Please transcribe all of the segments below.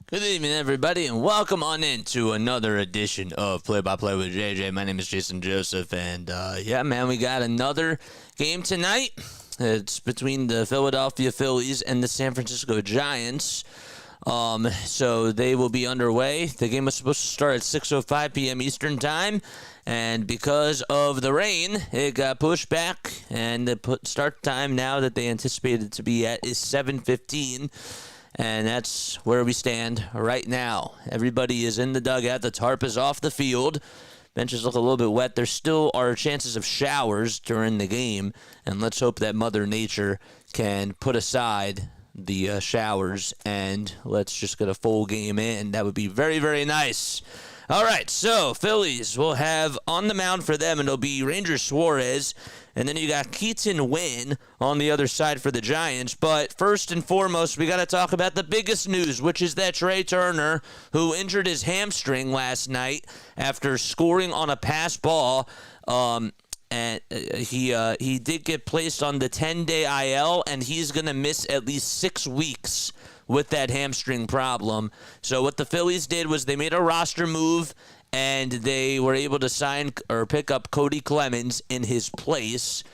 Good evening, everybody, and welcome on into another edition of Play by Play with JJ. My name is Jason Joseph, and yeah, man, we got another game tonight. It's between the Philadelphia Phillies and the San Francisco Giants. So they will be underway. The game was supposed to start at 6:05 p.m. Eastern Time, and because of the rain, it got pushed back, and the start time now that they anticipated to be at is 7:15. And that's where we stand right now. Everybody is in the dugout. The tarp is off the field. Benches look a little bit wet. There still are chances of showers during the game. And let's hope that Mother Nature can put aside the showers and let's just get a full game in. That would be very, very nice. All right, so Phillies will have on the mound for them, and it'll be Ranger Suarez. And then you got Keaton Winn on the other side for the Giants. But first and foremost, we got to talk about the biggest news, which is that Trea Turner, who injured his hamstring last night after scoring on a pass ball, and he did get placed on the 10-day IL, and he's going to miss at least 6 weeks with that hamstring problem. So what the Phillies did was they made a roster move, and they were able to sign or pick up Cody Clemens in his place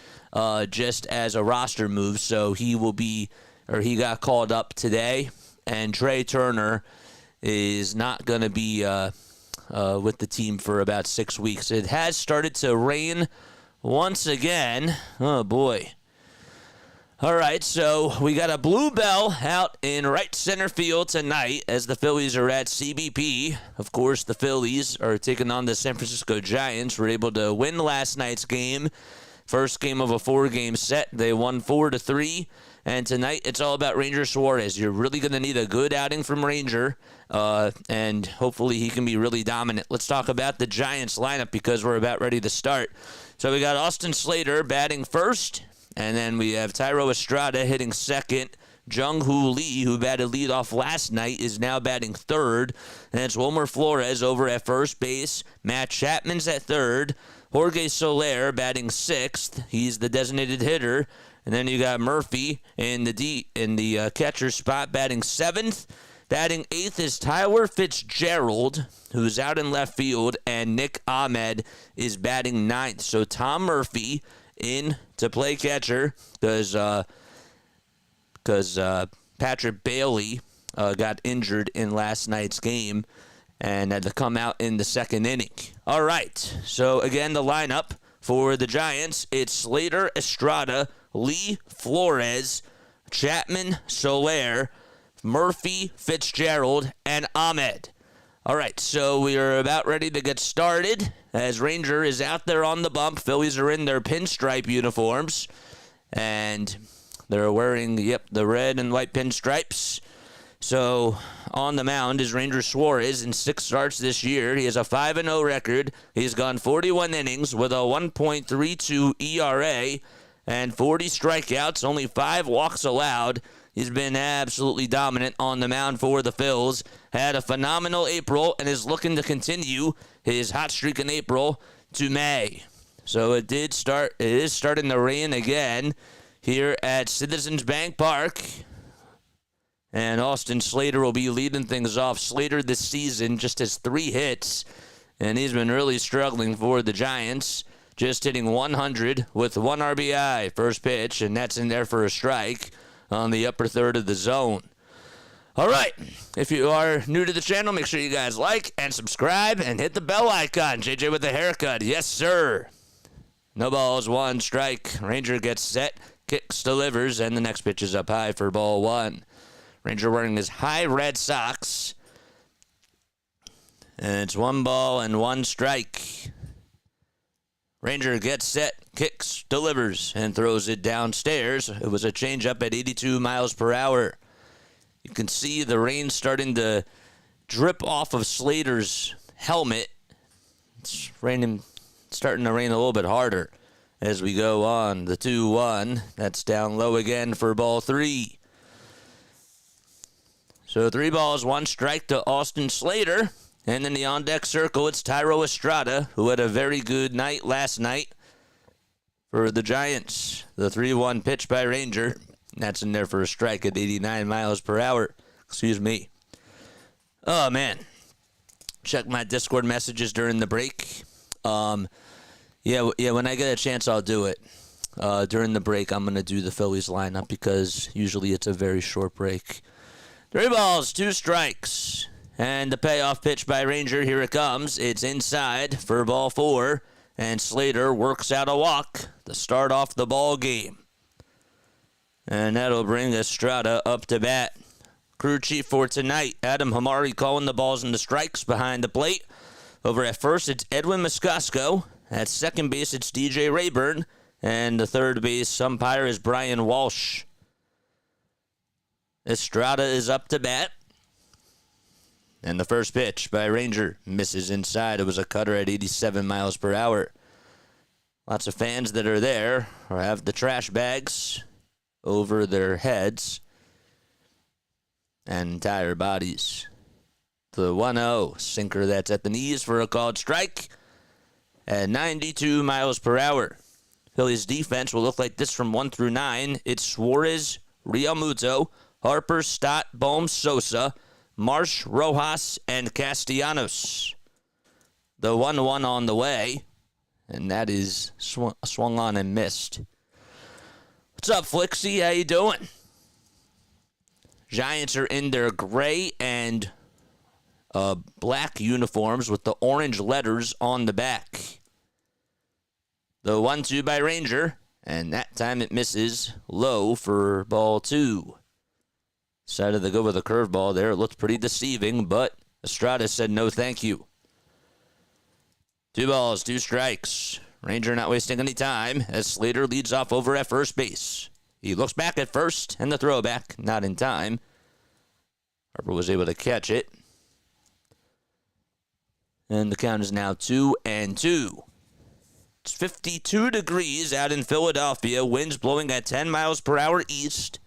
just as a roster move. So he got called up today, and Trea Turner is not going to be with the team for about 6 weeks. It has started to rain once again. Oh, boy. All right, so we got a blue bell out in right center field tonight as the Phillies are at CBP. Of course, the Phillies are taking on the San Francisco Giants. Were able to win last night's game. First game of a 4-game set. They won 4-3. And tonight, it's all about Ranger Suarez. You're really going to need a good outing from Ranger, and hopefully he can be really dominant. Let's talk about the Giants lineup because we're about ready to start. So we got Austin Slater batting first. And then we have Thairo Estrada hitting second. Jung-Hoo Lee, who batted leadoff last night, is now batting third. And it's Wilmer Flores over at first base. Matt Chapman's at third. Jorge Soler batting sixth. He's the designated hitter. And then you got Murphy in the catcher spot batting seventh. Batting eighth is Tyler Fitzgerald, who's out in left field. And Nick Ahmed is batting ninth. So Tom Murphy in to play catcher because Patrick Bailey got injured in last night's game and had to come out in the second inning. All right, so again, the lineup for the Giants, it's Slater, Estrada, Lee, Flores, Chapman, Soler, Murphy, Fitzgerald, and Ahmed. All right, so we are about ready to get started as Ranger is out there on the bump. Phillies are in their pinstripe uniforms, and they're wearing, the red and white pinstripes. So on the mound is Ranger Suarez in 6 starts this year. He has a 5-0 record. He's gone 41 innings with a 1.32 ERA and 40 strikeouts, only 5 walks allowed. He's been absolutely dominant on the mound for the Phils. Had a phenomenal April and is looking to continue his hot streak in April to May. So it is starting to rain again here at Citizens Bank Park. And Austin Slater will be leading things off. Slater this season just has 3 hits, and he's been really struggling for the Giants. Just hitting 100 with 1 RBI. First pitch, and that's in there for a strike on the upper third of the zone. All right, if you are new to the channel, make sure you guys like and subscribe and hit the bell icon. JJ with the haircut. Yes, sir. No balls, 1 strike. Ranger gets set, kicks, delivers, and the next pitch is up high for ball 1. Ranger wearing his high red socks. And it's 1 ball and 1 strike. Ranger gets set, kicks, delivers, and throws it downstairs. It was a changeup at 82 miles per hour. You can see the rain starting to drip off of Slater's helmet. It's starting to rain a little bit harder as we go on. The 2-1. That's down low again for ball 3. So 3 balls, 1 strike to Austin Slater. And in the on-deck circle, it's Thairo Estrada, who had a very good night last night for the Giants. The 3-1 pitch by Ranger. That's in there for a strike at 89 miles per hour. Excuse me. Oh, man. Check my Discord messages during the break. Yeah, when I get a chance, I'll do it. During the break, I'm going to do the Phillies lineup because usually it's a very short break. 3 balls, 2 strikes. And the payoff pitch by Ranger, here it comes. It's inside for ball 4. And Slater works out a walk to start off the ball game. And that'll bring Estrada up to bat. Crew chief for tonight, Adam Hamari calling the balls and the strikes behind the plate. Over at first, it's Edwin Moscasco. At second base, it's DJ Rayburn. And the third base umpire is Brian Walsh. Estrada is up to bat. And the first pitch by Ranger misses inside. It was a cutter at 87 miles per hour. Lots of fans that are there or have the trash bags over their heads and entire bodies. The 1-0 sinker that's at the knees for a called strike at 92 miles per hour. Phillies defense will look like this from 1 through 9. It's Suarez, Realmuto, Harper, Stott, Bohm, Sosa, Marsh, Rojas, and Castellanos. The 1-1 on the way, and that is swung on and missed. What's up, Flixie? How you doing? Giants are in their gray and black uniforms with the orange letters on the back. The 1-2 by Ranger, and that time it misses low for ball 2. Decided to go with a curveball there. It looked pretty deceiving, but Estrada said no thank you. 2 balls, 2 strikes. Ranger not wasting any time as Slater leads off over at first base. He looks back at first, and the throwback, not in time. Harper was able to catch it. And the count is now 2-2. It's 52 degrees out in Philadelphia. Winds blowing at 10 miles per hour east.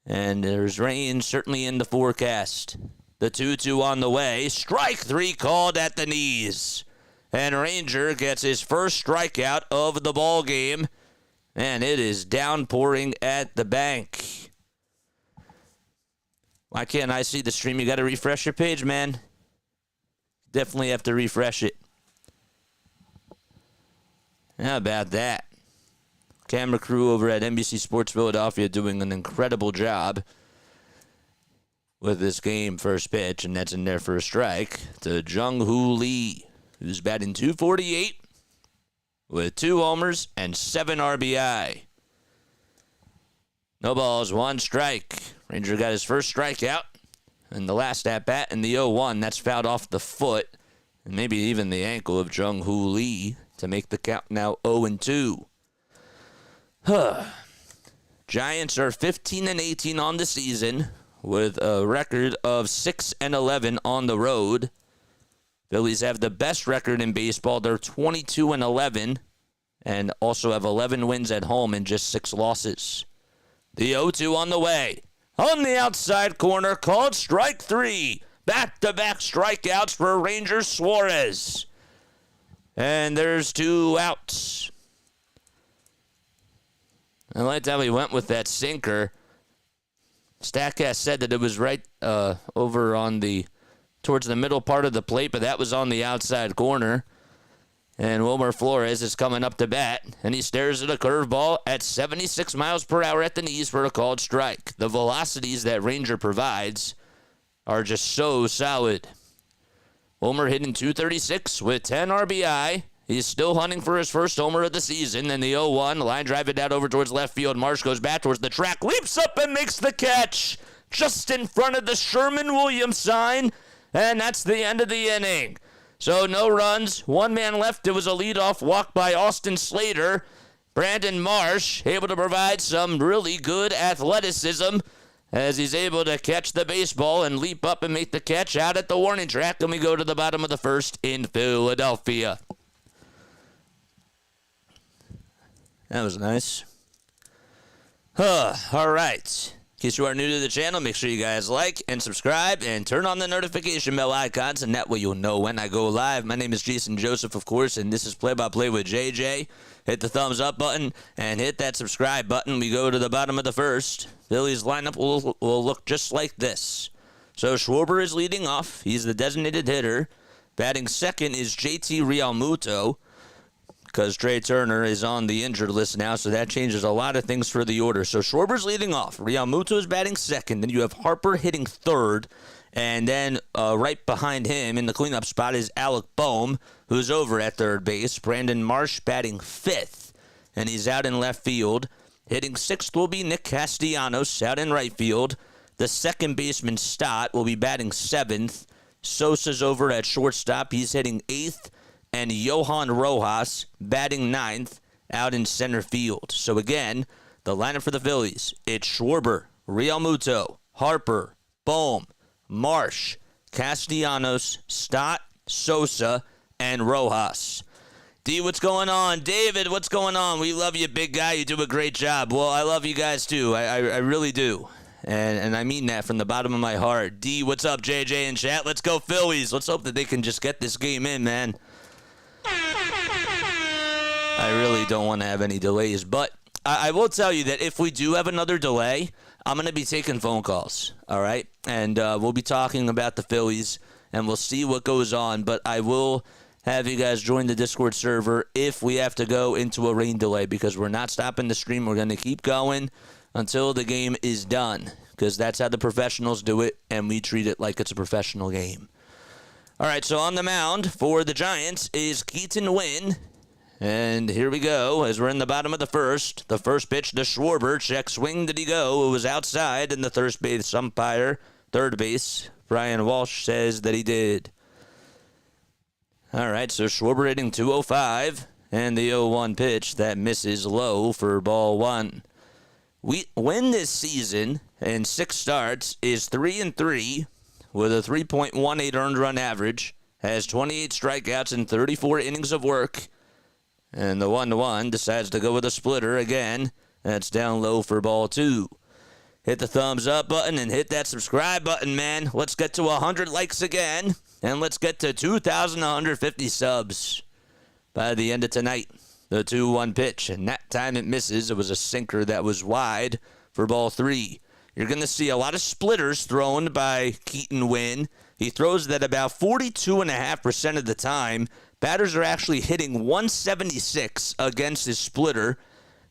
And there's rain certainly in the forecast. The 2-2 on the way. Strike 3 called at the knees. And Ranger gets his first strikeout of the ball game. And it is downpouring at the bank. Why can't I see the stream? You got to refresh your page, man. Definitely have to refresh it. How about that? Camera crew over at NBC Sports Philadelphia doing an incredible job with this game. First pitch, and that's in there for a strike to Jung-Hoo Lee, who's batting .248 with 2 homers and 7 RBI. No balls, 1 strike. Ranger got his first strikeout in the last at-bat in the 0-1. That's fouled off the foot and maybe even the ankle of Jung-Hoo Lee to make the count now 0-2. Giants are 15-18 on the season with a record of 6-11 on the road. Phillies have the best record in baseball. They're 22-11 and also have 11 wins at home and just 6 losses. The 0-2 on the way. On the outside corner, called strike 3. Back-to-back strikeouts for Ranger Suarez. And there's 2 outs. I liked how he went with that sinker. Statcast said that it was right over on towards the middle part of the plate, but that was on the outside corner. And Wilmer Flores is coming up to bat, and he stares at a curveball at 76 miles per hour at the knees for a called strike. The velocities that Ranger provides are just so solid. Wilmer hitting .236 with 10 RBI. He's still hunting for his first homer of the season. And the 0-1, line drive it out over towards left field. Marsh goes back towards the track, leaps up and makes the catch just in front of the Sherman-Williams sign. And that's the end of the inning. So no runs, 1 man left. It was a leadoff walk by Austin Slater. Brandon Marsh able to provide some really good athleticism as he's able to catch the baseball and leap up and make the catch out at the warning track. And we go to the bottom of the first in Philadelphia. That was nice. All right. In case you are new to the channel, make sure you guys like and subscribe and turn on the notification bell icons, and that way you'll know when I go live. My name is Jason Joseph, of course, and this is Play by Play with JJ. Hit the thumbs up button and hit that subscribe button. We go to the bottom of the first. Phillies lineup will look just like this. So Schwarber is leading off. He's the designated hitter. Batting second is JT Realmuto, because Trea Turner is on the injured list now, so that changes a lot of things for the order. So Schwarber's leading off. Realmuto is batting second. Then you have Harper hitting third. And then right behind him in the cleanup spot is Alec Bohm, who's over at third base. Brandon Marsh batting fifth, and he's out in left field. Hitting sixth will be Nick Castellanos out in right field. The second baseman, Stott, will be batting seventh. Sosa's over at shortstop. He's hitting eighth. And Johan Rojas batting ninth out in center field. So again, the lineup for the Phillies, it's Schwarber, Realmuto, Harper, Bohm, Marsh, Castellanos, Stott, Sosa, and Rojas. D, what's going on? David, what's going on? We love you, big guy. You do a great job. Well, I love you guys too. I really do. And I mean that from the bottom of my heart. D, what's up, JJ and chat? Let's go Phillies. Let's hope that they can just get this game in, man. I really don't want to have any delays, but I will tell you that if we do have another delay, I'm going to be taking phone calls, all right? And we'll be talking about the Phillies, and we'll see what goes on. But I will have you guys join the Discord server if we have to go into a rain delay, because we're not stopping the stream. We're going to keep going until the game is done, because that's how the professionals do it, and we treat it like it's a professional game. All right, so on the mound for the Giants is Keaton Winn. And here we go, as we're in the bottom of the first. The first pitch to Schwarber. Check swing, did he go? It was outside, and the third base, Brian Walsh, says that he did. All right, so Schwarber hitting 205, and the 0-1 pitch that misses low for ball one. Win this season in 6 starts is 3-3 with a 3.18 earned run average, has 28 strikeouts and 34 innings of work. And the 1-1 decides to go with a splitter again. That's down low for ball two. Hit the thumbs up button and hit that subscribe button, man. Let's get to 100 likes again. And let's get to 2,150 subs by the end of tonight. The 2-1 pitch. And that time it misses. It was a sinker that was wide for ball three. You're going to see a lot of splitters thrown by Keaton Winn. He throws that about 42.5% of the time. Batters are actually hitting 176 against his splitter.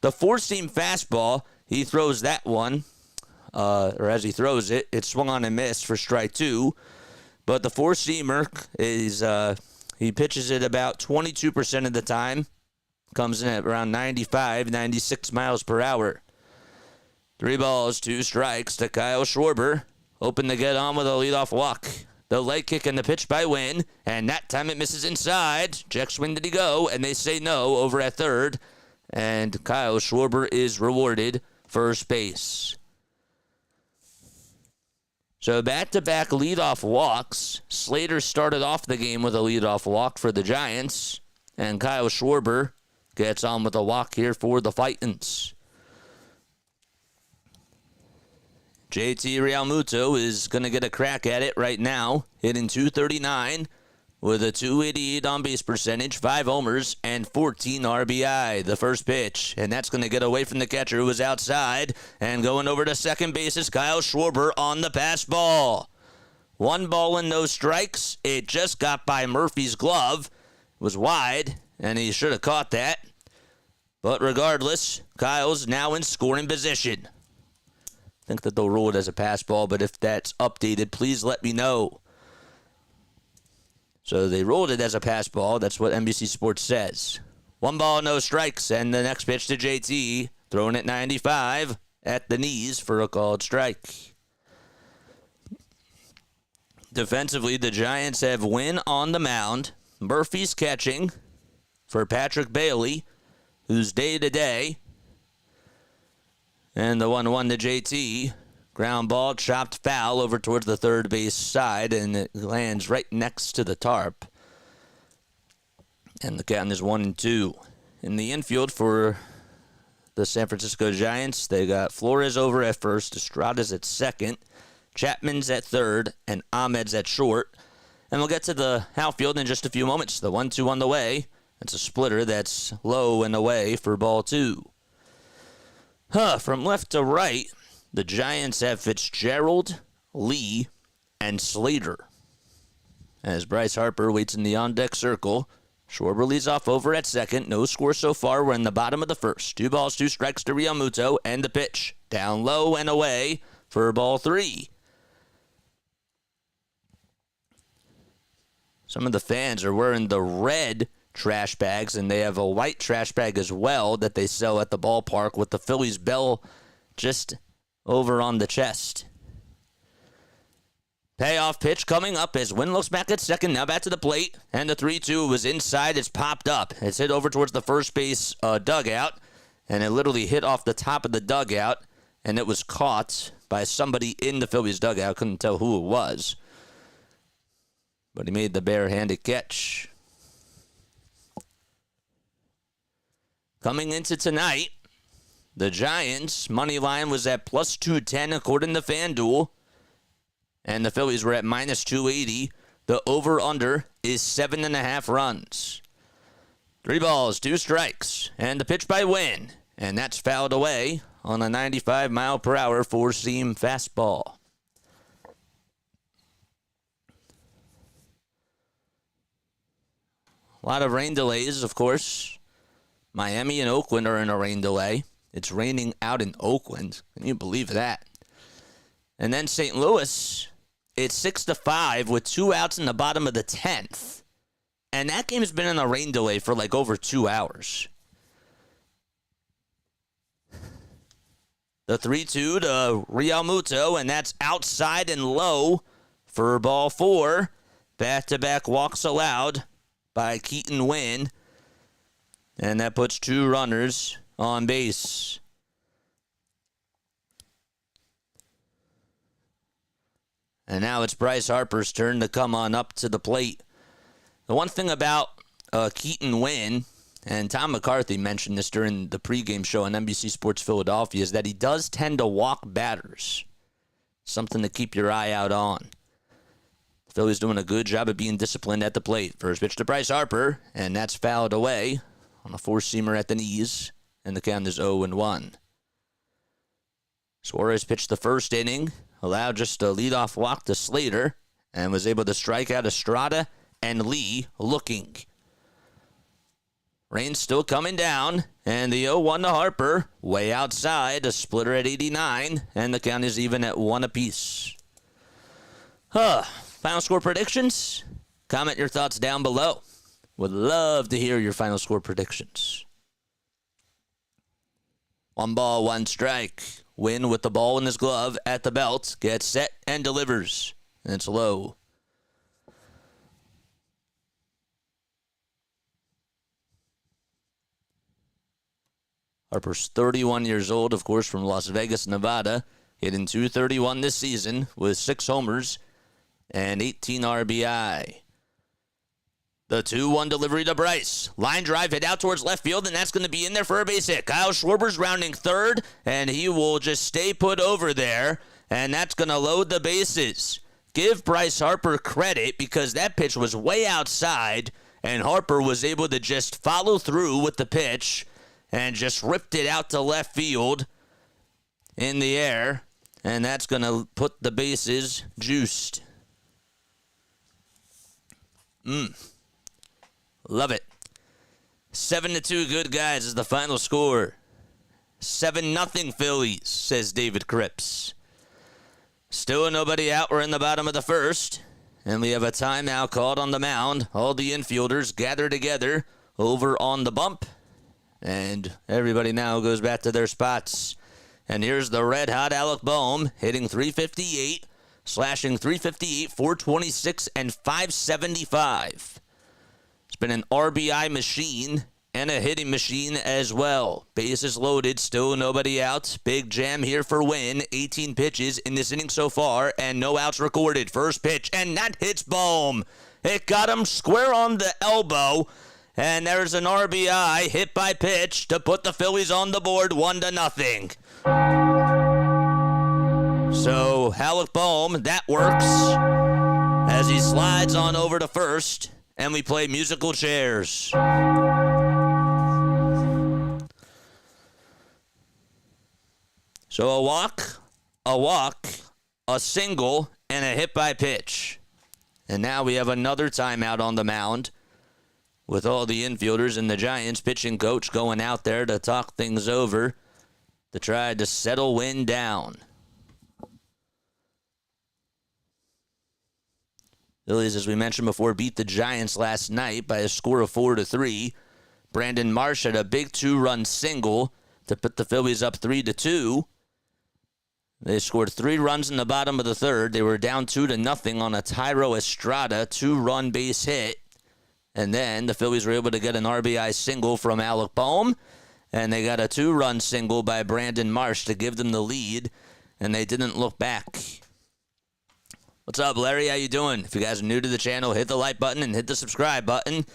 The four-seam fastball, he throws that one, or as he throws it, it swung on and missed for strike two. But the four-seamer is, he pitches it about 22% of the time. Comes in at around 95, 96 miles per hour. 3 balls, 2 strikes to Kyle Schwarber. Hoping to get on with a leadoff walk. The leg kick and the pitch by Winn, and that time it misses inside. Check swing, did he go? And they say no over at third. And Kyle Schwarber is rewarded first base. So back-to-back leadoff walks. Slater started off the game with a leadoff walk for the Giants. And Kyle Schwarber gets on with a walk here for the Titans. JT Realmuto is going to get a crack at it right now, hitting 239 with a 288 on-base percentage, 5 homers, and 14 RBI. The first pitch, and that's going to get away from the catcher who was outside, and going over to second base is Kyle Schwarber on the pass ball. 1 ball and no strikes. It just got by Murphy's glove. It was wide, and he should have caught that. But regardless, Kyle's now in scoring position. I think that they'll rule it as a pass ball, but if that's updated, please let me know. So they ruled it as a pass ball. That's what NBC Sports says. 1 ball, no strikes, and the next pitch to JT, thrown at 95 at the knees for a called strike. Defensively, the Giants have Winn on the mound. Murphy's catching for Patrick Bailey, who's day-to-day. And the 1-1 to JT. Ground ball, chopped foul over towards the third base side, and it lands right next to the tarp. And the count is 1-2. In the infield for the San Francisco Giants, they got Flores over at first, Estrada's at second, Chapman's at third, and Ahmed's at short. And we'll get to the outfield in just a few moments. The 1-2 on the way. That's a splitter that's low and away for ball two. From left to right, the Giants have Fitzgerald, Lee, and Slater. As Bryce Harper waits in the on-deck circle, Schwarber leads off over at second. No score so far. We're in the bottom of the first. 2 balls, 2 strikes to Realmuto, and the pitch. Down low and away for ball 3. Some of the fans are wearing the red trash bags, and they have a white trash bag as well that they sell at the ballpark with the Phillies bell just over on the chest. Payoff pitch coming up as Winn looks back at second, now back to the plate, and the 3-2 was inside. It's popped up. It's hit over towards the first base dugout, and it literally hit off the top of the dugout, and it was caught by somebody in the Phillies dugout. Couldn't tell who it was, but he made the barehanded catch. Coming into tonight, the Giants' money line was at plus 210 according to FanDuel, and the Phillies were at minus 280. The over-under is 7.5 runs. 3 balls, 2 strikes, and the pitch by Winn, and that's fouled away on a 95-mile-per-hour four-seam fastball. A lot of rain delays, of course. Miami and Oakland are in a rain delay. It's raining out in Oakland. Can you believe that? And then St. Louis, it's 6-5 with 2 outs in the bottom of the 10th. And that game's been in a rain delay for like over 2 hours. The 3-2 to Realmuto, and that's outside and low for ball 4. Back-to-back walks allowed by Keaton Winn. And that puts 2 runners on base. And now it's Bryce Harper's turn to come on up to the plate. The one thing about Keaton Winn, and Tom McCarthy mentioned this during the pregame show on NBC Sports Philadelphia, is that he does tend to walk batters. Something to keep your eye out on. The Phillies doing a good job of being disciplined at the plate. First pitch to Bryce Harper, and that's fouled away on a four-seamer at the knees, and the count is 0-1. Suarez pitched the first inning, allowed just a leadoff walk to Slater, and was able to strike out Estrada and Lee looking. Rain's still coming down, and the 0-1 to Harper, way outside, a splitter at 89, and the count is even at 1 apiece. Final score predictions? Comment your thoughts down below. Would love to hear your final score predictions. 1 ball, 1 strike. Winn with the ball in his glove at the belt. Gets set and delivers. And it's low. Harper's 31 years old, of course, from Las Vegas, Nevada. Hitting .231 this season with 6 homers and 18 RBI. The 2-1 delivery to Bryce. Line drive hit out towards left field, and that's going to be in there for a base hit. Kyle Schwarber's rounding third, and he will just stay put over there, and that's going to load the bases. Give Bryce Harper credit because that pitch was way outside, and Harper was able to just follow through with the pitch and just ripped it out to left field in the air, and that's going to put the bases juiced. Love it. 7-2 good guys is the final score. 7-0 Phillies, says David Cripps. Still nobody out. We're in the bottom of the first. And we have a timeout called on the mound. All the infielders gather together over on the bump. And everybody now goes back to their spots. And here's the red-hot Alec Bohm hitting .358, slashing .358, .426, and .575. It's been an RBI machine and a hitting machine as well. Bases loaded, still nobody out. Big jam here for Winn. 18 pitches in this inning so far, and no outs recorded. First pitch, and that hits Bohm. It got him square on the elbow, and there's an RBI hit by pitch to put the Phillies on the board 1-0. So, Alec Bohm, that works as he slides on over to first. And we play musical chairs. So a walk, a single, and a hit by pitch. And now we have another timeout on the mound with all the infielders and the Giants pitching coach going out there to talk things over to try to settle Winn down. Phillies, as we mentioned before, beat the Giants last night by a score of 4-3. Brandon Marsh had a big 2-run single to put the Phillies up 3-2. They scored 3 runs in the bottom of the third. They were down 2-0 on a Tyro Estrada 2-run base hit. And then the Phillies were able to get an RBI single from Alec Bohm. And they got a 2-run single by Brandon Marsh to give them the lead. And they didn't look back. What's up, Larry? How you doing? If you guys are new to the channel, hit the like button and hit the subscribe button.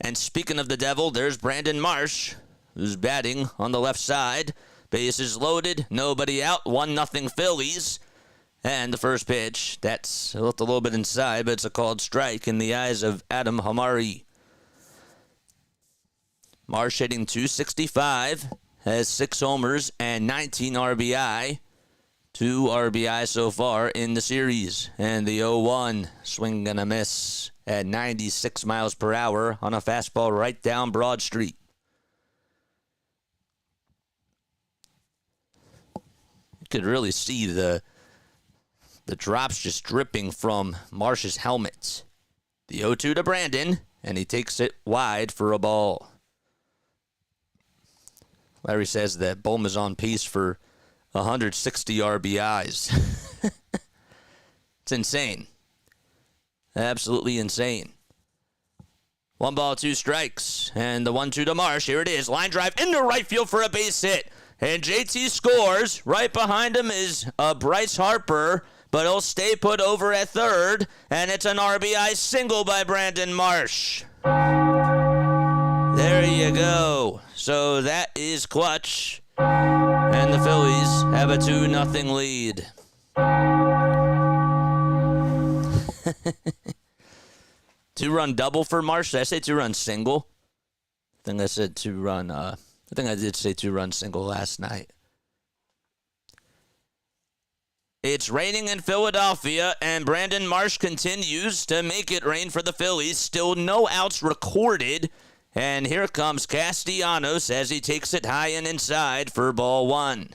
And speaking of the devil, there's Brandon Marsh, who's batting on the left side. Bases loaded, nobody out, 1-0 Phillies. And the first pitch, that's looked a little bit inside, but it's a called strike in the eyes of Adam Hamari. Marsh hitting .265, has 6 homers and 19 RBI. 2 RBI so far in the series. And the 0-1, swing and a miss at 96 miles per hour on a fastball right down Broad Street. You could really see the drops just dripping from Marsh's helmet. The 0-2 to Brandon, and he takes it wide for a ball. Larry says that Bohm is on pace for 160 RBIs. It's insane. Absolutely insane. 1 ball, 2 strikes. And the 1-2 to Marsh. Here it is. Line drive into right field for a base hit. And JT scores. Right behind him is Bryce Harper. But he'll stay put over at third. And it's an RBI single by Brandon Marsh. There you go. So that is clutch. And the Phillies have a 2-0 lead. 2-run double for Marsh. Did I say 2-run single? I think I said 2-run. I think I did say 2-run single last night. It's raining in Philadelphia, and Brandon Marsh continues to make it rain for the Phillies. Still no outs recorded. And here comes Castellanos as he takes it high and inside for ball 1.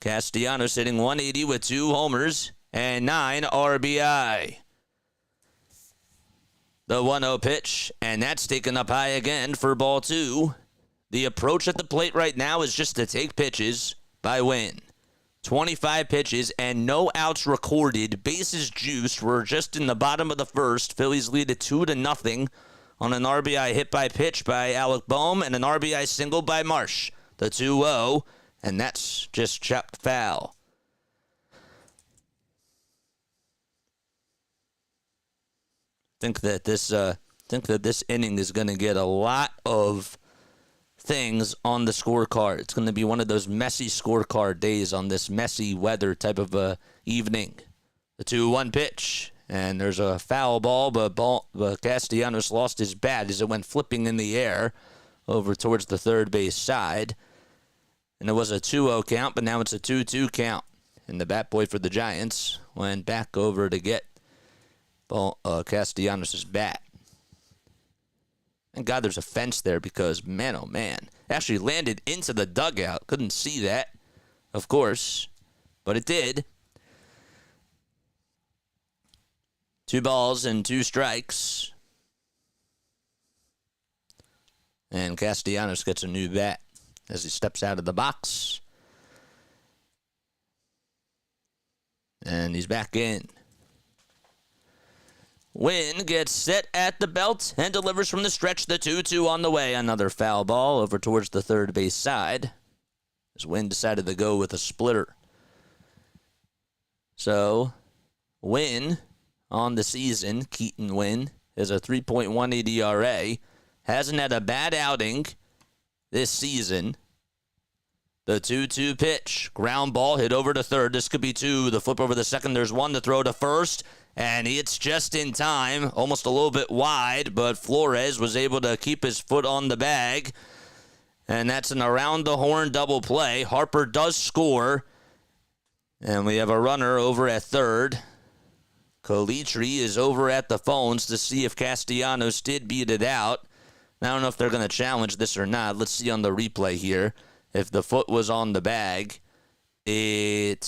Castellanos hitting .180 with 2 homers and 9 RBI. The 1-0 pitch, and that's taken up high again for ball 2. The approach at the plate right now is just to take pitches by Winn. 25 pitches and no outs recorded. Bases juiced. We're just in the bottom of the first. Phillies lead at 2-0 on an RBI hit by pitch by Alec Bohm and an RBI single by Marsh. The 2-0, and that's just chopped foul. Think that this inning is going to get a lot of things on the scorecard. It's going to be one of those messy scorecard days on this messy weather type of evening. The 2-1 pitch. And there's a foul ball, but Castellanos lost his bat as it went flipping in the air over towards the third base side. And it was a 2-0 count, but now it's a 2-2 count. And the bat boy for the Giants went back over to get Castellanos' bat. Thank God there's a fence there because, man, oh man, it actually landed into the dugout. Couldn't see that, of course, but it did. 2 balls and 2 strikes. And Castellanos gets a new bat as he steps out of the box. And he's back in. Winn gets set at the belt and delivers from the stretch. The 2-2 on the way. Another foul ball over towards the third base side as Winn decided to go with a splitter. So, Winn on the season, Keaton Winn, is a 3.18 ERA. Hasn't had a bad outing this season. The 2-2 pitch. Ground ball hit over to third. This could be 2. The flip over the second. There's 1 to throw to first. And it's just in time. Almost a little bit wide. But Flores was able to keep his foot on the bag. And that's an around the horn double play. Harper does score. And we have a runner over at third. LINKTREE is over at the phones to see if Castellanos did beat it out. I don't know if they're going to challenge this or not. Let's see on the replay here. If the foot was on the bag, yep,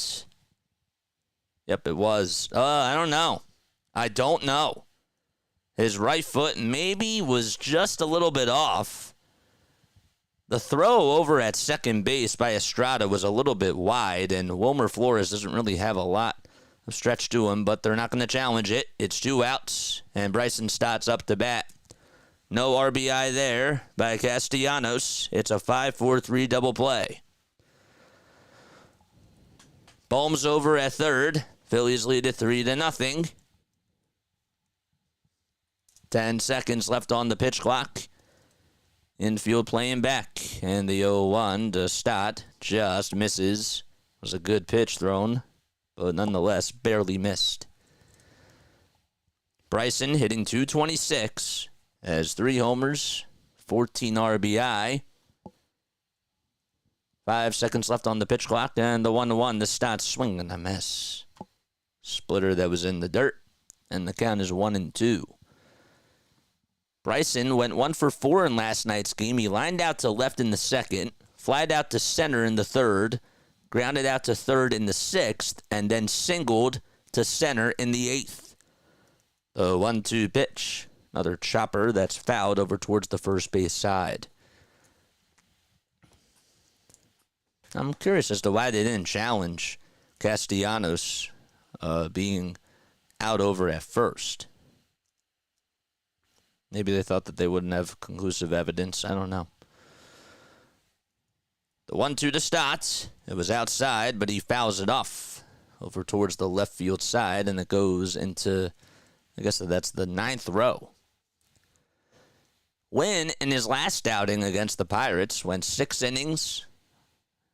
it was. I don't know. His right foot maybe was just a little bit off. The throw over at second base by Estrada was a little bit wide, and Wilmer Flores doesn't really have a lot of stretch to him, but they're not going to challenge it. It's 2 outs, and Bryson Stott's up to bat. No RBI there by Castellanos. It's a 5-4-3 double play. Bohm's over at third. Phillies lead it 3-0. 10 seconds left on the pitch clock. Infield playing back. And the 0-1 to Stott just misses. It was a good pitch thrown, but nonetheless barely missed. Bryson hitting .226. Has 3 homers, 14 RBI. 5 seconds left on the pitch clock, and the 1-1, the Stott swing and a miss. Splitter that was in the dirt, and the count is 1-2. Bryson went 1 for 4 in last night's game. He lined out to left in the second, flied out to center in the third, grounded out to third in the sixth, and then singled to center in the eighth. The 1-2 pitch. Another chopper that's fouled over towards the first base side. I'm curious as to why they didn't challenge Castellanos being out over at first. Maybe they thought that they wouldn't have conclusive evidence. I don't know. The 1-2 to Stott. It was outside, but he fouls it off over towards the left field side, and it goes into, I guess that's the 9th row. Winn, in his last outing against the Pirates, went 6 innings,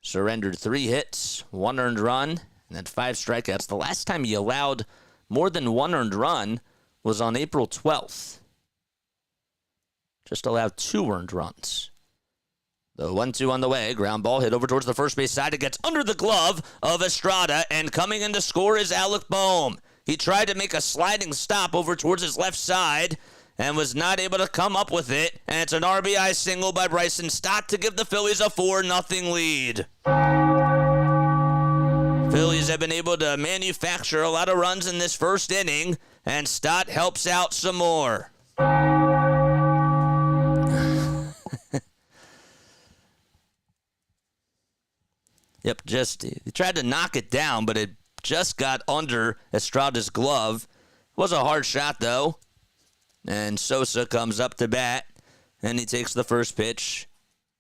surrendered 3 hits, 1 earned run, and then 5 strikeouts. The last time he allowed more than 1 earned run was on April 12th. Just allowed 2 earned runs. The 1-2 on the way, ground ball hit over towards the first base side. It gets under the glove of Estrada, and coming in to score is Alec Bohm. He tried to make a sliding stop over towards his left side, and was not able to come up with it. And it's an RBI single by Bryson Stott to give the Phillies a 4-0 lead. Phillies have been able to manufacture a lot of runs in this first inning, and Stott helps out some more. Yep, he tried to knock it down, but it just got under Estrada's glove. It was a hard shot, though. And Sosa comes up to bat, and he takes the first pitch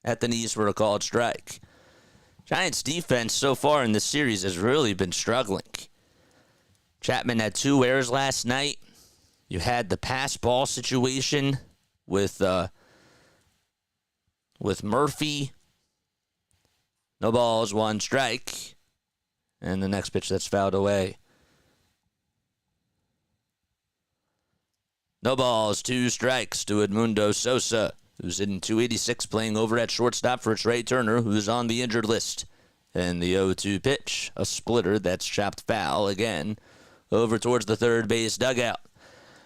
at the knees for a called strike. Giants defense so far in this series has really been struggling. Chapman had 2 errors last night. You had the pass ball situation with Murphy. No balls, 1 strike. And the next pitch that's fouled away. No balls, 2 strikes to Edmundo Sosa, who's hitting .286, playing over at shortstop for Trea Turner, who's on the injured list. And the 0-2 pitch, a splitter that's chopped foul again over towards the third base dugout.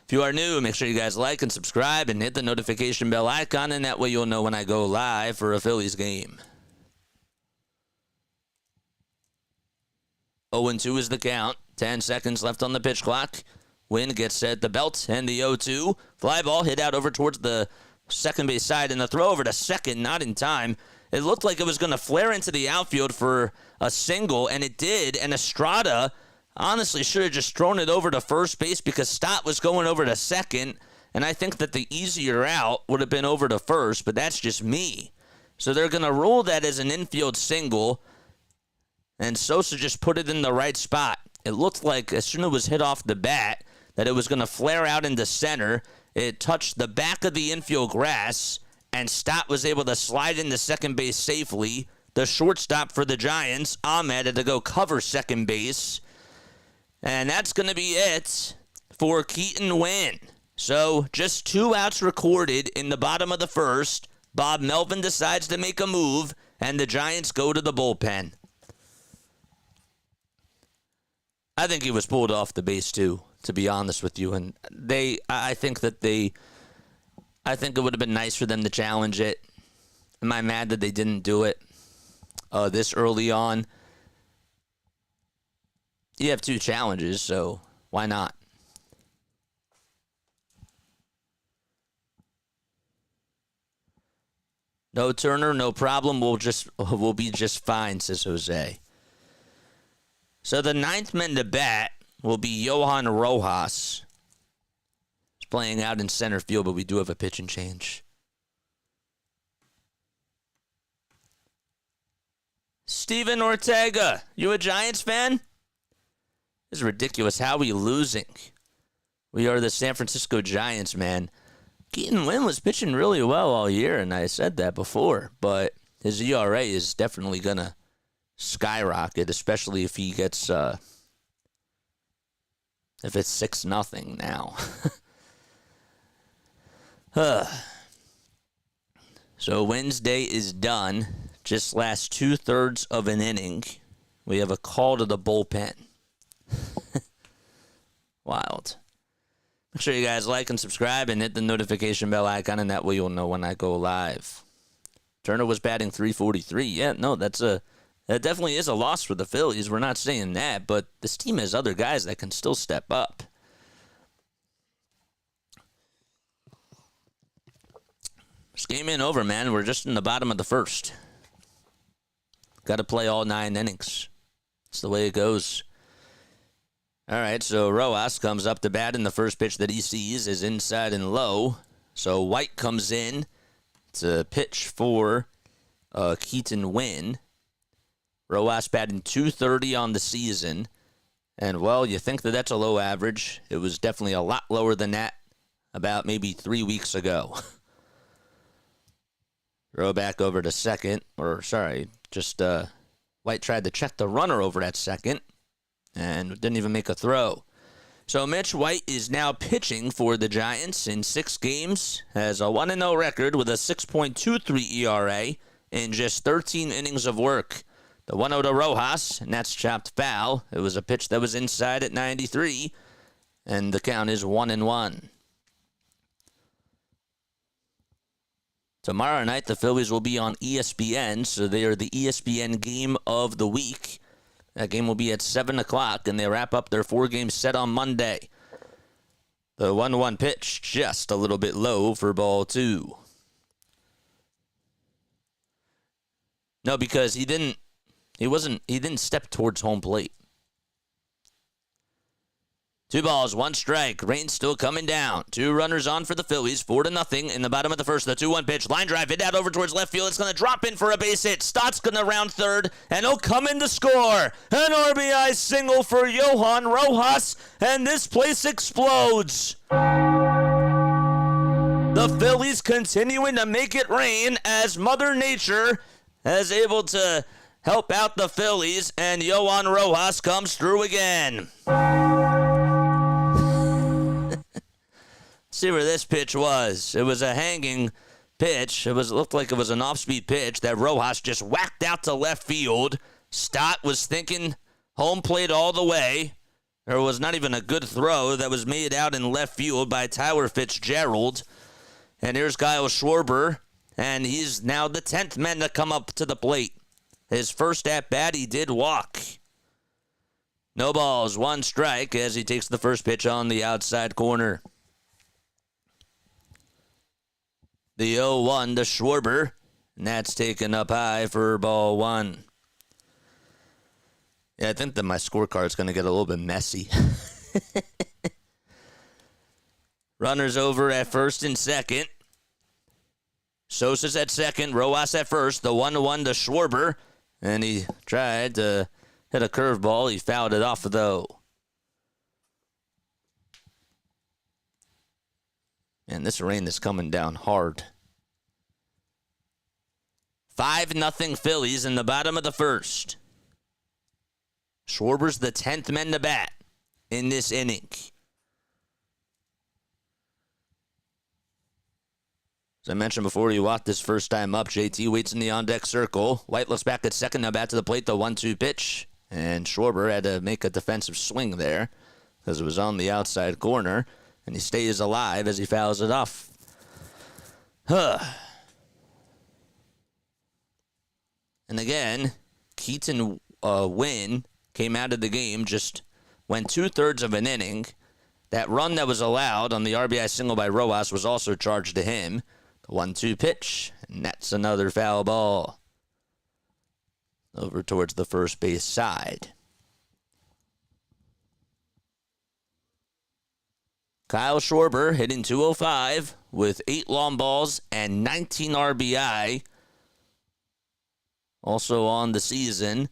If you are new, make sure you guys like and subscribe and hit the notification bell icon, and that way you'll know when I go live for a Phillies game. 0-2 is the count. 10 seconds left on the pitch clock. Winn gets set the belt, and the 0-2. Fly ball hit out over towards the second base side, and the throw over to second, not in time. It looked like it was going to flare into the outfield for a single, and it did. And Estrada honestly should have just thrown it over to first base because Stott was going over to second, and I think that the easier out would have been over to first, but that's just me. So they're going to rule that as an infield single, and Sosa just put it in the right spot. It looked like as soon as it was hit off the bat that it was going to flare out into center. It touched the back of the infield grass, and Stott was able to slide into second base safely. The shortstop for the Giants, Ahmed, had to go cover second base. And that's going to be it for Keaton Winn. So just 2 outs recorded in the bottom of the first. Bob Melvin decides to make a move, and the Giants go to the bullpen. I think he was pulled off the base too, to be honest with you. And I think it would have been nice for them to challenge it. Am I mad that they didn't do it this early on? You have 2 challenges, so why not? No Turner, no problem. We'll be just fine, says Jose. So the 9th man to bat will be Johan Rojas. He's playing out in center field, but we do have a pitching change. Steven Ortega, you a Giants fan? This is ridiculous. How are we losing? We are the San Francisco Giants, man. Keaton Winn was pitching really well all year, and I said that before, but his ERA is definitely going to skyrocket, especially if he gets, if it's 6-0 now. So Wednesday is done. Just last 2/3 of an inning. We have a call to the bullpen. Wild. Make sure you guys like and subscribe and hit the notification bell icon, and that way you'll know when I go live. Turner was batting .343. Yeah, no, that definitely is a loss for the Phillies. We're not saying that, but this team has other guys that can still step up. This game ain't over, man. We're just in the bottom of the first. Got to play all 9 innings. That's the way it goes. All right, so Rojas comes up to bat, and the first pitch that he sees is inside and low. So White comes in to pitch for Keaton Winn. Rojas batting .230 on the season. And, well, you think that that's a low average. It was definitely a lot lower than that about maybe 3 weeks ago. Throw back over to second. White tried to check the runner over at second and didn't even make a throw. So Mitch White is now pitching for the Giants in 6 games, has a 1-0 record with a 6.23 ERA in just 13 innings of work. The 1-0 to Rojas, and that's chopped foul. It was a pitch that was inside at 93, and the count is 1-1. Tomorrow night, the Phillies will be on ESPN, so they are the ESPN game of the week. That game will be at 7 o'clock, and they wrap up their 4-game set on Monday. The 1-1 pitch, just a little bit low for ball 2. No, because he didn't step towards home plate. 2 balls, 1 strike. Rain still coming down. 2 runners on for the Phillies. 4-0 in the bottom of the first. The 2-1 pitch. Line drive. Hit out over towards left field. It's going to drop in for a base hit. Stott's going to round third, and he'll come in to score. An RBI single for Johan Rojas, and this place explodes. The Phillies continuing to make it rain as Mother Nature is able to help out the Phillies, and Johan Rojas comes through again. See where this pitch was. It was a hanging pitch. It looked like it was an off-speed pitch that Rojas just whacked out to left field. Stott was thinking home plate all the way. There was not even a good throw that was made out in left field by Tyler Fitzgerald. And here's Kyle Schwarber, and he's now the 10th man to come up to the plate. His first at-bat, he did walk. No balls, 1 strike as he takes the first pitch on the outside corner. The 0-1 to Schwarber, and that's taken up high for ball 1. Yeah, I think that my scorecard's going to get a little bit messy. Runners over at first and second. Sosa's at second, Rojas at first. The 1-1 to Schwarber, and he tried to hit a curveball. He fouled it off, though. And this rain is coming down hard. 5-0 Phillies in the bottom of the first. Schwarber's the 10th man to bat in this inning. As I mentioned before, you walked this first time up. JT waits in the on-deck circle. White looks back at second, now back to the plate, the 1-2 pitch. And Schwarber had to make a defensive swing there because it was on the outside corner, and he stays alive as he fouls it off. And again, Keaton Winn came out of the game, just went 2/3 of an inning. That run that was allowed on the RBI single by Rojas was also charged to him. The 1-2 pitch, and that's another foul ball over towards the first base side. Kyle Schwarber hitting .205 with 8 long balls and 19 RBI. Also on the season,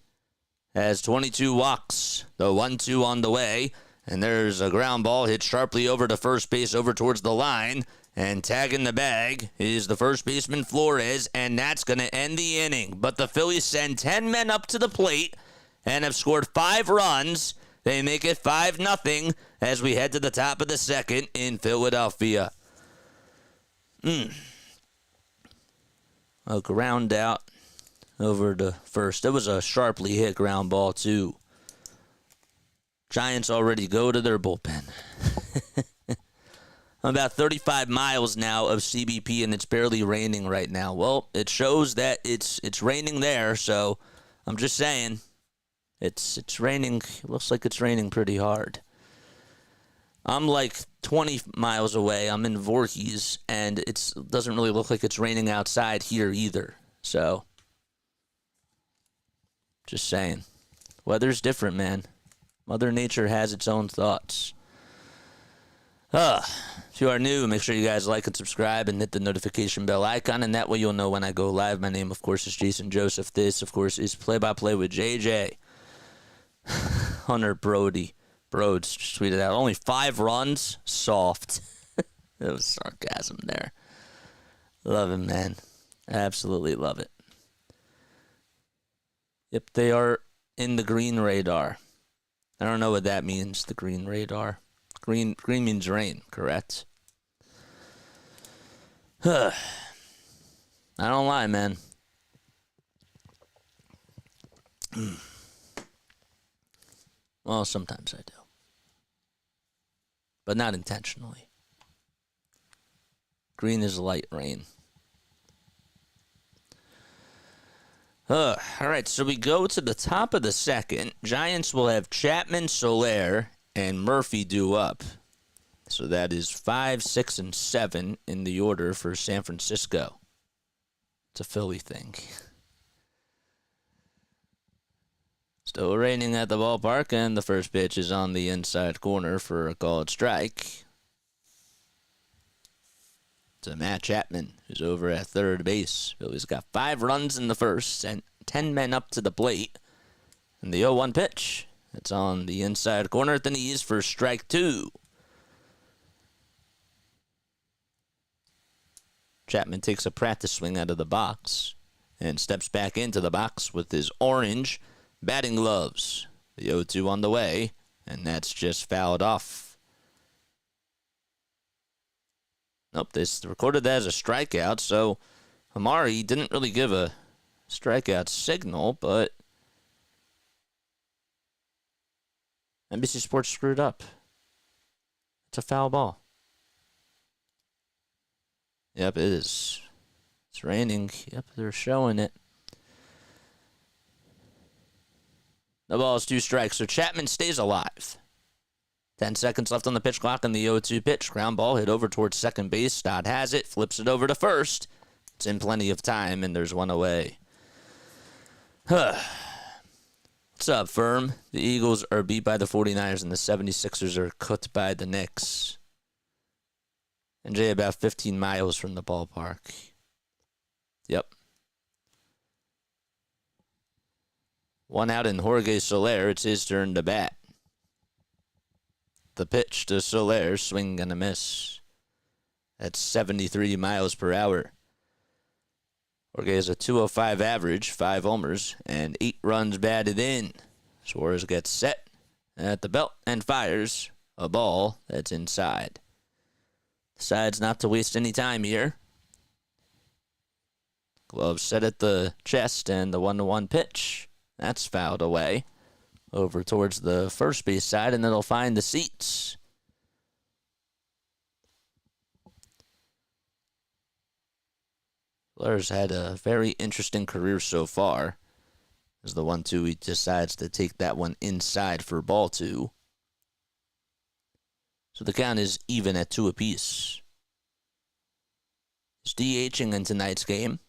has 22 walks. The 1-2 on the way, and there's a ground ball hit sharply over to first base, over towards the line, and tagging the bag is the first baseman Flores, and that's going to end the inning. But the Phillies send 10 men up to the plate and have scored 5 runs. They make it 5-0 as we head to the top of the second in Philadelphia. A ground out over to first. It was a sharply hit ground ball, too. Giants already go to their bullpen. I'm about 35 miles now of CBP, and it's barely raining right now. Well, it shows that it's raining there, so I'm just saying it's raining. It looks like it's raining pretty hard. I'm like 20 miles away. I'm in Voorhees, and it doesn't really look like it's raining outside here either. So, just saying. Weather's different, man. Mother Nature has its own thoughts. If you are new, make sure you guys like and subscribe and hit the notification bell icon, and that way you'll know when I go live. My name, of course, is Jason Joseph. This, of course, is Play-by-Play with JJ. Hunter Brodes just tweeted out, only 5 runs? Soft. That was sarcasm there. Love him, man. Absolutely love it. Yep, they are in the green radar. I don't know what that means, the green radar. Green means rain, correct? I don't lie, man. Well, sometimes I do. But not intentionally. Green is light rain. All right, so we go to the top of the second. Giants will have Chapman, Soler, and Murphy due up. So that is 5, 6, and 7 in the order for San Francisco. It's a Philly thing. Still raining at the ballpark, and the first pitch is on the inside corner for a called strike. To Matt Chapman, who's over at third base. Phillies got 5 runs in the first, and 10 men up to the plate. And the 0-1 pitch. It's on the inside corner at the knees for strike 2. Chapman takes a practice swing out of the box and steps back into the box with his orange batting gloves. The 0-2 on the way, and that's just fouled off. Nope, they recorded that as a strikeout, so Amari didn't really give a strikeout signal, but NBC Sports screwed up. It's a foul ball. Yep, it is. It's raining. Yep, they're showing it. The ball is 2 strikes, so Chapman stays alive. 10 seconds left on the pitch clock, and the 0-2 pitch. Ground ball hit over towards second base. Stott has it, flips it over to first. It's in plenty of time, and there's one away. What's up, Firm? The Eagles are beat by the 49ers, and the 76ers are cooked by the Knicks. And Jay, about 15 miles from the ballpark. Yep. 1 out in Jorge Soler. It's his turn to bat. The pitch to Soler, swing and a miss. That's 73 miles per hour. Jorge has a .205 average, 5 homers, and 8 runs batted in. Suarez gets set at the belt and fires a ball that's inside. Decides not to waste any time here. Glove set at the chest, and the 1-1 pitch. That's fouled away. over towards the first base side, and it'll find the seats. Flores had a very interesting career so far. As the 1-2, he decides to take that one inside for ball 2. So the count is even at 2 apiece. He's DHing in tonight's game.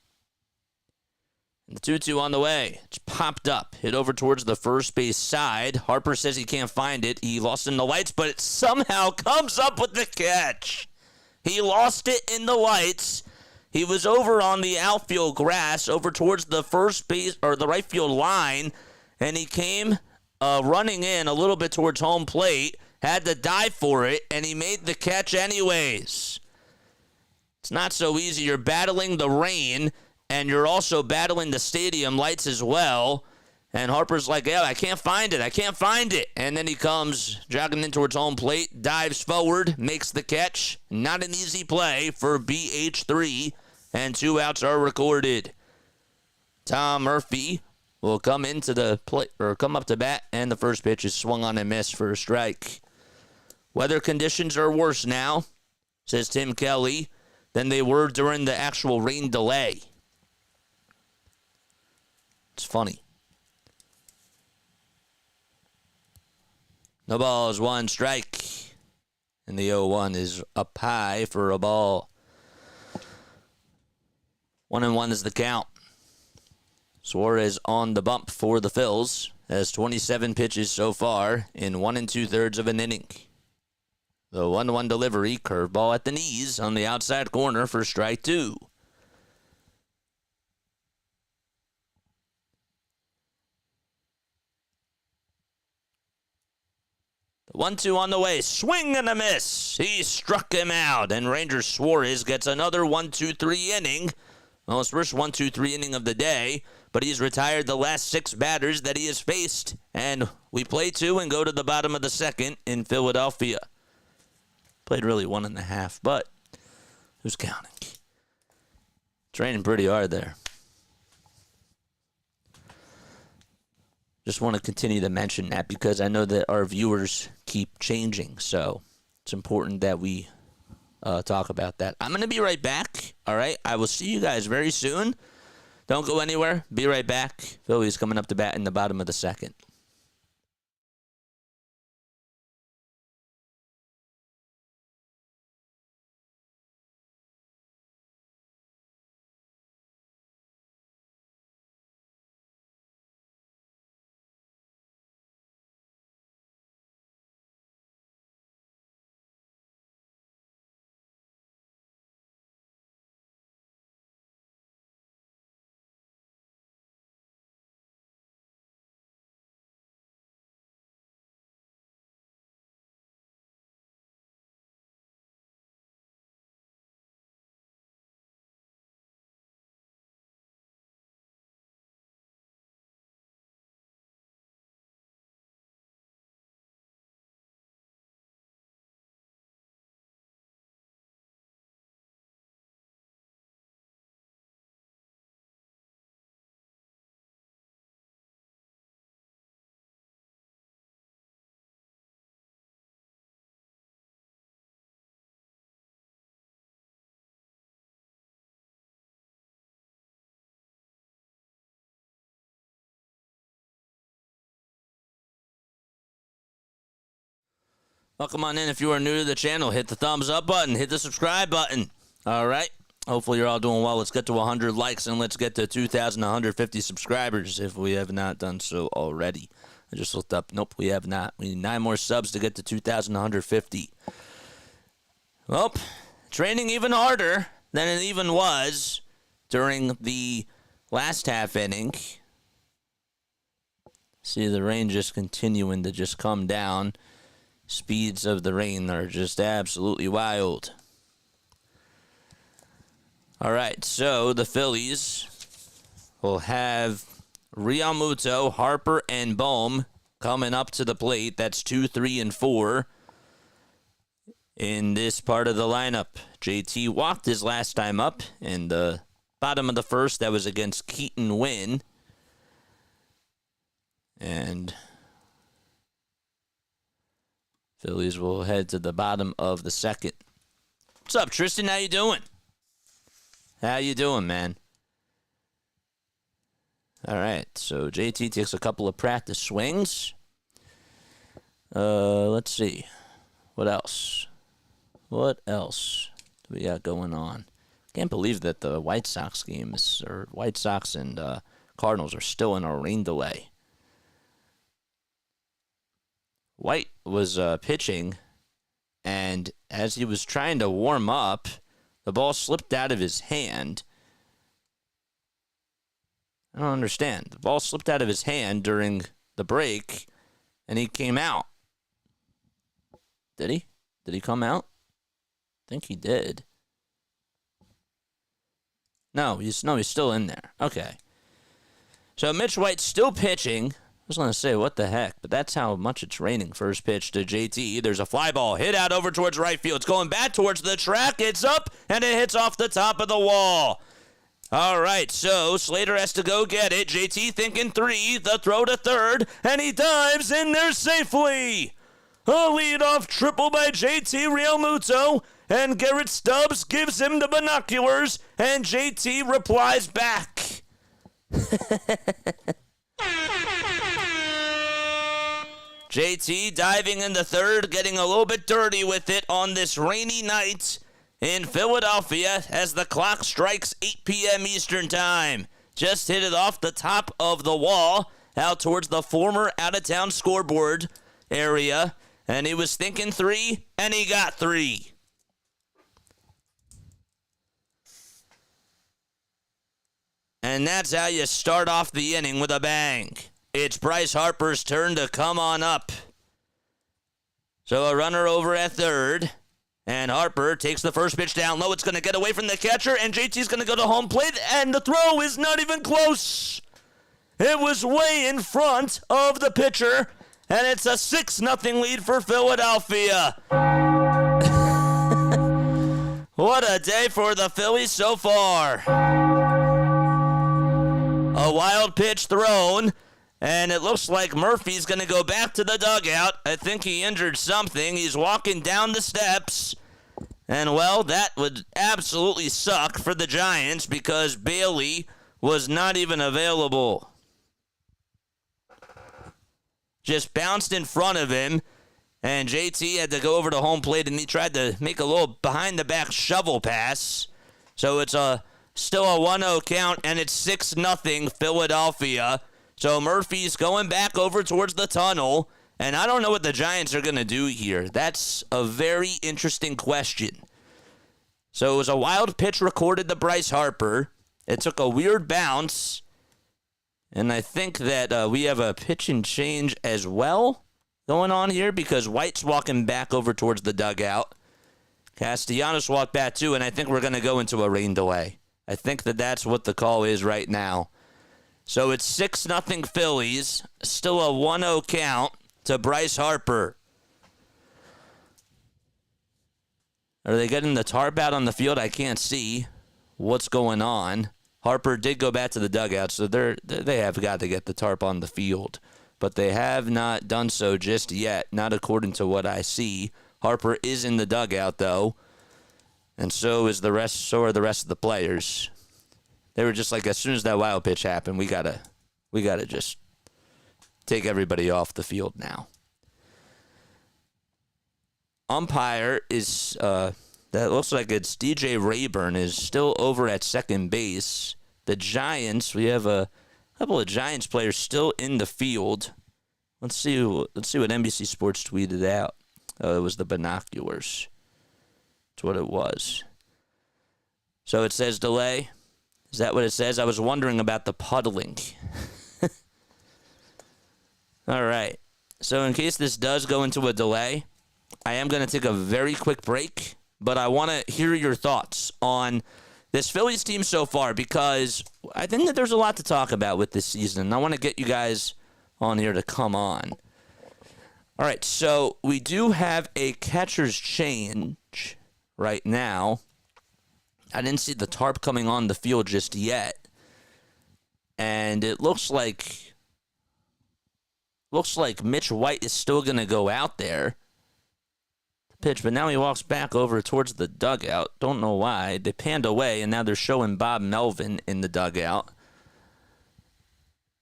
And the 2-2 on the way. It's popped up. Hit over towards the first base side. Harper says he can't find it. He lost it in the lights, but it somehow comes up with the catch. He lost it in the lights. He was over on the outfield grass, over towards the first base or the right field line, and he came running in a little bit towards home plate, had to dive for it, and he made the catch anyways. It's not so easy. You're battling the rain, and you're also battling the stadium lights as well. And Harper's like, yeah, I can't find it. I can't find it. And then he comes jogging in towards home plate, dives forward, makes the catch. Not an easy play for BH3, and 2 outs are recorded. Tom Murphy will come into the plate or come up to bat, and the first pitch is swung on and missed for a strike. Weather conditions are worse now, says Tim Kelly, than they were during the actual rain delay. It's funny. No balls, 1 strike. And the 0-1 is up high for a ball. 1-1 is the count. Suarez on the bump for the Phils. Has 27 pitches so far in 1 2/3 of an inning. The 1-1 delivery, curveball at the knees on the outside corner for strike 2. The 1-2 on the way. Swing and a miss. He struck him out. And Ranger Suarez gets another 1-2-3 inning. Well, his first 1-2-3 inning of the day. But he's retired the last 6 batters that he has faced. And we play 2 and go to the bottom of the second in Philadelphia. Played really 1.5, but who's counting? It's raining pretty hard there. Just want to continue to mention that because I know that our viewers keep changing, so it's important that we talk about that. I'm going to be right back, all right? I will see you guys very soon. Don't go anywhere. Be right back. Phillies coming up to bat in the bottom of the second. Welcome on in. If you are new to the channel, hit the thumbs up button, hit the subscribe button. All right. Hopefully you're all doing well. Let's get to 100 likes and let's get to 2,150 subscribers if we have not done so already. I just looked up. Nope, we have not. We need 9 more subs to get to 2,150. Well, it's raining even harder than it even was during the last half inning. See the rain just continuing to just come down. Speeds of the rain are just absolutely wild. All right, so the Phillies will have Realmuto, Harper, and Bohm coming up to the plate. That's 2, 3, and 4 in this part of the lineup. JT walked his last time up in the bottom of the first. That was against Keaton Winn. And Phillies will head to the bottom of the second. What's up, Tristan? How you doing? How you doing, man? All right, so JT takes a couple of practice swings. Let's see. What else? What else do we got going on? Can't believe that the White Sox games, or White Sox and Cardinals, are still in a rain delay. White was pitching, and as he was trying to warm up, the ball slipped out of his hand. I don't understand. The ball slipped out of his hand during the break, and he came out. Did he? Did he come out? I think he did. No, he's still in there. Okay. So Mitch White's still pitching. I was going to say, what the heck? But that's how much it's raining. First pitch to JT. There's a fly ball hit out over towards right field. It's going back towards the track. It's up, and it hits off the top of the wall. All right, so Slater has to go get it. JT thinking 3, the throw to third, and he dives in there safely. A leadoff triple by JT Realmuto, and Garrett Stubbs gives him the binoculars, and JT replies back. JT diving in the third, getting a little bit dirty with it on this rainy night in Philadelphia as the clock strikes 8 p.m. Eastern Time. Just hit it off the top of the wall out towards the former out-of-town scoreboard area, and he was thinking 3, and he got 3. And that's how you start off the inning with a bang. It's Bryce Harper's turn to come on up. So a runner over at third. And Harper takes the first pitch down low. It's going to get away from the catcher. And JT's going to go to home plate. And the throw is not even close. It was way in front of the pitcher. And it's a 6-0 lead for Philadelphia. What a day for the Phillies so far. A wild pitch thrown, and it looks like Murphy's going to go back to the dugout. I think he injured something. He's walking down the steps. And, well, that would absolutely suck for the Giants because Bailey was not even available. Just bounced in front of him, and JT had to go over to home plate, and he tried to make a little behind-the-back shovel pass. So it's still a 1-0 count, and it's 6-0 Philadelphia. So Murphy's going back over towards the tunnel, and I don't know what the Giants are going to do here. That's a very interesting question. So it was a wild pitch recorded to Bryce Harper. It took a weird bounce, and I think that we have a pitch and change as well going on here because White's walking back over towards the dugout. Castellanos walked back too, and I think we're going to go into a rain delay. I think that that's what the call is right now. So it's 6-0 Phillies. Still a 1-0 count to Bryce Harper. Are they getting the tarp out on the field? I can't see what's going on. Harper did go back to the dugout, so they have got to get the tarp on the field. But they have not done so just yet, not according to what I see. Harper is in the dugout, though. And so are the rest of the players. They were just like, as soon as that wild pitch happened, we gotta just take everybody off the field now. Umpire is that looks like it's DJ Rayburn is still over at second base. The Giants, we have a couple of Giants players still in the field. Let's see what NBC Sports tweeted out. Oh, it was the binoculars. That's what it was. So it says delay. Is that what it says? I was wondering about the puddling. All right. So in case this does go into a delay, I am going to take a very quick break, but I want to hear your thoughts on this Phillies team so far because I think that there's a lot to talk about with this season, and I want to get you guys on here to come on. All right, so we do have a catcher's change right now. I didn't see the tarp coming on the field just yet, and it looks like Mitch White is still going to go out there. pitch, but now he walks back over towards the dugout. Don't know why. They panned away, and now they're showing Bob Melvin in the dugout.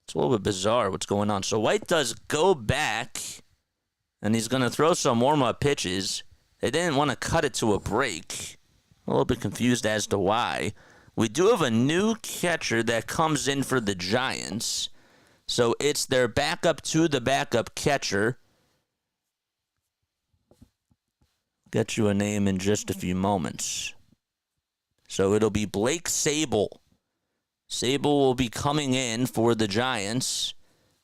It's a little bit bizarre what's going on. So White does go back, and he's going to throw some warm-up pitches. They didn't want to cut it to a break. A little bit confused as to why. We do have a new catcher that comes in for the Giants. So it's their backup to the backup catcher. Get you a name in just a few moments. So it'll be Blake Sable. Sable will be coming in for the Giants.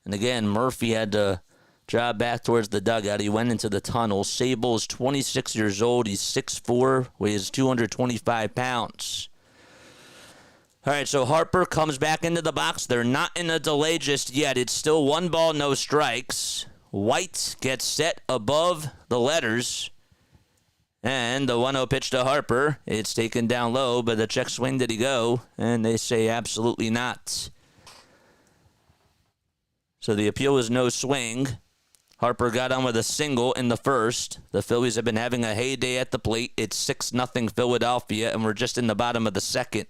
And again, Murphy had to drive back towards the dugout. He went into the tunnel. Sable is 26 years old. He's 6'4", weighs 225 pounds. All right, so Harper comes back into the box. They're not in a delay just yet. It's still 1 ball, no strikes. White gets set above the letters. And the 1-0 pitch to Harper. It's taken down low, but the check swing, did he go? And they say absolutely not. So the appeal was no swing. Harper got on with a single in the first. The Phillies have been having a heyday at the plate. It's 6-0 Philadelphia, and we're just in the bottom of the second.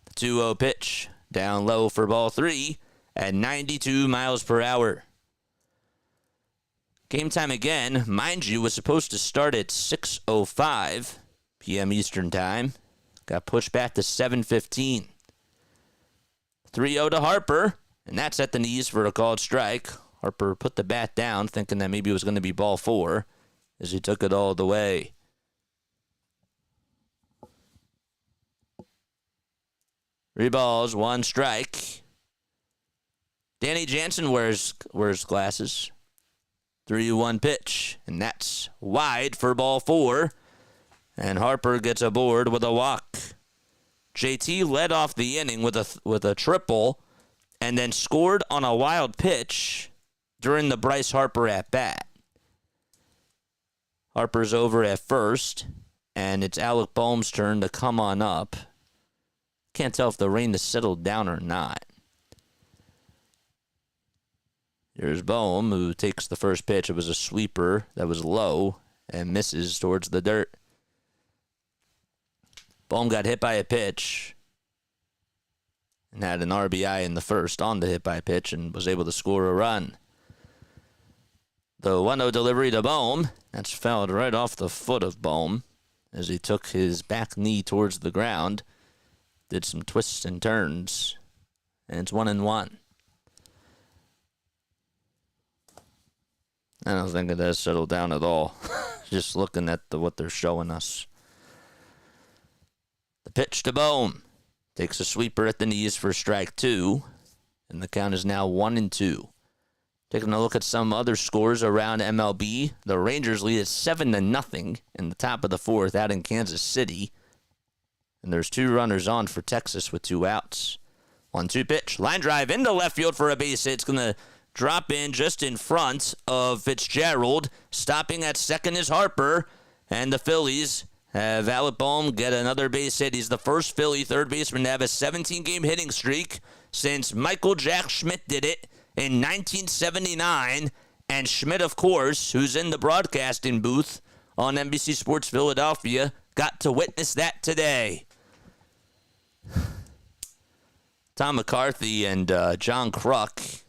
The 2-0 pitch down low for ball 3 at 92 miles per hour. Game time again, mind you, was supposed to start at 6:05 p.m. Eastern Time. Got pushed back to 7:15. 3-0 to Harper, and that's at the knees for a called strike. Harper put the bat down, thinking that maybe it was going to be ball 4, as he took it all the way. Three balls, 1 strike. Danny Jansen wears glasses. 3-1 pitch, and that's wide for ball 4. And Harper gets aboard with a walk. JT led off the inning with a triple, and then scored on a wild pitch during the Bryce Harper at bat. Harper's over at first, and it's Alec Bohm's turn to come on up. Can't tell if the rain has settled down or not. Here's Bohm, who takes the first pitch. It was a sweeper that was low and misses towards the dirt. Bohm got hit by a pitch and had an RBI in the first on the hit by pitch and was able to score a run. The 1-0 delivery to Bohm. That's fouled right off the foot of Bohm as he took his back knee towards the ground. Did some twists and turns. And it's 1-1. I don't think it has settled down at all. Just looking at what they're showing us. The pitch to Bohm. Takes a sweeper at the knees for strike 2. And the count is now 1-2. Taking a look at some other scores around MLB. The Rangers lead at 7-0 in the top of the 4th out in Kansas City. And there's 2 runners on for Texas with 2 outs. 1-2 pitch. Line drive into left field for a base hit. It's going to drop in just in front of Fitzgerald. Stopping at second is Harper. And the Phillies have Alec Bohm get another base hit. He's the first Philly third baseman to have a 17-game hitting streak since Michael Jack Schmidt did it in 1979. And Schmidt, of course, who's in the broadcasting booth on NBC Sports Philadelphia, got to witness that today. Tom McCarthy and John Kruk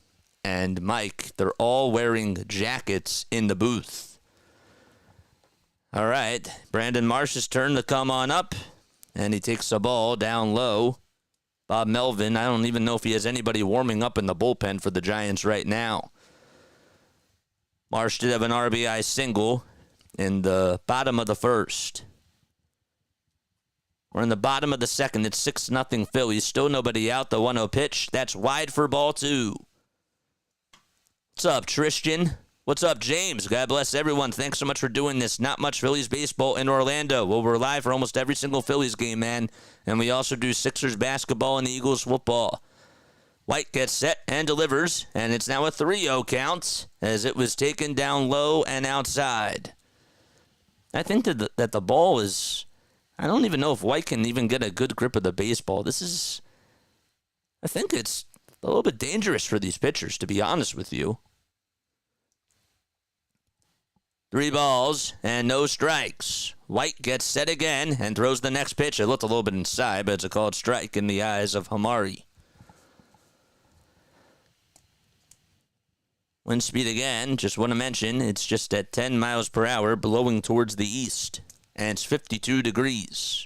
and Mike, they're all wearing jackets in the booth. All right, Brandon Marsh's turn to come on up, and he takes the ball down low. Bob Melvin, I don't even know if he has anybody warming up in the bullpen for the Giants right now. Marsh did have an RBI single in the bottom of the first. We're in the bottom of the second. It's 6-0 Phillies. Still nobody out. The 1-0 pitch. That's wide for ball 2. What's up, Tristan? What's up, James? God bless everyone. Thanks so much for doing this. Not much Phillies baseball in Orlando. Well, we're live for almost every single Phillies game, man. And we also do Sixers basketball and Eagles football. White gets set and delivers, and it's now a 3-0 count as it was taken down low and outside. I think that the ball is... I don't even know if White can even get a good grip of the baseball. I think it's a little bit dangerous for these pitchers, to be honest with you. 3 balls and no strikes. White gets set again and throws the next pitch. It looked a little bit inside, but it's a called strike in the eyes of Hamari. Wind speed again, just want to mention, it's just at 10 miles per hour, blowing towards the east. And it's 52 degrees.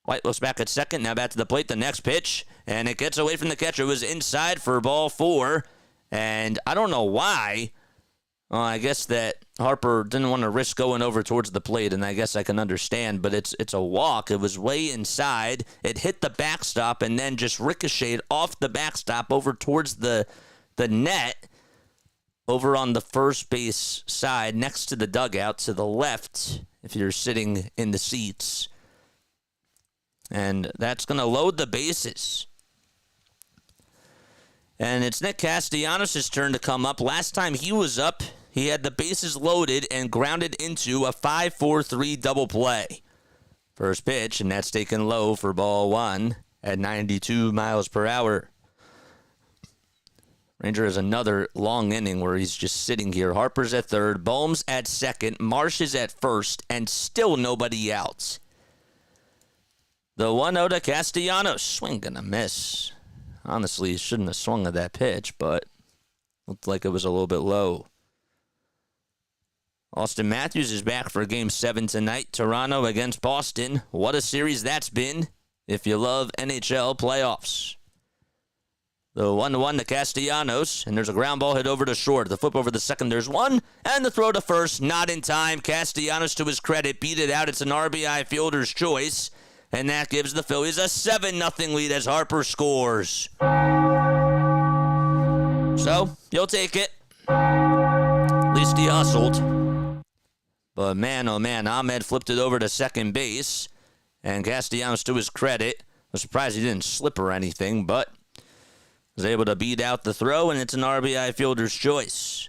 White looks back at second, now back to the plate, the next pitch. And it gets away from the catcher. It was inside for ball 4. And I don't know why. I guess that Harper didn't want to risk going over towards the plate, and I guess I can understand, but it's a walk. It was way inside. It hit the backstop and then just ricocheted off the backstop over towards the net over on the first base side next to the dugout to the left if you're sitting in the seats. And that's going to load the bases. And it's Nick Castellanos' turn to come up. Last time he was up, he had the bases loaded and grounded into a 5-4-3 double play. First pitch, and that's taken low for ball 1 at 92 miles per hour. Ranger has another long inning where he's just sitting here. Harper's at third, Bohm's at second, Marsh is at first, and still nobody out. The 1-0 to Castellanos. Swing and a miss. Honestly, he shouldn't have swung at that pitch, but looked like it was a little bit low. Austin Matthews is back for Game 7 tonight. Toronto against Boston. What a series that's been if you love NHL playoffs. The 1-1 to Castellanos, and there's a ground ball hit over to short. The flip over the second, there's one, and the throw to first, not in time. Castellanos, to his credit, beat it out. It's an RBI fielder's choice. And that gives the Phillies a 7-0 lead as Harper scores. So, you'll take it. At least he hustled. But man, oh man, Ahmed flipped it over to second base. And Castellanos, to his credit, I'm surprised he didn't slip or anything, but was able to beat out the throw, and it's an RBI fielder's choice.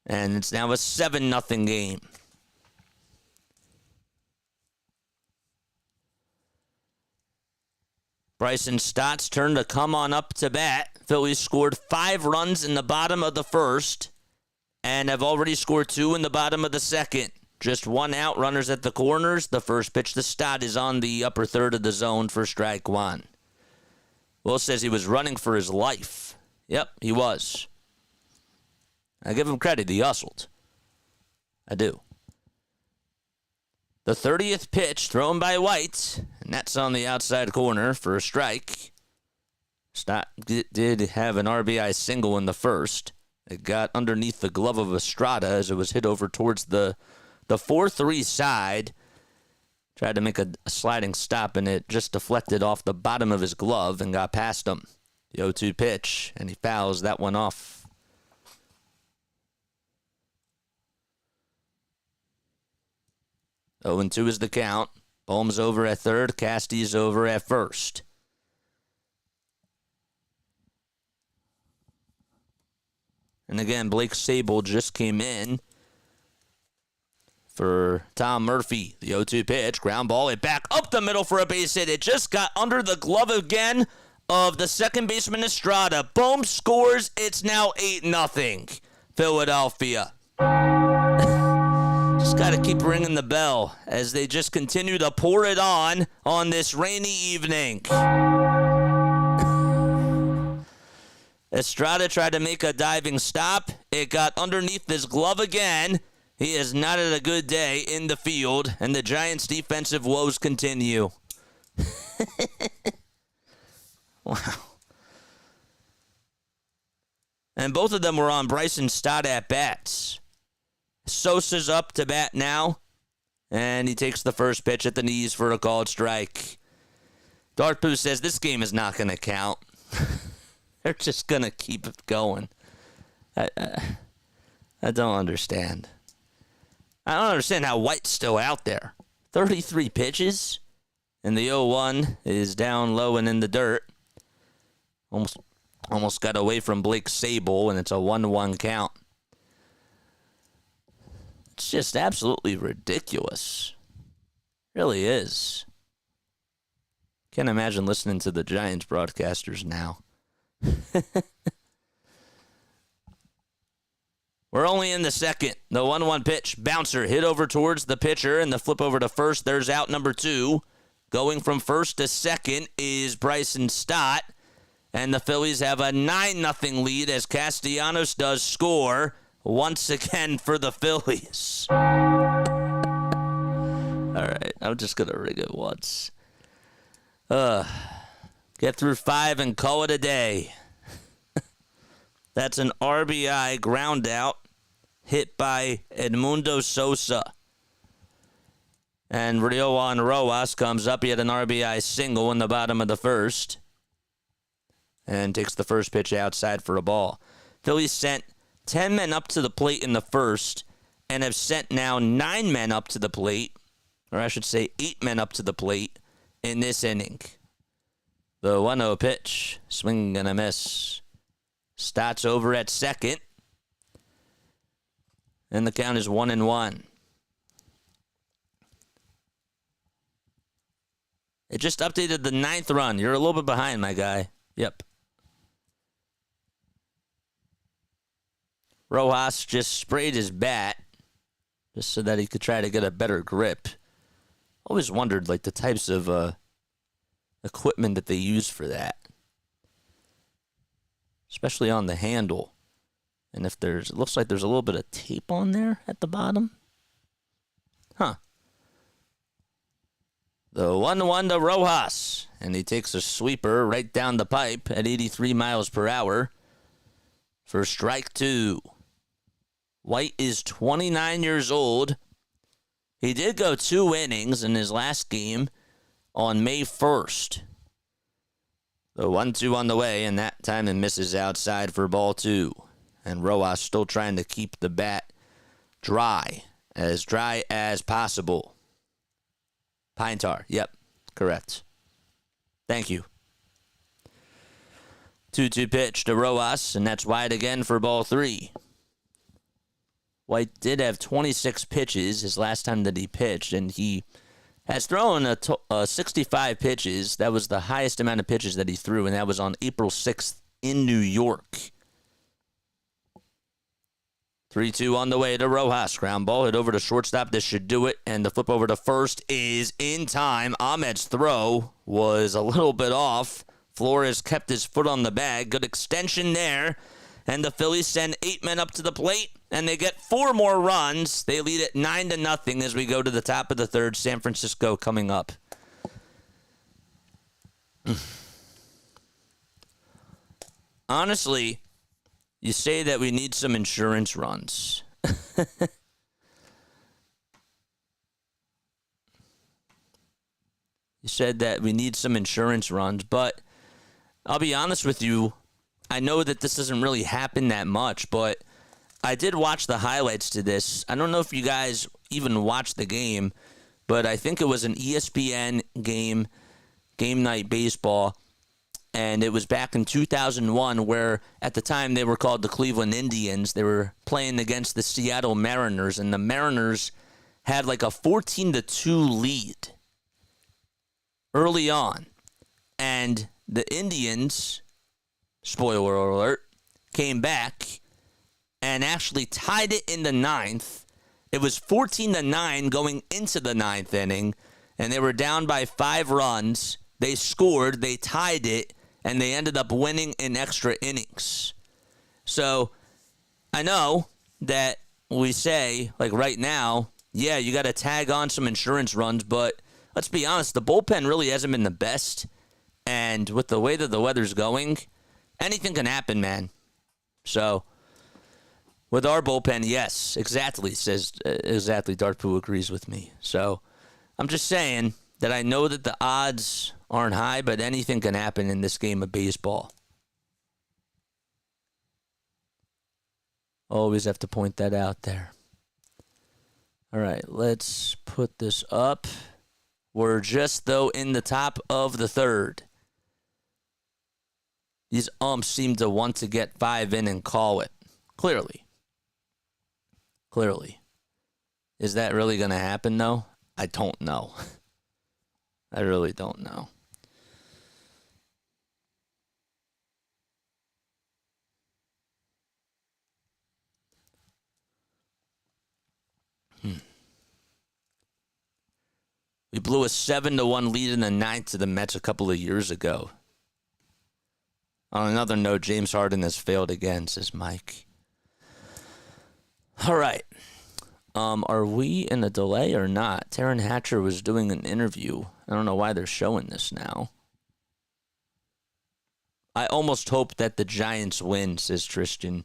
And it's now a 7-0 game. Bryson Stott's turn to come on up to bat. Phillies scored 5 runs in the bottom of the first and have already scored 2 in the bottom of the second. Just 1 out, runners at the corners. The first pitch to Stott is on the upper third of the zone for strike 1. Will says he was running for his life. Yep, he was. I give him credit. He hustled. I do. The 30th pitch thrown by White, and that's on the outside corner for a strike. Stott did have an RBI single in the first. It got underneath the glove of Estrada as it was hit over towards the 4-3 side. Tried to make a sliding stop, and it just deflected off the bottom of his glove and got past him. The 0-2 pitch, and he fouls that one off. 0-2 is the count. Bohm's over at third. Casty's over at first. And again, Blake Sable just came in for Tom Murphy. The 0-2 pitch, ground ball, it back up the middle for a base hit. It just got under the glove again of the second baseman Estrada. Bohm scores. It's now 8-0. Philadelphia. Just got to keep ringing the bell as they just continue to pour it on this rainy evening. Estrada tried to make a diving stop. It got underneath his glove again. He is not at a good day in the field, and the Giants' defensive woes continue. Wow. And both of them were on Bryson Stott at bats. Sosa's up to bat now, and he takes the first pitch at the knees for a called strike. Dartpoo says this game is not going to count. They're just going to keep it going. I don't understand. I don't understand how White's still out there. 33 pitches, and the 0-1 is down low and in the dirt. Almost got away from Blake Sable, and it's a 1-1 count. It's just absolutely ridiculous. Really is. Can't imagine listening to the Giants broadcasters now. We're only in the second. The 1-1 pitch. Bouncer hit over towards the pitcher, and the flip over to first. There's out number 2. Going from first to second is Bryson Stott. And the Phillies have a 9-0 lead as Castellanos does score once again for the Phillies. All right, I'm just going to rig it once. Get through 5 and call it a day. That's an RBI ground out hit by Edmundo Sosa. And Rioan Rojas comes up. He had an RBI single in the bottom of the first. And takes the first pitch outside for a ball. Phillies sent 10 men up to the plate in the first and have sent now 9 men up to the plate, or I should say 8 men up to the plate in this inning. The 1-0 pitch, swing and a miss. Stott's over at second. And the count is 1-1. It just updated the 9th run. You're a little bit behind, my guy. Yep. Rojas just sprayed his bat just so that he could try to get a better grip. Always wondered, like, the types of equipment that they use for that. Especially on the handle. And if it looks like there's a little bit of tape on there at the bottom. Huh. The 1-1 to Rojas. And he takes a sweeper right down the pipe at 83 miles per hour for strike 2. White is 29 years old. He did go 2 innings in his last game on May 1st. The 1-2 on the way, and that time it misses outside for ball 2. And Rojas still trying to keep the bat dry as possible. Pine tar, yep, correct. Thank you. 2-2 pitch to Rojas, and that's wide again for ball 3. White did have 26 pitches his last time that he pitched, and he has thrown 65 pitches. That was the highest amount of pitches that he threw, and that was on April 6th in New York. 3-2 on the way to Rojas. Ground ball hit over to shortstop. This should do it, and the flip over to first is in time. Ahmed's throw was a little bit off. Flores kept his foot on the bag. Good extension there. And the Phillies send 8 men up to the plate, and they get 4 more runs. They lead it 9-0 as we go to the top of the third. San Francisco coming up. Honestly, you say that we need some insurance runs. You said that we need some insurance runs, but I'll be honest with you. I know that this doesn't really happen that much, but I did watch the highlights to this. I don't know if you guys even watched the game, but I think it was an ESPN game night baseball, and it was back in 2001 where at the time they were called the Cleveland Indians. They were playing against the Seattle Mariners, and the Mariners had like a 14-2 lead early on. And the Indians, spoiler alert, came back and actually tied it in the 9th. It was 14-9 going into the 9th inning, and they were down by 5 runs. They scored, they tied it, and they ended up winning in extra innings. So I know that we say, like right now, yeah, you got to tag on some insurance runs, but let's be honest, the bullpen really hasn't been the best. And with the way that the weather's going, anything can happen, man. So with our bullpen, yes, exactly, Dartpoo agrees with me. So I'm just saying that I know that the odds aren't high, but anything can happen in this game of baseball. Always have to point that out there. All right, let's put this up. We're just, though, in the top of the third. These umps seem to want to get 5 in and call it. Clearly. Is that really going to happen, though? I don't know. I really don't know. We blew a 7-1 lead in the ninth to the Mets a couple of years ago. On another note, James Harden has failed again, says Mike. All right. Are we in a delay or not? Taryn Hatcher was doing an interview. I don't know why they're showing this now. I almost hope that the Giants win, says Tristan.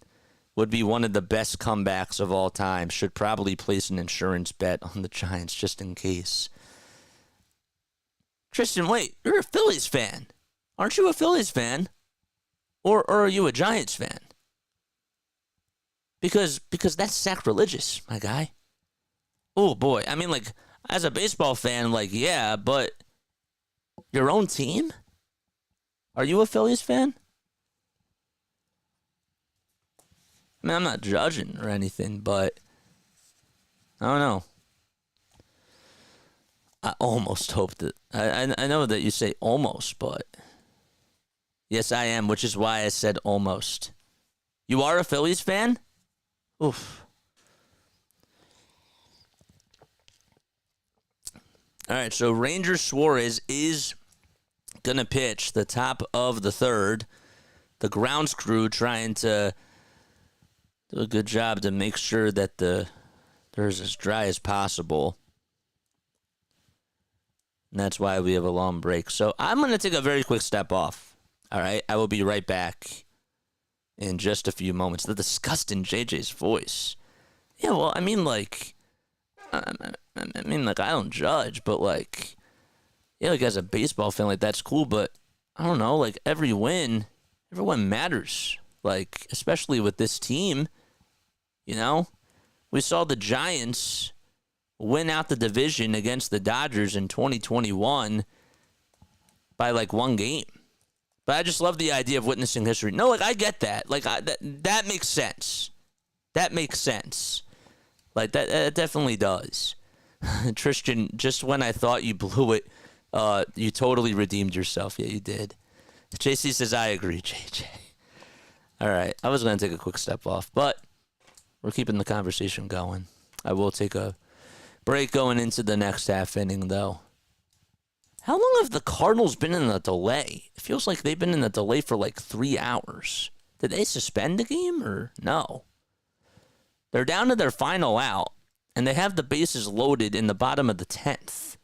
Would be one of the best comebacks of all time. Should probably place an insurance bet on the Giants just in case. Tristan, wait, you're a Phillies fan. Aren't you a Phillies fan? Or are you a Giants fan? Because that's sacrilegious, my guy. Oh, boy. I mean, like, as a baseball fan, like, yeah, but your own team? Are you a Phillies fan? I mean, I'm not judging or anything, but I don't know. I almost hope that... I know that you say almost, but... Yes, I am, which is why I said almost. You are a Phillies fan? Oof. All right, so Ranger Suarez is going to pitch the top of the third. The grounds crew trying to do a good job to make sure that they're as dry as possible. And that's why we have a long break. So I'm going to take a very quick step off. All right, I will be right back in just a few moments. The disgust in JJ's voice. Yeah, well, I mean, like, I don't judge, but, like, yeah, like, as a baseball fan, like, that's cool, but, I don't know, like, every win matters, like, especially with this team, you know? We saw the Giants win out the division against the Dodgers in 2021 by, like, one game. But I just love the idea of witnessing history. No, like, I get that. Like, that makes sense. That makes sense. Like, that definitely does. Tristan, just when I thought you blew it, you totally redeemed yourself. Yeah, you did. JC says, I agree, JJ. All right. I was going to take a quick step off, but we're keeping the conversation going. I will take a break going into the next half inning, though. How long have the Cardinals been in a delay? It feels like they've been in a delay for like 3 hours. Did they suspend the game or no? They're down to their final out, and they have the bases loaded in the bottom of the 10th.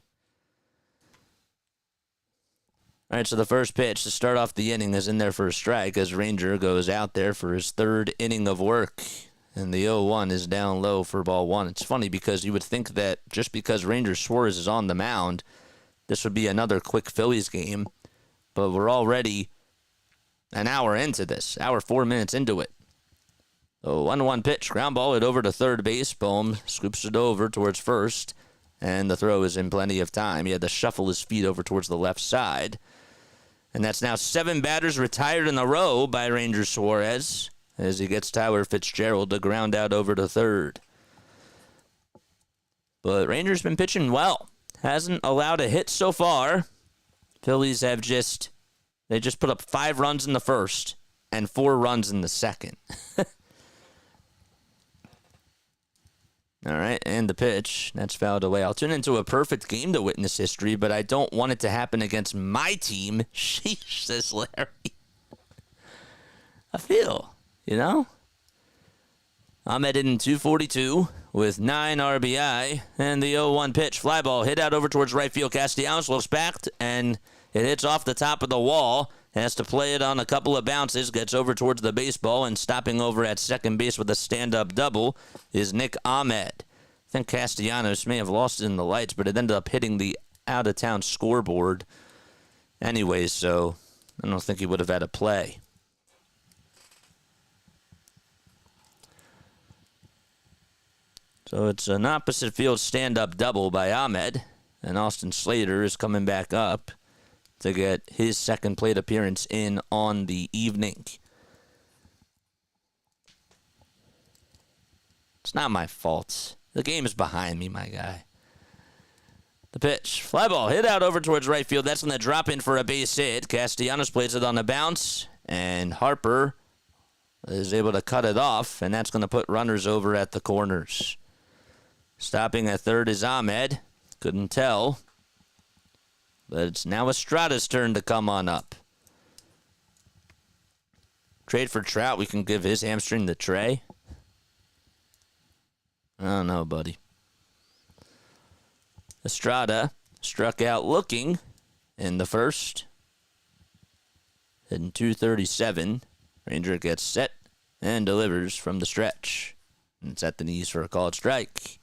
All right, so the first pitch to start off the inning is in there for a strike as Ranger goes out there for his third inning of work. And the 0-1 is down low for ball one. It's funny because you would think that just because Ranger Suarez is on the mound, this would be another quick Phillies game, but we're already an hour into this, 4 minutes into it. So 1-1 pitch, ground ball it over to third base. Bohm scoops it over towards first, and the throw is in plenty of time. He had to shuffle his feet over towards the left side. And that's now 7 batters retired in a row by Ranger Suarez as he gets Tyler Fitzgerald to ground out over to third. But Ranger's been pitching well. Hasn't allowed a hit so far. Phillies have just put up 5 runs in the first and 4 runs in the second. All right, and the pitch. That's fouled away. I'll turn into a perfect game to witness history, but I don't want it to happen against my team. Sheesh, says Larry. I feel, you know? Ahmed in 242 with 9 RBI, and the 0-1 pitch. Fly ball hit out over towards right field. Castellanos looks back, and it hits off the top of the wall. Has to play it on a couple of bounces. Gets over towards the baseball, and stopping over at second base with a stand-up double is Nick Ahmed. I think Castellanos may have lost it in the lights, but it ended up hitting the out-of-town scoreboard anyways, so I don't think he would have had a play. So it's an opposite field stand-up double by Ahmed, and Austin Slater is coming back up to get his second plate appearance in on the evening. It's not my fault. The game is behind me, my guy. The pitch. Fly ball hit out over towards right field. That's going to drop in for a base hit. Castellanos plays it on the bounce, and Harper is able to cut it off, and that's going to put runners over at the corners. Stopping at third is Ahmed. Couldn't tell. But it's now Estrada's turn to come on up. Trade for Trout. We can give his hamstring to Trea. I don't know, buddy. Estrada struck out looking in the first. Hitting 237. Ranger gets set and delivers from the stretch. And it's at the knees for a called strike.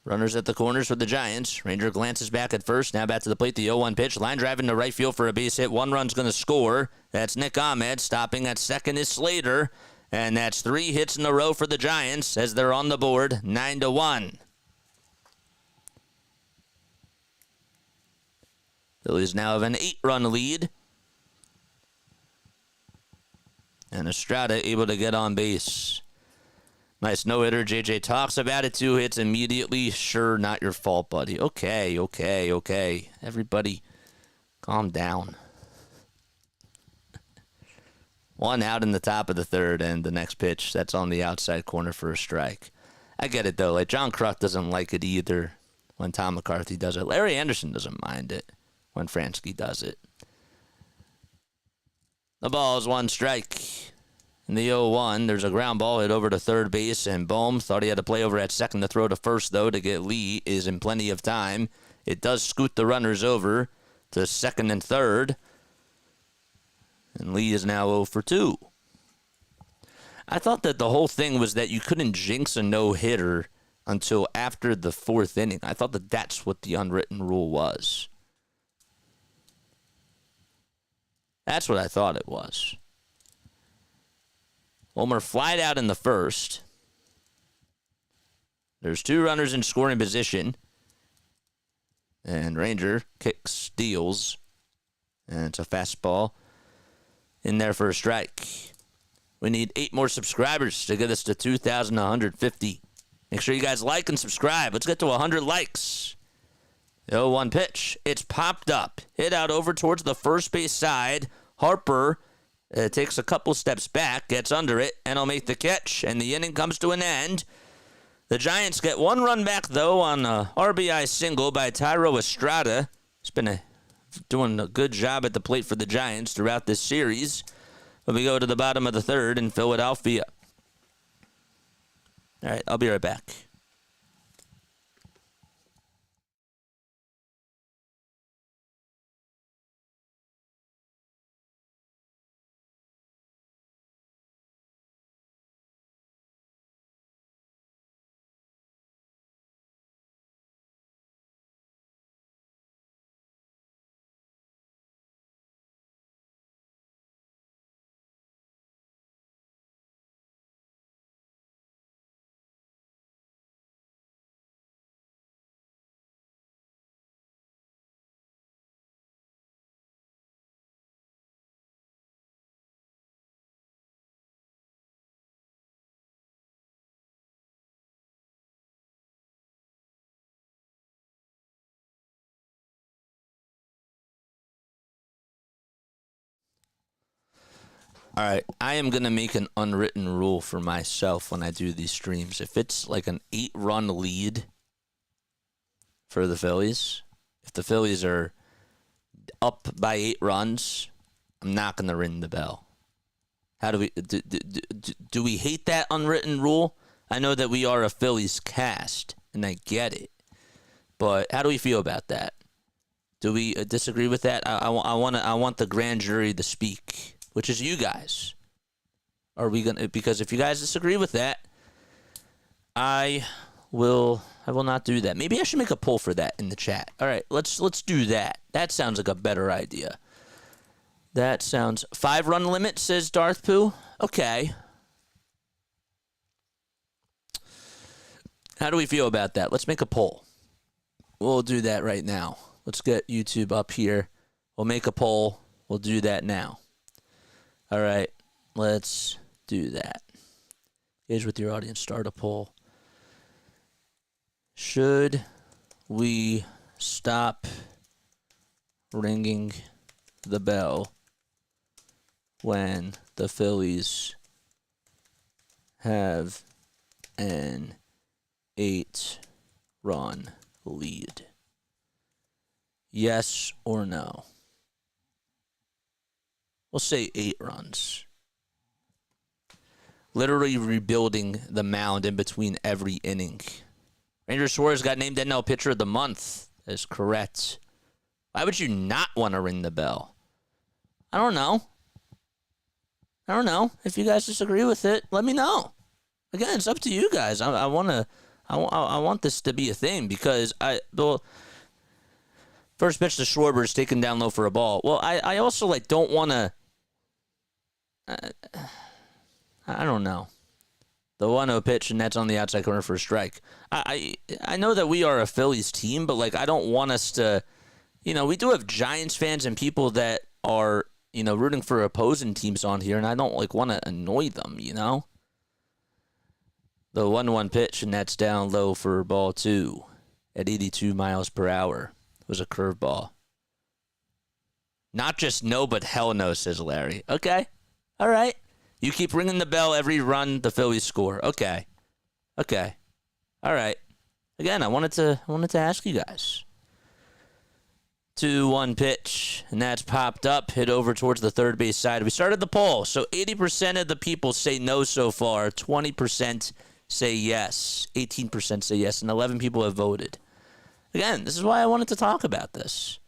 Runners at the corners for the Giants. Ranger glances back at first. Now back to the plate. The 0-1 pitch. Line drive into right field for a base hit. One run's going to score. That's Nick Ahmed. Stopping at second is Slater. And that's 3 hits in a row for the Giants as they're on the board, 9-1. Phillies now have an 8-run lead. And Estrada able to get on base. Nice no-hitter. JJ talks about it. 2 hits immediately. Sure, not your fault, buddy. Okay. Everybody, calm down. 1 out in the top of the third, and the next pitch, that's on the outside corner for a strike. I get it, though. Like, John Kruk doesn't like it either when Tom McCarthy does it. Larry Anderson doesn't mind it when Fransky does it. The ball is 1 strike. In the 0-1, there's a ground ball hit over to third base, and Bohm thought he had to play over at second to throw to first, though, to get Lee is in plenty of time. It does scoot the runners over to second and third, and Lee is now 0 for 2. I thought that the whole thing was that you couldn't jinx a no-hitter until after the 4th inning. I thought that that's what the unwritten rule was. That's what I thought it was. Homer flied out in the first. There's 2 runners in scoring position. And Ranger kicks, steals. And it's a fastball in there for a strike. We need 8 more subscribers to get us to 2,150. Make sure you guys like and subscribe. Let's get to 100 likes. The 0-1 pitch. It's popped up. Hit out over towards the first base side. Harper takes a couple steps back, gets under it, and he'll make the catch. And the inning comes to an end. The Giants get 1 run back, though, on a RBI single by Thairo Estrada. He's been doing a good job at the plate for the Giants throughout this series. But we go to the bottom of the third in Philadelphia. All right, I'll be right back. All right, I am going to make an unwritten rule for myself when I do these streams. If it's like an 8-run lead for the Phillies, if the Phillies are up by 8 runs, I'm not going to ring the bell. How do we do we hate that unwritten rule? I know that we are a Phillies cast, and I get it. But how do we feel about that? Do we disagree with that? I want the grand jury to speak, which is you guys. Are we gonna? Because if you guys disagree with that, I will not do that. Maybe I should make a poll for that in the chat. All right, let's do that. That sounds like a better idea. That sounds 5-run limit, says Darth Pooh. Okay. How do we feel about that? Let's make a poll. We'll do that right now. Let's get YouTube up here. We'll make a poll. We'll do that now. All right, let's do that. Engage with your audience. Start a poll. Should we stop ringing the bell when the Phillies have an 8-run lead? Yes or no? We'll say 8 runs. Literally rebuilding the mound in between every inning. Ranger Suarez got named NL Pitcher of the Month. That is correct. Why would you not want to ring the bell? I don't know. If you guys disagree with it, let me know. Again, it's up to you guys. I want this to be a thing because first pitch to Schwarber is taken down low for a ball. Well, I also don't want to. I don't know. The 1-0 pitch, and that's on the outside corner for a strike. I know that we are a Phillies team, but I don't want us to. We do have Giants fans and people that are rooting for opposing teams on here, and I don't want to annoy them. The 1-1 pitch, and that's down low for ball 2 at 82 miles per hour. It was a curveball. Not just no, but hell no, says Larry. Okay. All right. You keep ringing the bell every run the Phillies score. Okay. All right. Again, I wanted to ask you guys. 2-1 pitch, and that's popped up, hit over towards the third base side. We started the poll, so 80% of the people say no so far. 20% say yes. 18% say yes, and 11 people have voted. Again, this is why I wanted to talk about this.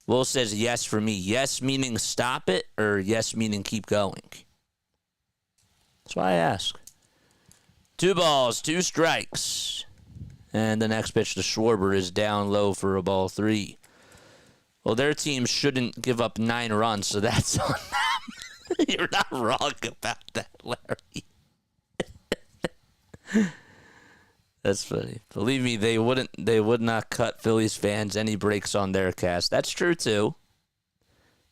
Will says yes for me. Yes meaning stop it, or yes meaning keep going? That's why I ask. 2 balls, 2 strikes. And the next pitch to Schwarber is down low for a ball 3. Well, their team shouldn't give up 9 runs, so that's on them. You're not wrong about that, Larry. That's funny. Believe me, they would not cut Phillies fans any breaks on their cast. That's true, too.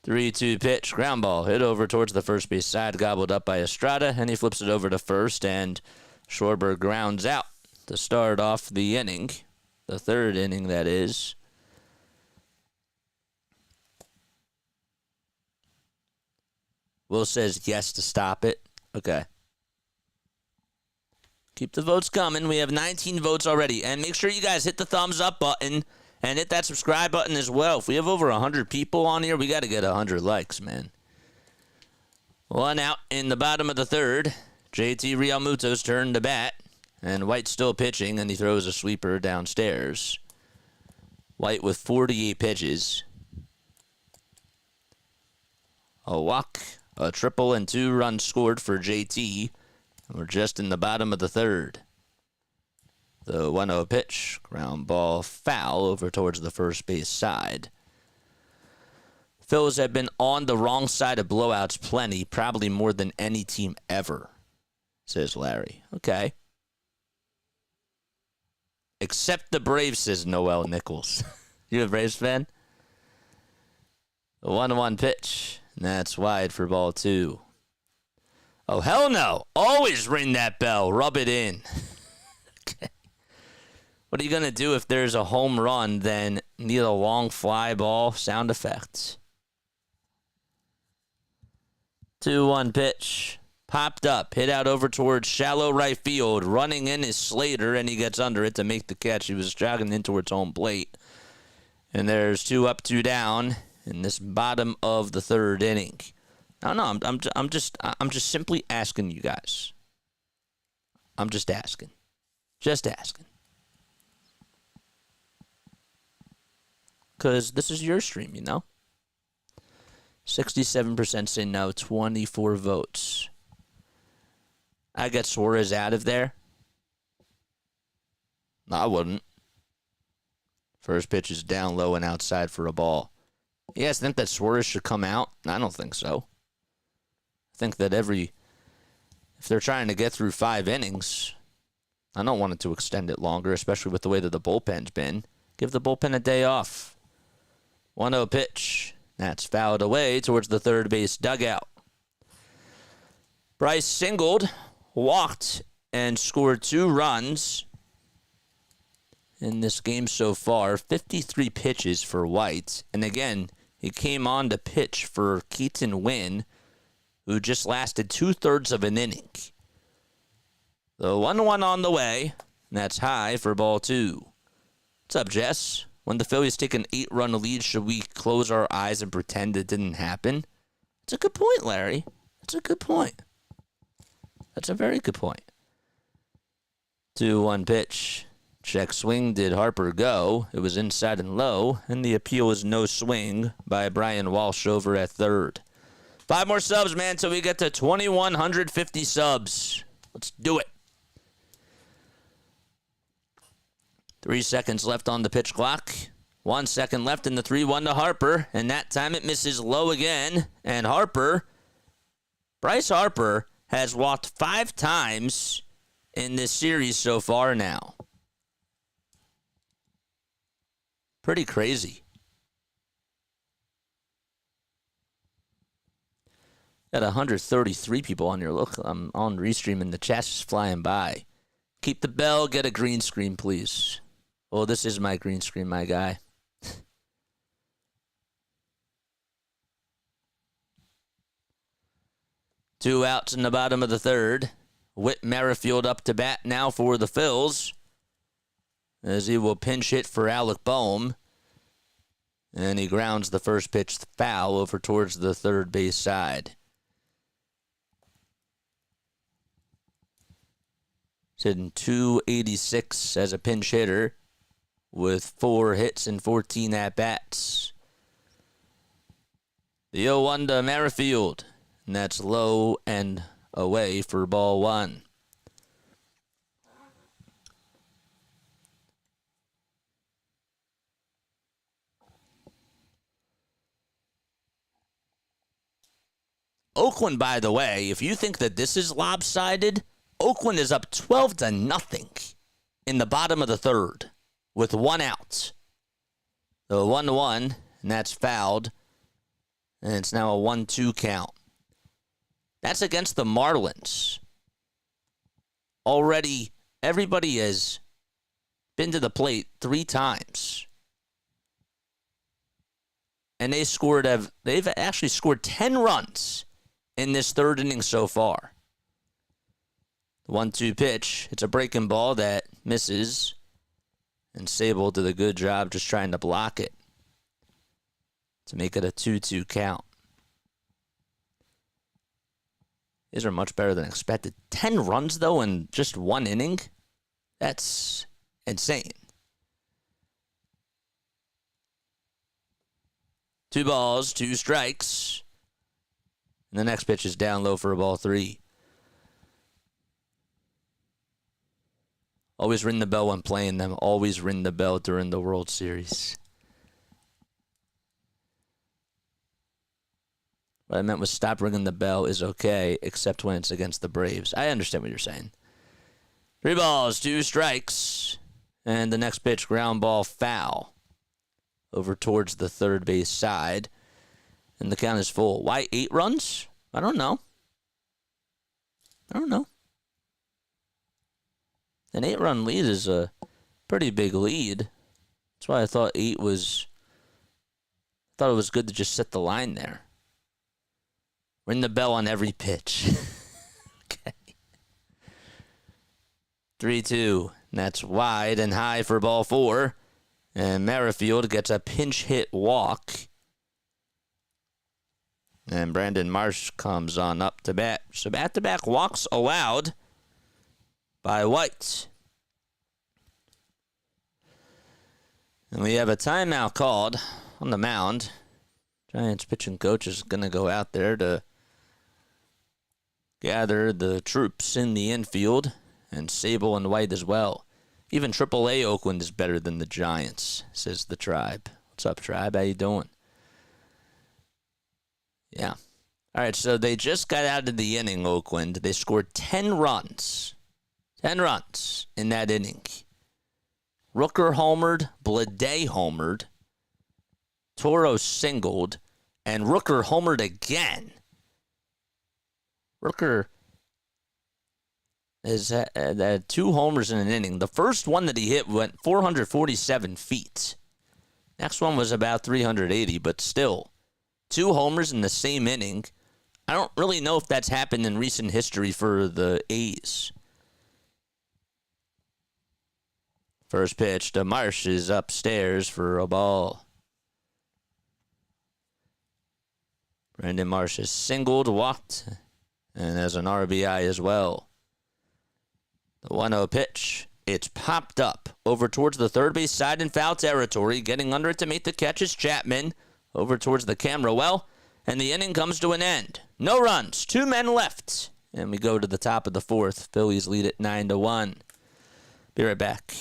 3-2 pitch, ground ball, hit over towards the first base side, gobbled up by Estrada, and he flips it over to first, and Schwarber grounds out to start off the inning. The third inning, that is. Will says yes to stop it. Okay. Keep the votes coming. We have 19 votes already. And make sure you guys hit the thumbs up button and hit that subscribe button as well. If we have over 100 people on here, we got to get 100 likes, man. 1 out in the bottom of the third. JT Realmuto's turn to bat. And White's still pitching, and he throws a sweeper downstairs. White with 48 pitches. A walk, a triple, and 2 runs scored for JT. And we're just in the bottom of the third. The 1-0 pitch, ground ball foul over towards the first base side. Phillies have been on the wrong side of blowouts plenty, probably more than any team ever, says Larry. Okay. Except the Braves, says Noel Nichols. You a Braves fan? The 1-1 pitch, and that's wide for ball 2. Oh, hell no. Always ring that bell. Rub it in. Okay. What are you going to do if there's a home run, then need a long fly ball sound effects? 2-1 pitch. Popped up. Hit out over towards shallow right field. Running in is Slater, and he gets under it to make the catch. He was jogging in towards home plate. And there's 2 up, 2 down in this bottom of the third inning. No, I'm just simply asking you guys. I'm just asking. Just asking. Because this is your stream, 67% say no, 24 votes. I get Suarez out of there. No, I wouldn't. First pitch is down low and outside for a ball. You guys think that Suarez should come out? I don't think so. I think that if they're trying to get through 5 innings, I don't want it to extend it longer, especially with the way that the bullpen's been. Give the bullpen a day off. 1-0 pitch. That's fouled away towards the third base dugout. Bryce singled, walked, and scored 2 runs in this game so far. 53 pitches for White. And again, he came on to pitch for Keaton Winn, who just lasted 2/3 of an inning. The 1-1 on the way. and that's high for ball 2. What's up, Jess? When the Phillies take an 8-run lead, should we close our eyes and pretend it didn't happen? That's a good point, Larry. That's a good point. That's a very good point. 2-1 pitch. Check swing. Did Harper go? It was inside and low, and the appeal is no swing by Brian Walsh over at third. 5 more subs, man, till we get to 2,150 subs. Let's do it. 3 seconds left on the pitch clock. 1 second left in the 3-1 to Harper, and that time it misses low again. And Bryce Harper, has walked 5 times in this series so far now. Pretty crazy. Got 133 people on here. Look, I'm on Restream and the chat's just flying by. Keep the bell, get a green screen, please. Oh, this is my green screen, my guy. 2 outs in the bottom of the third. Whit Merrifield up to bat now for the Phils, as he will pinch hit for Alec Bohm. And he grounds the first pitch foul over towards the third base side. He's hitting .286 as a pinch hitter with 4 hits and 14 at-bats. The 0-1 to Merrifield, and that's low and away for ball 1. Oakland, by the way, if you think that this is lopsided, Oakland is up 12-0 in the bottom of the third with 1 out. So 1-1, and that's fouled. And it's now a 1-2 count. That's against the Marlins. Already, everybody has been to the plate 3 times. And they've actually scored 10 runs in this third inning so far. The 1-2 pitch. It's a breaking ball that misses. And Sable did a good job just trying to block it to make it a 2-2 count. These are much better than expected. 10 runs, though, in just 1 inning? That's insane. 2 balls, 2 strikes. And the next pitch is down low for a ball 3. Always ring the bell when playing them. Always ring the bell during the World Series. What I meant was stop ringing the bell is okay, except when it's against the Braves. I understand what you're saying. 3 balls, 2 strikes. And the next pitch, ground ball foul. Over towards the third base side. And the count is full. Why 8 runs? I don't know. An 8-run lead is a pretty big lead. That's why I thought it was good to just set the line there. Ring the bell on every pitch. Okay. 3-2. And that's wide and high for ball 4. And Merrifield gets a pinch hit walk. And Brandon Marsh comes on up to bat. So back-to-back walks allowed by White. And we have a timeout called on the mound. Giants pitching coach is going to go out there to gather the troops in the infield, and Sable and White as well. Even AAA Oakland is better than the Giants, says the Tribe. What's up, Tribe? How you doing? Yeah. All right, so they just got out of the inning, Oakland. They scored 10 runs. 10 runs in that inning. Rooker homered, Bleday homered, Toro singled, and Rooker homered again. Rooker has had 2 homers in an inning. The first one that he hit went 447 feet. Next one was about 380, but still, 2 homers in the same inning. I don't really know if that's happened in recent history for the A's. First pitch to Marsh is upstairs for a ball. Brandon Marsh is singled, walked, and has an RBI as well. The 1-0 pitch. It's popped up over towards the third base side in foul territory. Getting under it to make the catch is Chapman over towards the camera well. And the inning comes to an end. No runs, 2 men left. And we go to the top of the fourth. Phillies lead it 9-1. Be right back.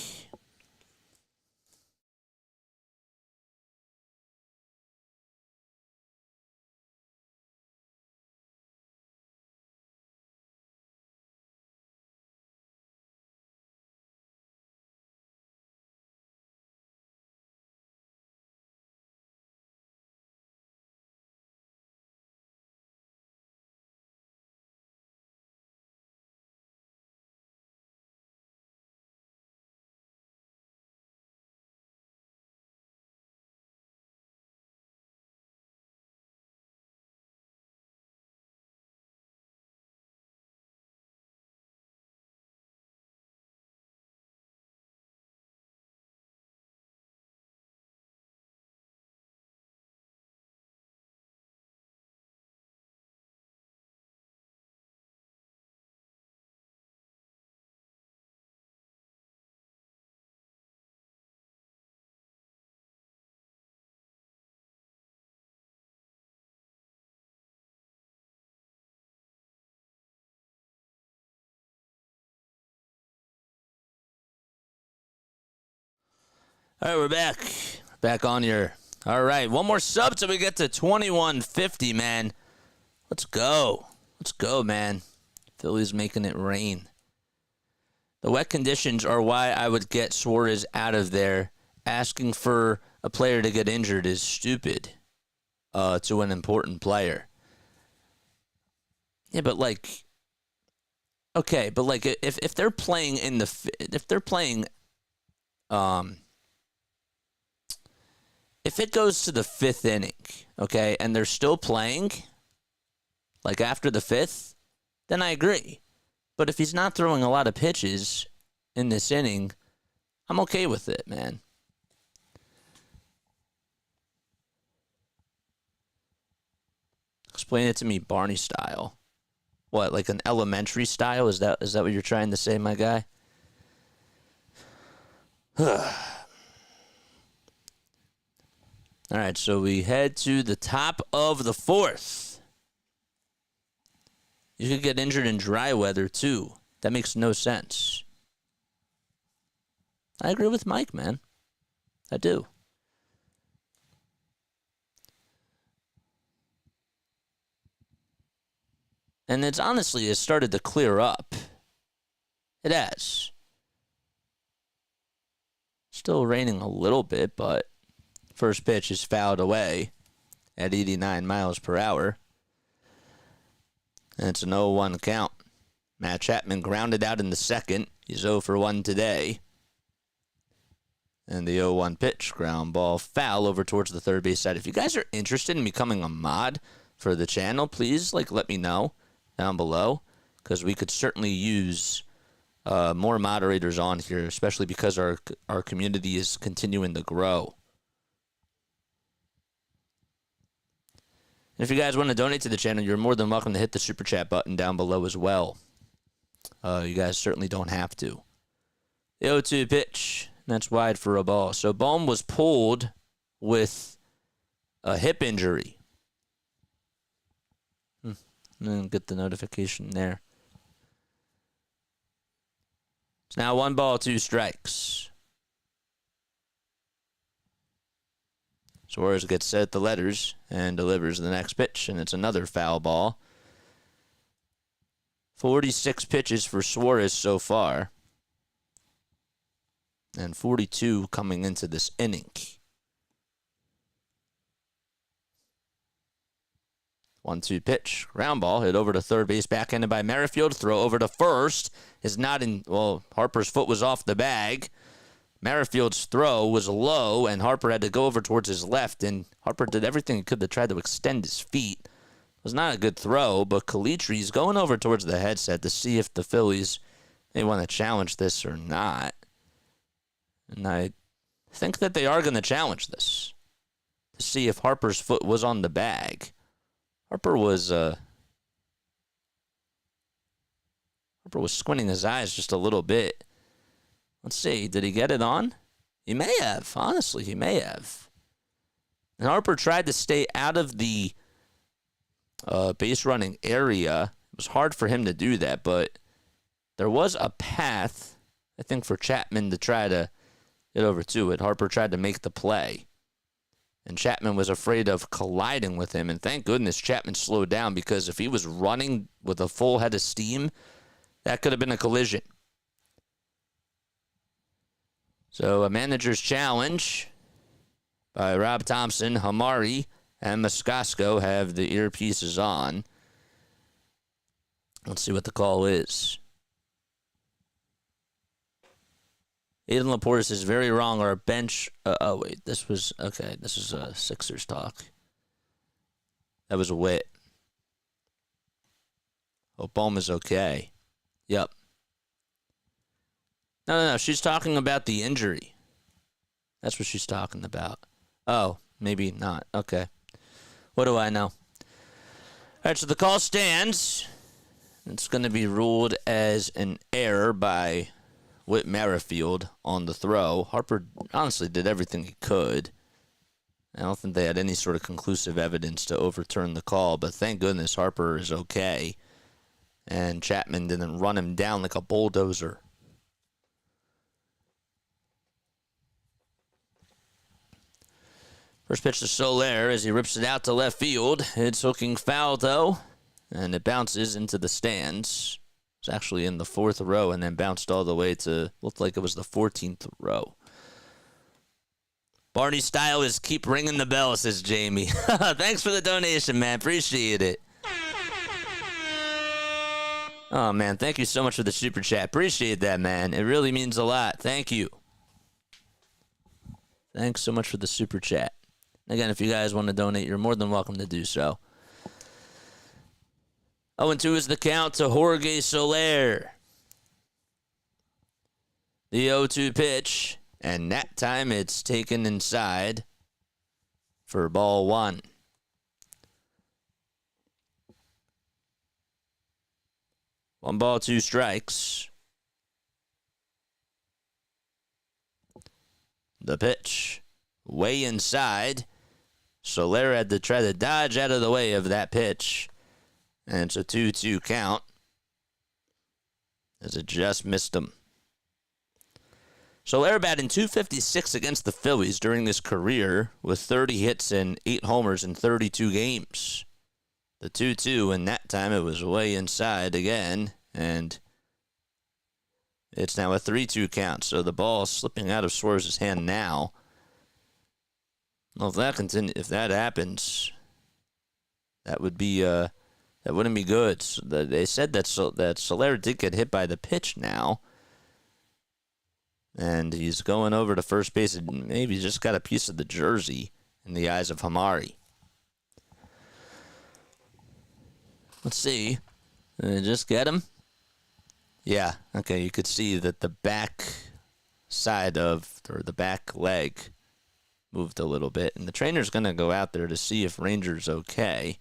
All right, we're back. Back on here. All right, one more sub till we get to 2150, man. Let's go. Let's go, man. Phillies making it rain. The wet conditions are why I would get Suarez out of there. Asking for a player to get injured is stupid to an important player. Yeah, but like, okay, but like if they're playing in the if they're playing if it goes to the 5th inning, okay, and they're still playing, like after the 5th, then I agree. But if he's not throwing a lot of pitches in this inning, I'm okay with it, man. Explain it to me Barney style. What, like an elementary style? Is that what you're trying to say, my guy? All right, so we head to the top of the 4th. You could get injured in dry weather, too. That makes no sense. I agree with Mike, man. I do. And it's honestly, it started to clear up. It has. Still raining a little bit, but first pitch is fouled away at 89 miles per hour. And it's an 0-1 count. Matt Chapman grounded out in the second. He's 0 for 1 today. And the 0-1 pitch, ground ball, foul over towards the third base side. If you guys are interested in becoming a mod for the channel, please let me know down below, because we could certainly use more moderators on here, especially because our community is continuing to grow. And if you guys want to donate to the channel, you're more than welcome to hit the super chat button down below as well. You guys certainly don't have to. The 0-2 pitch. That's wide for a ball. So Bohm was pulled with a hip injury. And get the notification there. It's now 1 ball, 2 strikes. Suarez gets set the letters and delivers the next pitch, and it's another foul ball. 46 pitches for Suarez so far, and 42 coming into this inning. 1-2 pitch, ground ball, hit over to third base, backhanded by Merrifield. Throw over to first is not in. Well, Harper's foot was off the bag. Merrifield's throw was low, and Harper had to go over towards his left, and Harper did everything he could to try to extend his feet. It was not a good throw, but Calitre's going over towards the headset to see if the Phillies may want to challenge this or not. And I think that they are going to challenge this to see if Harper's foot was on the bag. Harper was squinting his eyes just a little bit. Let's see. Did he get it on? He may have. Honestly, he may have. And Harper tried to stay out of the base running area. It was hard for him to do that, but there was a path, I think, for Chapman to try to get over to it. Harper tried to make the play, and Chapman was afraid of colliding with him. And thank goodness Chapman slowed down, because if he was running with a full head of steam, that could have been a collision. So a manager's challenge by Rob Thompson, Hamari, and Moscasco have the earpieces on. Let's see what the call is. Aiden Laporte is very wrong. Our bench. This was okay. This is a Sixers talk. That was a wit. Oh, bohm is okay. Yep. No. She's talking about the injury. That's what she's talking about. Oh, maybe not. Okay. What do I know? All right, so the call stands. It's going to be ruled as an error by Whit Merrifield on the throw. Harper honestly did everything he could. I don't think they had any sort of conclusive evidence to overturn the call, but thank goodness Harper is okay. And Chapman didn't run him down like a bulldozer. First pitch to Soler as he rips it out to left field. It's hooking foul, though, and it bounces into the stands. It's actually in the 4th row and then bounced all the way to, looked like it was the 14th row. Barney style is keep ringing the bell, says Jamie. Thanks for the donation, man. Appreciate it. Oh, man, thank you so much for the super chat. Appreciate that, man. It really means a lot. Thank you. Thanks so much for the super chat. Again, if you guys want to donate, you're more than welcome to do so. 0-2 is the count to Jorge Soler. The 0-2 pitch, and that time it's taken inside for ball 1. One ball, 2 strikes. The pitch, way inside. Soler had to try to dodge out of the way of that pitch. And it's a 2-2 count, as it just missed him. Soler batting .256 against the Phillies during his career with 30 hits and 8 homers in 32 games. The 2-2, and that time it was way inside again, and it's now a 3-2 count. So the ball slipping out of Suarez's hand now. Well, if that happens, that would be that wouldn't be good. So they said that Soler did get hit by the pitch now, and he's going over to first base and maybe just got a piece of the jersey in the eyes of Hamari. Let's see. Just get him? Yeah, okay, you could see that the back side of, or the back leg moved a little bit, and the trainer's going to go out there to see if Ranger's okay.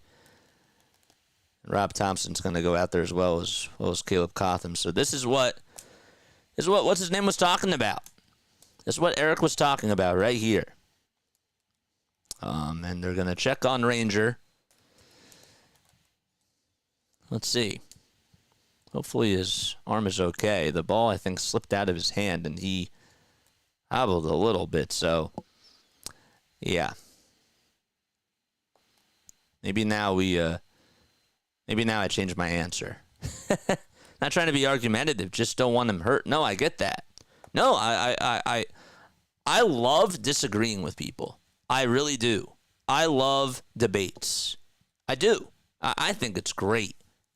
Rob Thompson's going to go out there as well as Caleb Cotham. So this is what what's his name was talking about. This is what Eric was talking about right here. And they're going to check on Ranger. Let's see. Hopefully his arm is okay. The ball, I think, slipped out of his hand, and he hobbled a little bit. So, yeah. Maybe now I changed my answer. Not trying to be argumentative, just don't want him hurt. No, I get that. No, I love disagreeing with people. I really do. I love debates. I do. I think it's great.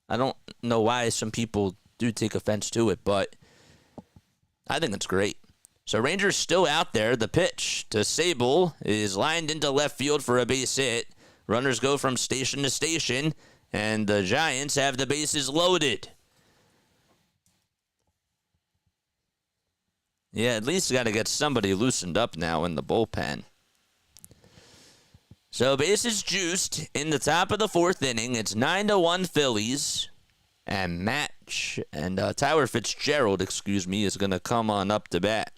I don't know why some people do take offense to it, but I think it's great. So Ranger's still out there. The pitch to Sable is lined into left field for a base hit. Runners go from station to station, and the Giants have the bases loaded. Yeah, at least got to get somebody loosened up now in the bullpen. So bases juiced in the top of the fourth inning. It's 9-1 Phillies. And Tyler Fitzgerald, is going to come on up to bat.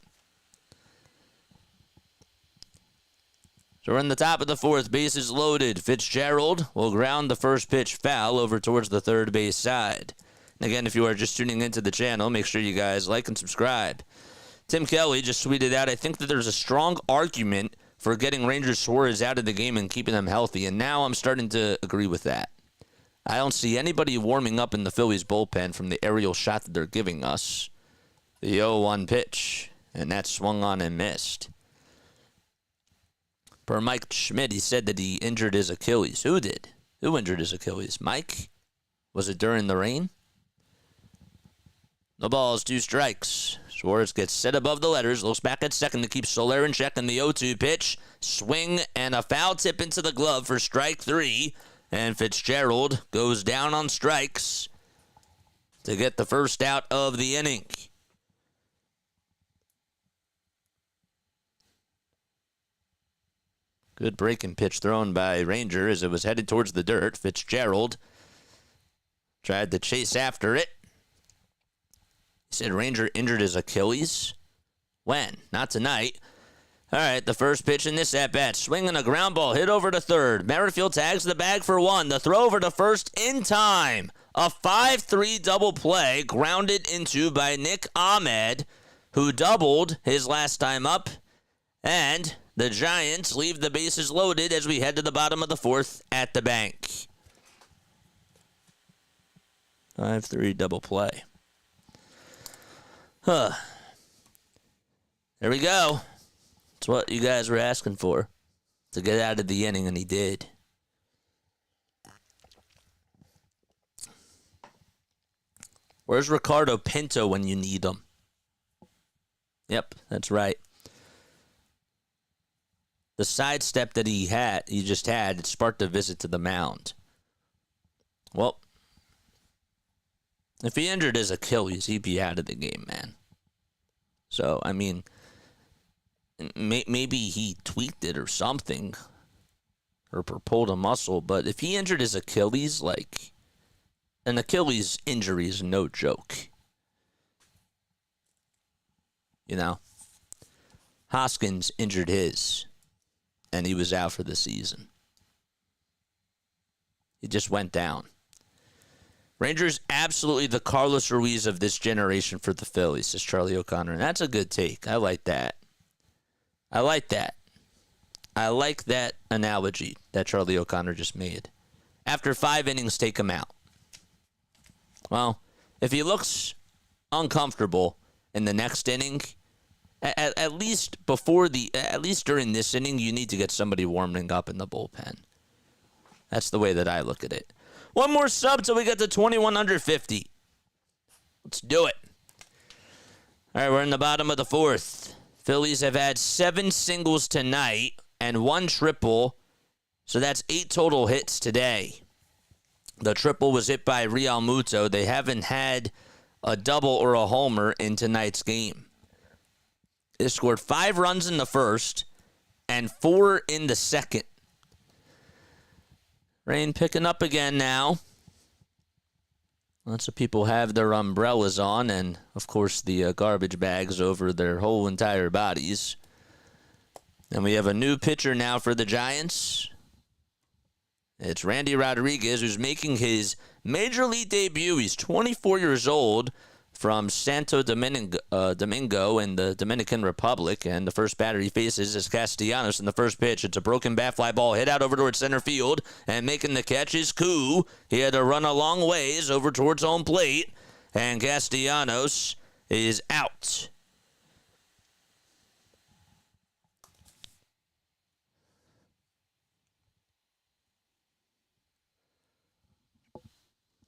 So we're in the top of the fourth, bases loaded. Fitzgerald will ground the first pitch foul over towards the third base side. And again, if you are just tuning into the channel, make sure you guys like and subscribe. Tim Kelly just tweeted out, I think that there's a strong argument for getting Ranger Suarez out of the game and keeping him healthy, and now I'm starting to agree with that. I don't see anybody warming up in the Phillies bullpen from the aerial shot that they're giving us. The 0-1 pitch, and that swung on and missed. Per Mike Schmidt, he said that he injured his Achilles. Who did? Who injured his Achilles? Mike? Was it during the rain? No balls, 2 strikes. Suarez gets set above the letters, looks back at second to keep Soler in check in the 0-2 pitch. Swing and a foul tip into the glove for strike 3. And Fitzgerald goes down on strikes to get the first out of the inning. Good breaking pitch thrown by Ranger as it was headed towards the dirt. Fitzgerald tried to chase after it. He said Ranger injured his Achilles. When? Not tonight. All right, the first pitch in this at-bat. Swinging a ground ball, hit over to third. Merrifield tags the bag for 1. The throw over to first in time. A 5-3 double play grounded into by Nick Ahmed, who doubled his last time up. And the Giants leave the bases loaded as we head to the bottom of the fourth at the bank. 5-3 double play. There we go. It's what you guys were asking for, to get out of the inning, and he did. Where's Ricardo Pinto when you need him? Yep, that's right. The sidestep that he just had, it sparked a visit to the mound. Well, if he injured his Achilles, he'd be out of the game, man. So, I mean, maybe he tweaked it or something, or pulled a muscle, but if he injured his Achilles, like, an Achilles injury is no joke. You know? Hoskins injured his, and he was out for the season. He just went down. Rangers absolutely the Carlos Ruiz of this generation for the Phillies, says Charlie O'Connor. And that's a good take. I like that. I like that. I like that analogy that Charlie O'Connor just made. After 5 innings, take him out. Well, if he looks uncomfortable in the next inning, at least during this inning, you need to get somebody warming up in the bullpen. That's the way that I look at it. One more sub till we get to 2,150. Let's do it. All right, we're in the bottom of the fourth. Phillies have had 7 singles tonight and 1 triple, so that's 8 total hits today. The triple was hit by Realmuto. They haven't had a double or a homer in tonight's game. They scored 5 runs in the first and 4 in the second. Rain picking up again now. Lots of people have their umbrellas on and, of course, the garbage bags over their whole entire bodies. And we have a new pitcher now for the Giants. It's Randy Rodriguez, who's making his Major League debut. He's 24 years old, from Santo Domingo in the Dominican Republic. And the first batter he faces is Castellanos in the first pitch. It's a broken bat fly ball hit out over towards center field. And making the catch is Koo. He had to run a long ways over towards home plate. And Castellanos is out.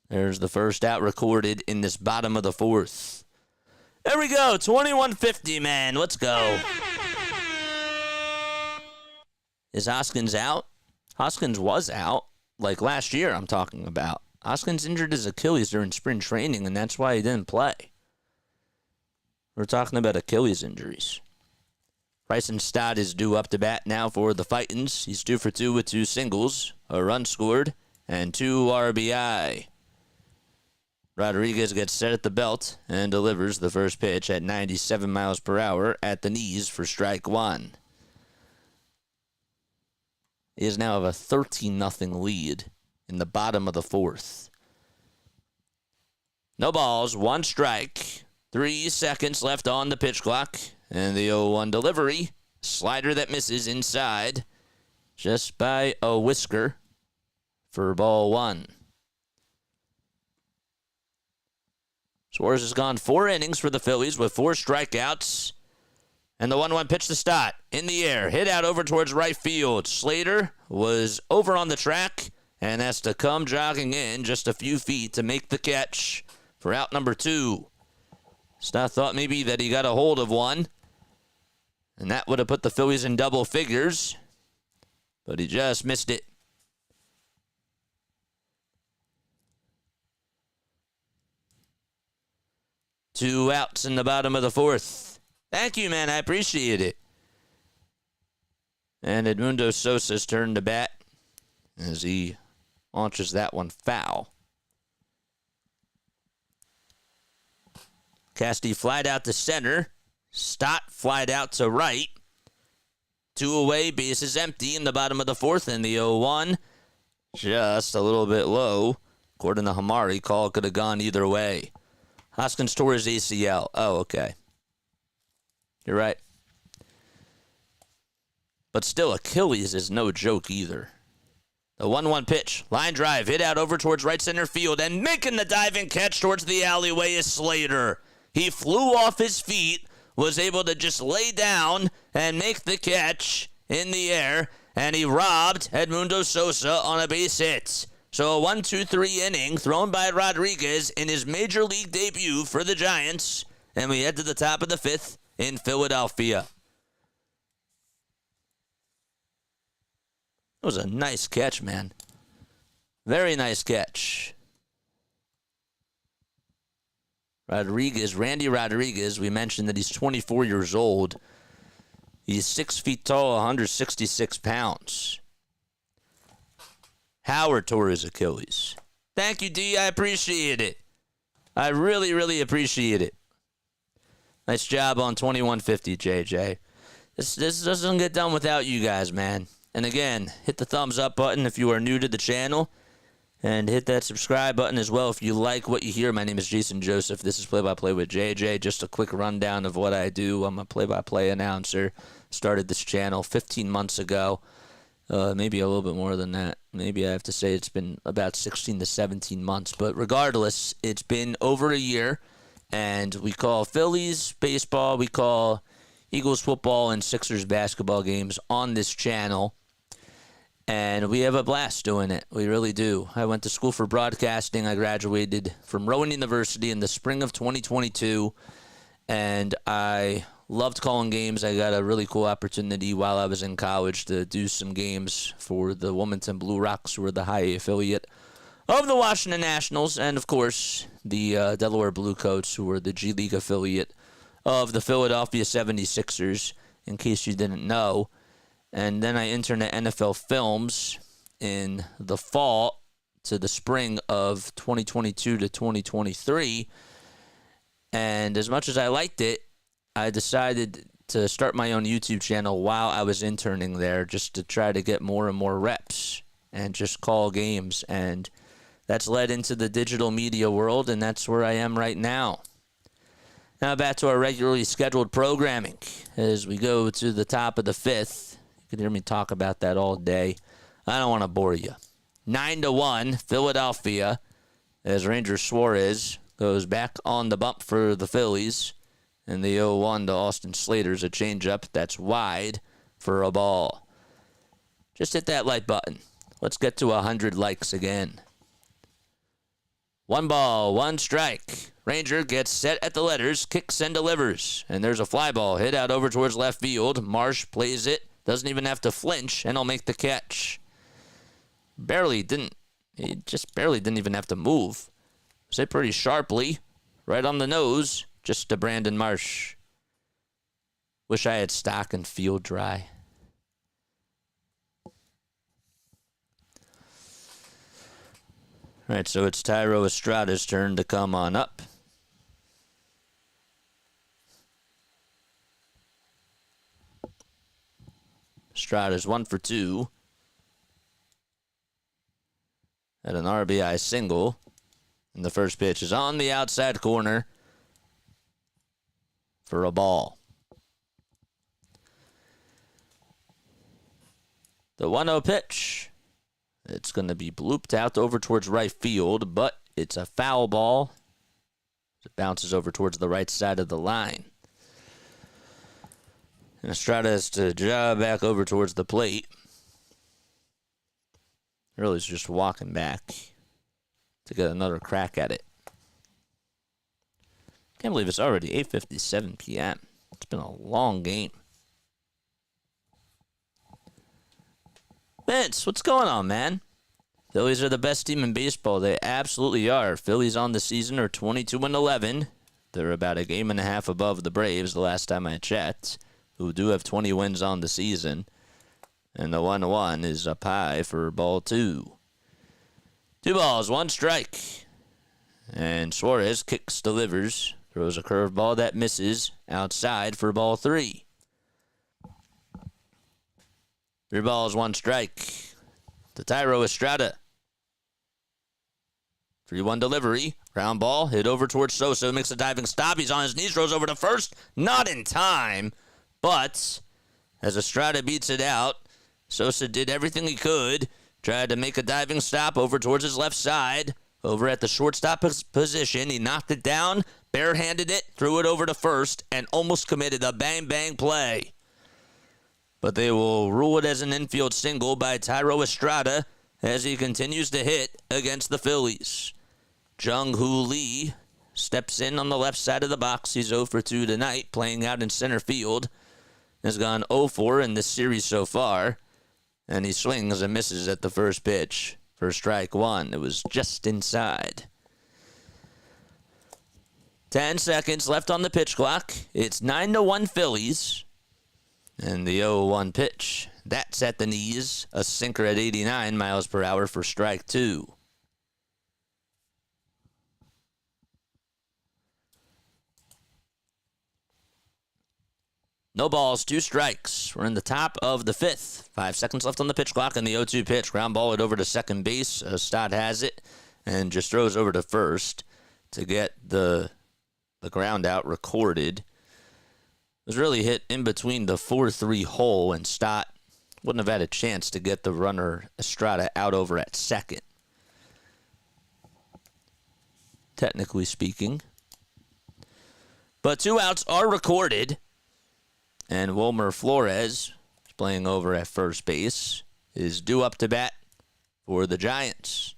There's the first out recorded in this bottom of the fourth. There we go. 2150, man. Let's go. Is Hoskins out? Hoskins was out. Like last year, I'm talking about. Hoskins injured his Achilles during spring training, and that's why he didn't play. We're talking about Achilles injuries. Bryson Stott is due up to bat now for the Titans. He's 2 for 2 with 2 singles, a run scored, and 2 RBI. Rodriguez gets set at the belt and delivers the first pitch at 97 miles per hour at the knees for strike 1. He is now have a 13-0 lead in the bottom of the 4th. No balls, 1 strike, 3 seconds left on the pitch clock, and the 0-1 delivery. Slider that misses inside just by a whisker for ball 1. Suarez has gone 4 innings for the Phillies with 4 strikeouts. And the 1-1 pitch to Stott in the air, hit out over towards right field. Slater was over on the track and has to come jogging in just a few feet to make the catch for out number 2. Stott thought maybe that he got a hold of one, and that would have put the Phillies in double figures, but he just missed it. Two outs in the bottom of the 4th. Thank you, man. I appreciate it. And Edmundo Sosa's turn to bat as he launches that one foul. Casty flied out to center. Stott flied out to right. 2 away, bases empty in the bottom of the 4th, and the 0-1 just a little bit low. According to Hamari, call could have gone either way. Hoskins tore his ACL. Oh, okay. You're right. But still, Achilles is no joke either. The 1-1 pitch. Line drive. Hit out over towards right center field. And making the diving catch towards the alleyway is Slater. He flew off his feet. Was able to just lay down and make the catch in the air. And he robbed Edmundo Sosa on a base hit. So a 1-2-3 inning thrown by Rodriguez in his major league debut for the Giants. And we head to the top of the 5th in Philadelphia. It was a nice catch, man. Very nice catch. Randy Rodriguez, we mentioned that he's 24 years old. He's 6 feet tall, 166 pounds. Howard tore his Achilles. Thank you, D. I appreciate it. I really, really appreciate it. Nice job on 2150, JJ. This doesn't get done without you guys, man. And again, hit the thumbs up button if you are new to the channel. And hit that subscribe button as well if you like what you hear. My name is Jason Joseph. This is Play-by-Play with JJ. Just a quick rundown of what I do. I'm a play-by-play announcer. Started this channel 15 months ago. Maybe a little bit more than that. Maybe I have to say it's been about 16 to 17 months. But regardless, it's been over a year. And we call Phillies baseball, we call Eagles football, and Sixers basketball games on this channel. And we have a blast doing it. We really do. I went to school for broadcasting. I graduated from Rowan University in the spring of 2022. And I loved calling games. I got a really cool opportunity while I was in college to do some games for the Wilmington Blue Rocks, who are the high A affiliate of the Washington Nationals, and of course the Delaware Bluecoats, who are the G League affiliate of the Philadelphia 76ers, in case you didn't know. And then I interned at NFL Films in the fall to the spring of 2022 to 2023. And as much as I liked it, I decided to start my own YouTube channel while I was interning there, just to try to get more and more reps and just call games. And that's led into the digital media world, and that's where I am right now. Now back to our regularly scheduled programming as we go to the top of the 5th. You can hear me talk about that all day. I don't want to bore you. 9-1, Philadelphia, as Ranger Suarez goes back on the bump for the Phillies. And the 0-1 to Austin Slater's a changeup that's wide for a ball. Just hit that like button. Let's get to 100 likes again. 1 ball, 1 strike. Ranger gets set at the letters, kicks and delivers. And there's a fly ball hit out over towards left field. Marsh plays it, doesn't even have to flinch, and he'll make the catch. He just barely didn't even have to move. Was hit pretty sharply, right on the nose. Just a Brandon Marsh. Wish I had stock and field dry. All right, so it's Thairo Estrada's turn to come on up. Estrada's 1 for 2. At an RBI single. And the first pitch is on the outside corner for a ball. The 1-0 pitch. It's going to be blooped out over towards right field, but it's a foul ball. It bounces over towards the right side of the line. And Estrada has to jog back over towards the plate. Really is just walking back to get another crack at it. Can't believe it's already 8:57 p.m. It's been a long game. Vince, what's going on, man? Phillies are the best team in baseball. They absolutely are. Phillies on the season are 22-11. They're about a game and a half above the Braves the last time I checked, who do have 20 wins on the season. And the 1-1 is up high for ball 2. 2 balls, 1 strike. And Suarez kicks, delivers, throws a curveball that misses outside for ball 3. 3 balls, 1 strike to Thairo Estrada. 3-1 delivery. Ground ball hit over towards Sosa. Makes a diving stop. He's on his knees. Throws over to first. Not in time. But as Estrada beats it out, Sosa did everything he could. Tried to make a diving stop over towards his left side. Over at the shortstop position. He knocked it down. Barehanded it. Threw it over to first. And almost committed a bang-bang play. But they will rule it as an infield single by Thairo Estrada as he continues to hit against the Phillies. Jung-Hoo Lee steps in on the left side of the box. He's 0 for 2 tonight, playing out in center field. Has gone 0-4 in this series so far. And he swings and misses at the first pitch for strike 1. It was just inside. 10 seconds left on the pitch clock. It's 9-1 Phillies. And the 0-1 pitch, that's at the knees. A sinker at 89 miles per hour for strike 2. No balls, 2 strikes. We're in the top of the 5th. 5 seconds left on the pitch clock, and the 0-2 pitch. Ground ball it over to second base. Stott has it and just throws over to first to get the ground out recorded. It was really hit in between the 4-3 hole, and Stott wouldn't have had a chance to get the runner Estrada out over at second, technically speaking. But 2 outs are recorded, and Wilmer Flores, playing over at first base, is due up to bat for the Giants.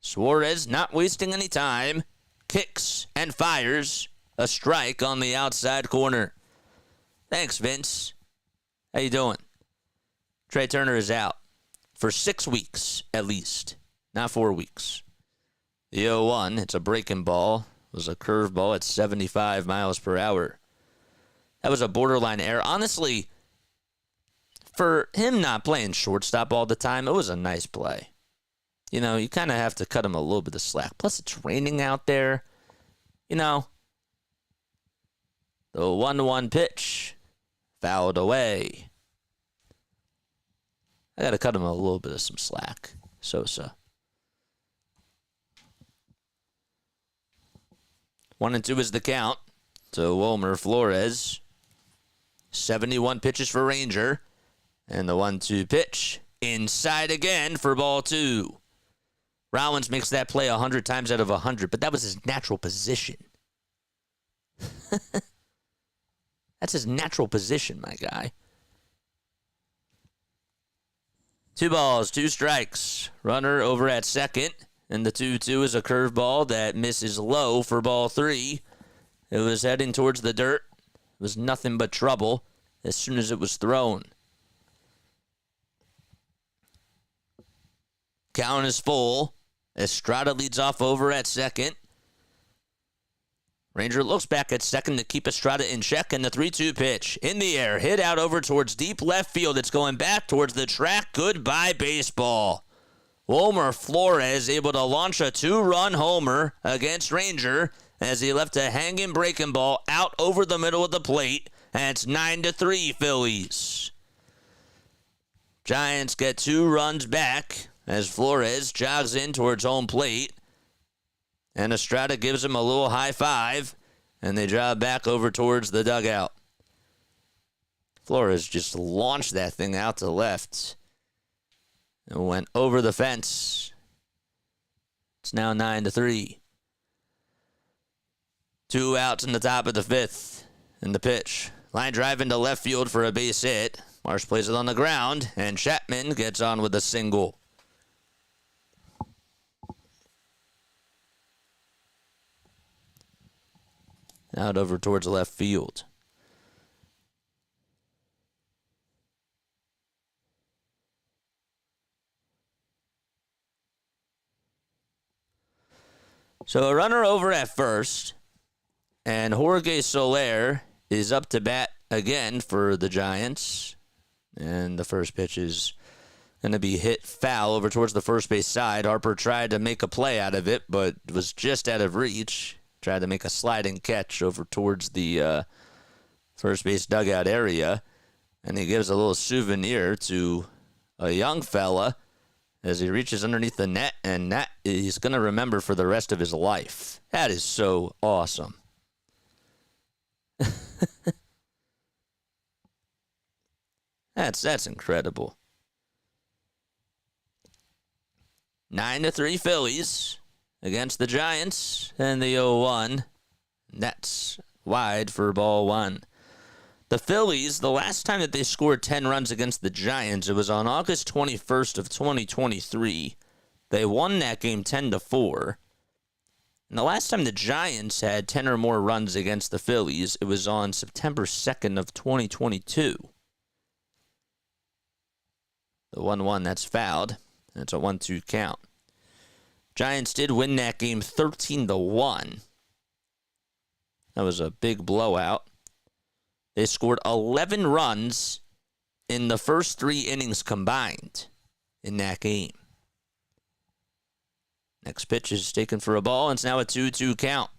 Suarez not wasting any time, kicks and fires. A strike on the outside corner. Thanks, Vince. How you doing? Trea Turner is out for 6 weeks at least, not 4 weeks. The 0-1, it's a breaking ball. It was a curveball at 75 miles per hour. That was a borderline error. Honestly, for him not playing shortstop all the time, it was a nice play. You know, you kind of have to cut him a little bit of slack. Plus, it's raining out there. You know, the 1-1 pitch, fouled away. I got to cut him a little bit of some slack, Sosa. 1-2 is the count to Wilmer Flores. 71 pitches for Ranger. And the 1-2 pitch, inside again for ball 2. Rollins makes that play 100 times out of 100, but that was his natural position. That's his natural position, my guy. 2 balls, 2 strikes. Runner over at second. And the 2-2 is a curveball that misses low for ball 3. It was heading towards the dirt. It was nothing but trouble as soon as it was thrown. Count is full. Estrada leads off over at second. Ranger looks back at second to keep Estrada in check, and the 3-2 pitch. In the air, hit out over towards deep left field. It's going back towards the track. Goodbye, baseball. Wilmer Flores able to launch a 2-run homer against Ranger as he left a hanging breaking ball out over the middle of the plate, and it's 9-3 Phillies. Giants get 2 runs back as Flores jogs in towards home plate. And Estrada gives him a little high five, and they drive back over towards the dugout. Flores just launched that thing out to left and went over the fence. It's now 9-3. 2 outs in the top of the 5th in the pitch. Line drive into left field for a base hit. Marsh plays it on the ground, and Chapman gets on with a single. Out over towards left field. So a runner over at first, and Jorge Soler is up to bat again for the Giants. And the first pitch is going to be hit foul over towards the first base side. Harper tried to make a play out of it, but was just out of reach. Tried to make a sliding catch over towards the first base dugout area. And he gives a little souvenir to a young fella as he reaches underneath the net, and that he's going to remember for the rest of his life. That is so awesome. That's incredible. 9-3 Phillies against the Giants, and the 0-1. That's wide for ball 1. The Phillies, the last time that they scored 10 runs against the Giants, it was on August 21st of 2023. They won that game 10-4. And the last time the Giants had 10 or more runs against the Phillies, it was on September 2nd of 2022. The 1-1, that's fouled. That's a 1-2 count. Giants did win that game 13-1. That was a big blowout. They scored 11 runs in the first 3 innings combined in that game. Next pitch is taken for a ball, and it's now a 2-2 count.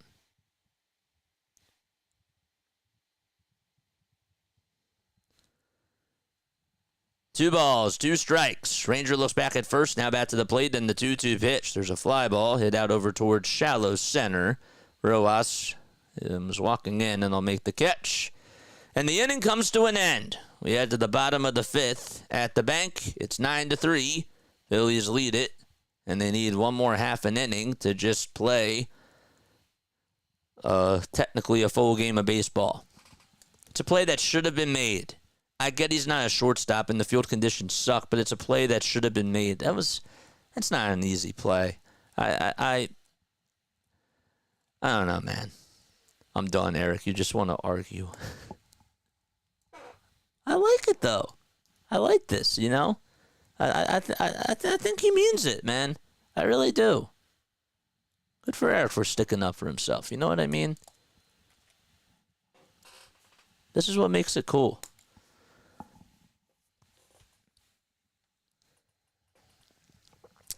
Two balls, 2 strikes. Ranger looks back at first, now back to the plate, then the 2-2 pitch. There's a fly ball hit out over towards shallow center. Rojas was walking in, and they'll make the catch. And the inning comes to an end. We head to the bottom of the 5th at the bank. It's 9-3. Phillies lead it, and they need one more half an inning to just play technically a full game of baseball. It's a play that should have been made. I get he's not a shortstop and the field conditions suck, but it's a play that should have been made. That's not an easy play. I don't know, man. I'm done, Eric. You just want to argue. I like it though. I like this, you know. I think he means it, man. I really do. Good for Eric for sticking up for himself. You know what I mean? This is what makes it cool.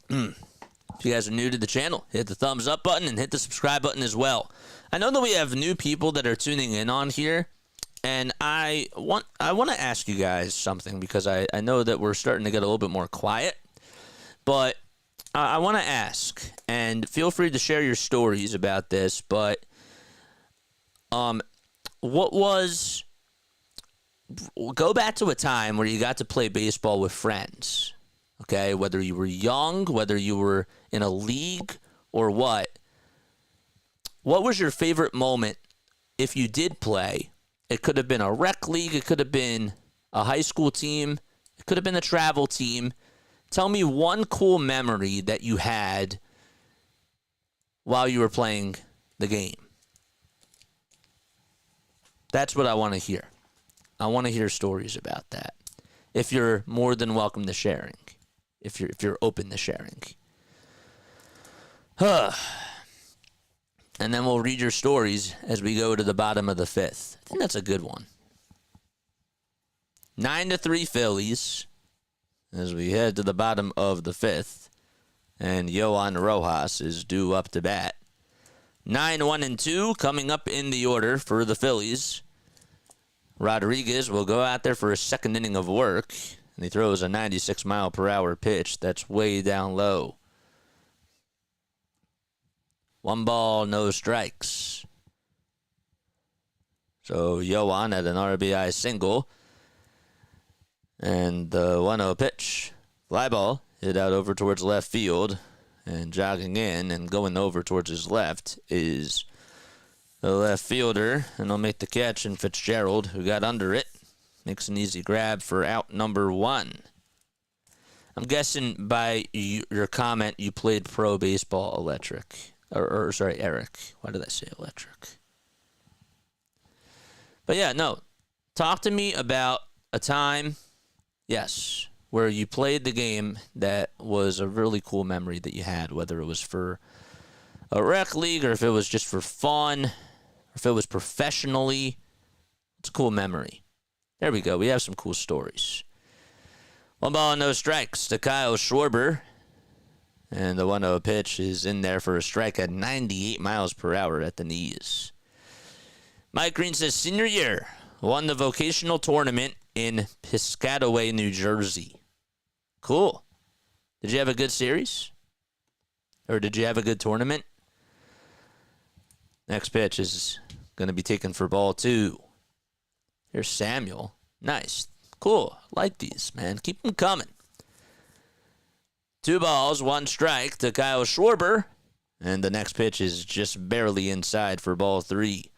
If you guys are new to the channel, hit the thumbs up button and hit the subscribe button as well. I know that we have new people that are tuning in on here, and I want to ask you guys something because I know that we're starting to get a little bit more quiet, but I want to ask, and feel free to share your stories about this, but go back to a time where you got to play baseball with friends. Okay, whether you were young, whether you were in a league or what was your favorite moment if you did play? It could have been a rec league, it could have been a high school team, it could have been a travel team. Tell me one cool memory that you had while you were playing the game. That's what I want to hear. I want to hear stories about that. If you're more than welcome to sharing. If you're open to sharing. and then we'll read your stories as we go to the bottom of the fifth. I think that's a good one. 9-3 Phillies as we head to the bottom of the fifth, and Yohan Rojas is due up to bat. 9-1-2 coming up in the order for the Phillies. Rodriguez will go out there for a second inning of work, and he throws a 96-mile-per-hour pitch that's way down low. 1 ball, no strikes. So Yohan had an RBI single. And the 1-0 pitch. Fly ball hit out over towards left field. And jogging in and going over towards his left is the left fielder. And he'll make the catch, and Fitzgerald, who got under it, makes an easy grab for out number 1. I'm guessing by your comment you played pro baseball, Electric. Sorry, Eric. Why did I say Electric? But yeah, no. Talk to me about a time, yes, where you played the game that was a really cool memory that you had, whether it was for a rec league or if it was just for fun, or if it was professionally. It's a cool memory. There we go. We have some cool stories. 1 ball, no strikes to Kyle Schwarber. And the 1-0 pitch is in there for a strike at 98 miles per hour at the knees. Mike Green says, senior year, won the vocational tournament in Piscataway, New Jersey. Cool. Did you have a good series? Or did you have a good tournament? Next pitch is going to be taken for ball 2. Here's Samuel. Nice. Cool. Like these, man. Keep them coming. 2 balls, 1 strike to Kyle Schwarber. And the next pitch is just barely inside for ball 3.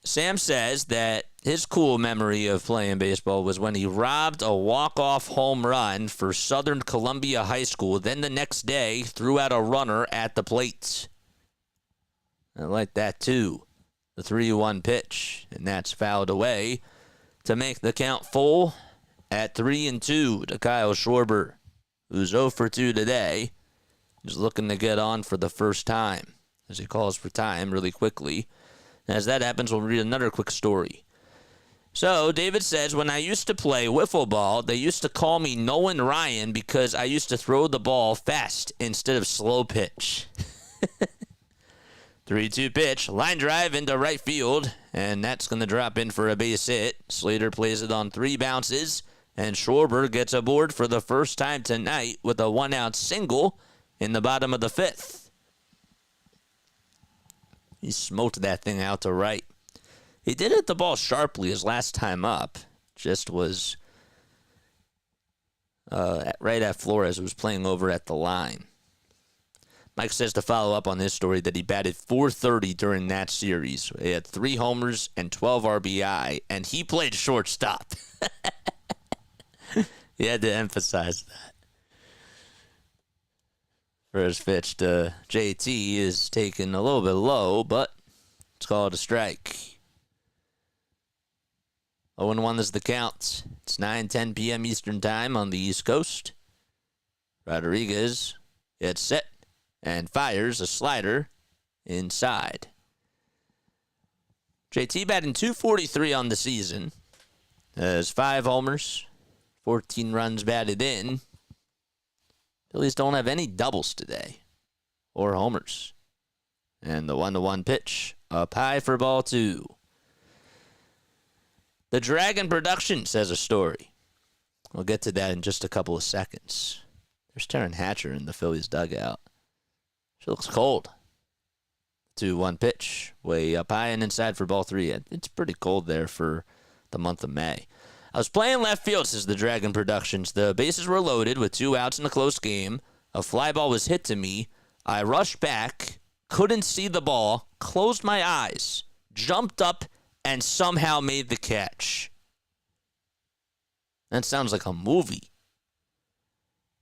Sam says that his cool memory of playing baseball was when he robbed a walk-off home run for Southern Columbia High School. Then the next day, threw out a runner at the plate. I like that, too. The 3-1 pitch, and that's fouled away to make the count full at 3-2 to Kyle Schwarber, who's 0 for 2 today. He's looking to get on for the first time as he calls for time really quickly. As that happens, we'll read another quick story. So, David says, when I used to play wiffle ball, they used to call me Nolan Ryan because I used to throw the ball fast instead of slow pitch. 3-2 pitch, line drive into right field, and that's going to drop in for a base hit. Slater plays it on 3 bounces, and Schwarber gets aboard for the first time tonight with a 1-out single in the bottom of the 5th. He smoked that thing out to right. He did hit the ball sharply his last time up. Just was right at Flores, who was playing over at the line. Mike says to follow up on this story that he batted .430 during that series. He had 3 homers and 12 RBI, and he played shortstop. He had to emphasize that. First pitch to JT is taken a little bit low, but it's called a strike. 0-1 is the count. It's 9:10 p.m. Eastern Time on the East Coast. Rodriguez gets set and fires a slider inside. JT batting .243 on the season. Has 5 homers, 14 runs batted in. Phillies don't have any doubles today or homers. And the 1-1 pitch up high for ball 2. The Dragon Production says a story. We'll get to that in just a couple of seconds. There's Taryn Hatcher in the Phillies dugout. She looks cold. 2-1 pitch, way up high and inside for ball 3. It's pretty cold there for the month of May. I was playing left field, says the Dragon Productions. The bases were loaded with 2 outs in a close game. A fly ball was hit to me. I rushed back, couldn't see the ball, closed my eyes, jumped up, and somehow made the catch. That sounds like a movie.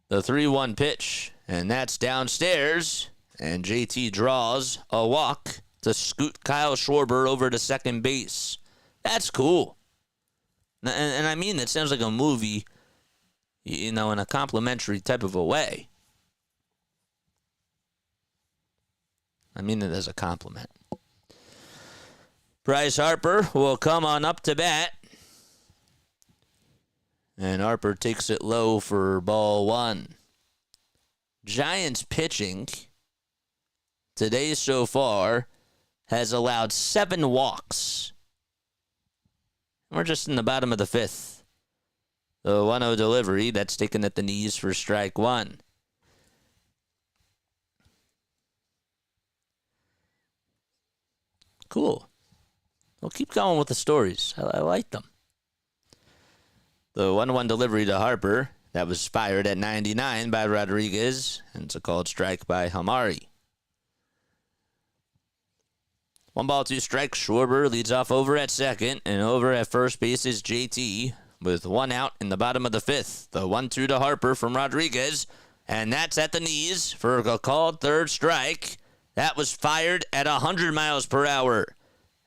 The 3-1 pitch, and that's downstairs. And JT draws a walk to scoot Kyle Schwarber over to second base. That's cool. And I mean, that sounds like a movie, you know, in a complimentary type of a way. I mean it as a compliment. Bryce Harper will come on up to bat. And Harper takes it low for ball 1. Giants pitching today so far has allowed 7 walks. We're just in the bottom of the 5th. The 1-0 delivery, that's taken at the knees for strike 1. Cool. We'll keep going with the stories. I like them. The 1-1 delivery to Harper, that was fired at 99 by Rodriguez, and it's a called strike by Hamari. 1 ball, 2 strikes. Schwarber leads off over at second, and over at first base is JT with 1 out in the bottom of the 5th. The 1-2 to Harper from Rodriguez, and that's at the knees for a called third strike. That was fired at 100 miles per hour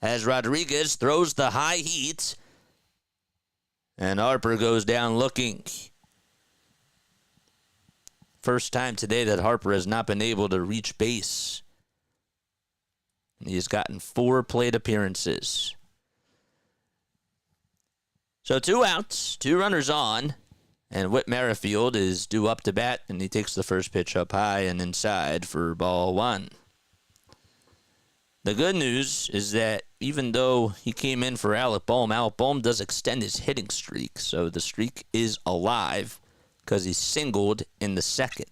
as Rodriguez throws the high heat, and Harper goes down looking. First time today that Harper has not been able to reach base. He has gotten 4 plate appearances. So 2 outs, 2 runners on, and Whit Merrifield is due up to bat, and he takes the first pitch up high and inside for ball 1. The good news is that even though he came in for Alec Bohm does extend his hitting streak, so the streak is alive because he singled in the 2nd.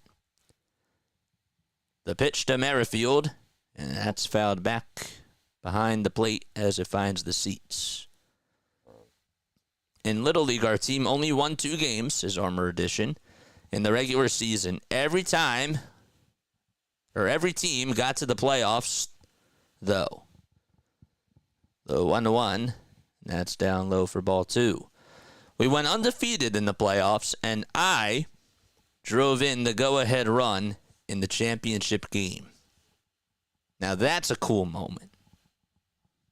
The pitch to Merrifield, and that's fouled back behind the plate as it finds the seats. In Little League, our team only won 2 games, as Armor Edition, in the regular season. Every team got to the playoffs, though. The 1-1, that's down low for ball 2. We went undefeated in the playoffs, and I drove in the go-ahead run in the championship game. Now that's a cool moment.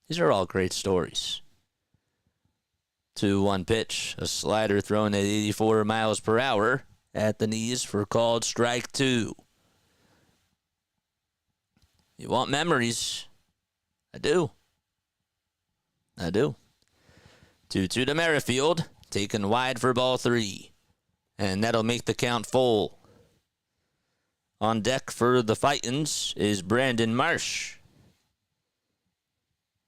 These are all great stories. 2-1 pitch, a slider thrown at 84 miles per hour at the knees for called strike 2. You want memories? I do. 2-2 to Merrifield, taken wide for ball 3. And that'll make the count full. On deck for the Fightins is Brandon Marsh.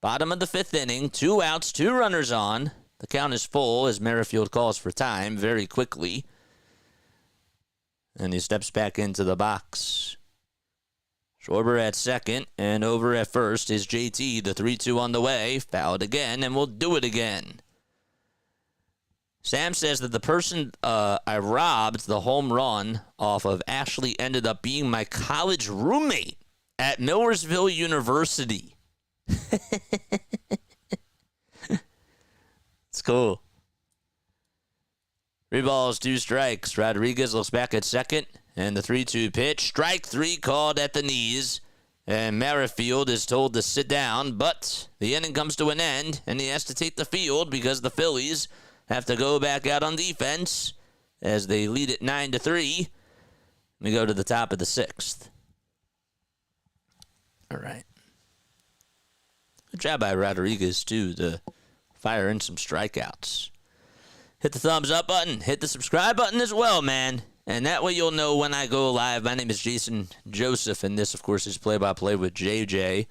Bottom of the 5th inning, 2 outs, 2 runners on. The count is full as Merrifield calls for time very quickly. And he steps back into the box. Schwarber at second, and over at first is JT. The 3-2 on the way. Fouled again, and we'll do it again. Sam says that the person I robbed the home run off of actually ended up being my college roommate at Millersville University. It's cool. 3 balls, 2 strikes. Rodriguez looks back at second. And the 3-2 pitch. Strike 3 called at the knees. And Merrifield is told to sit down. But the inning comes to an end. And he has to take the field because the Phillies have to go back out on defense as they lead it 9-3. We go to the top of the 6th. All right. Good job by Rodriguez, too, to fire in some strikeouts. Hit the thumbs up button. Hit the subscribe button as well, man. And that way you'll know when I go live. My name is Jason Joseph, and this, of course, is Play-by-Play with JJ.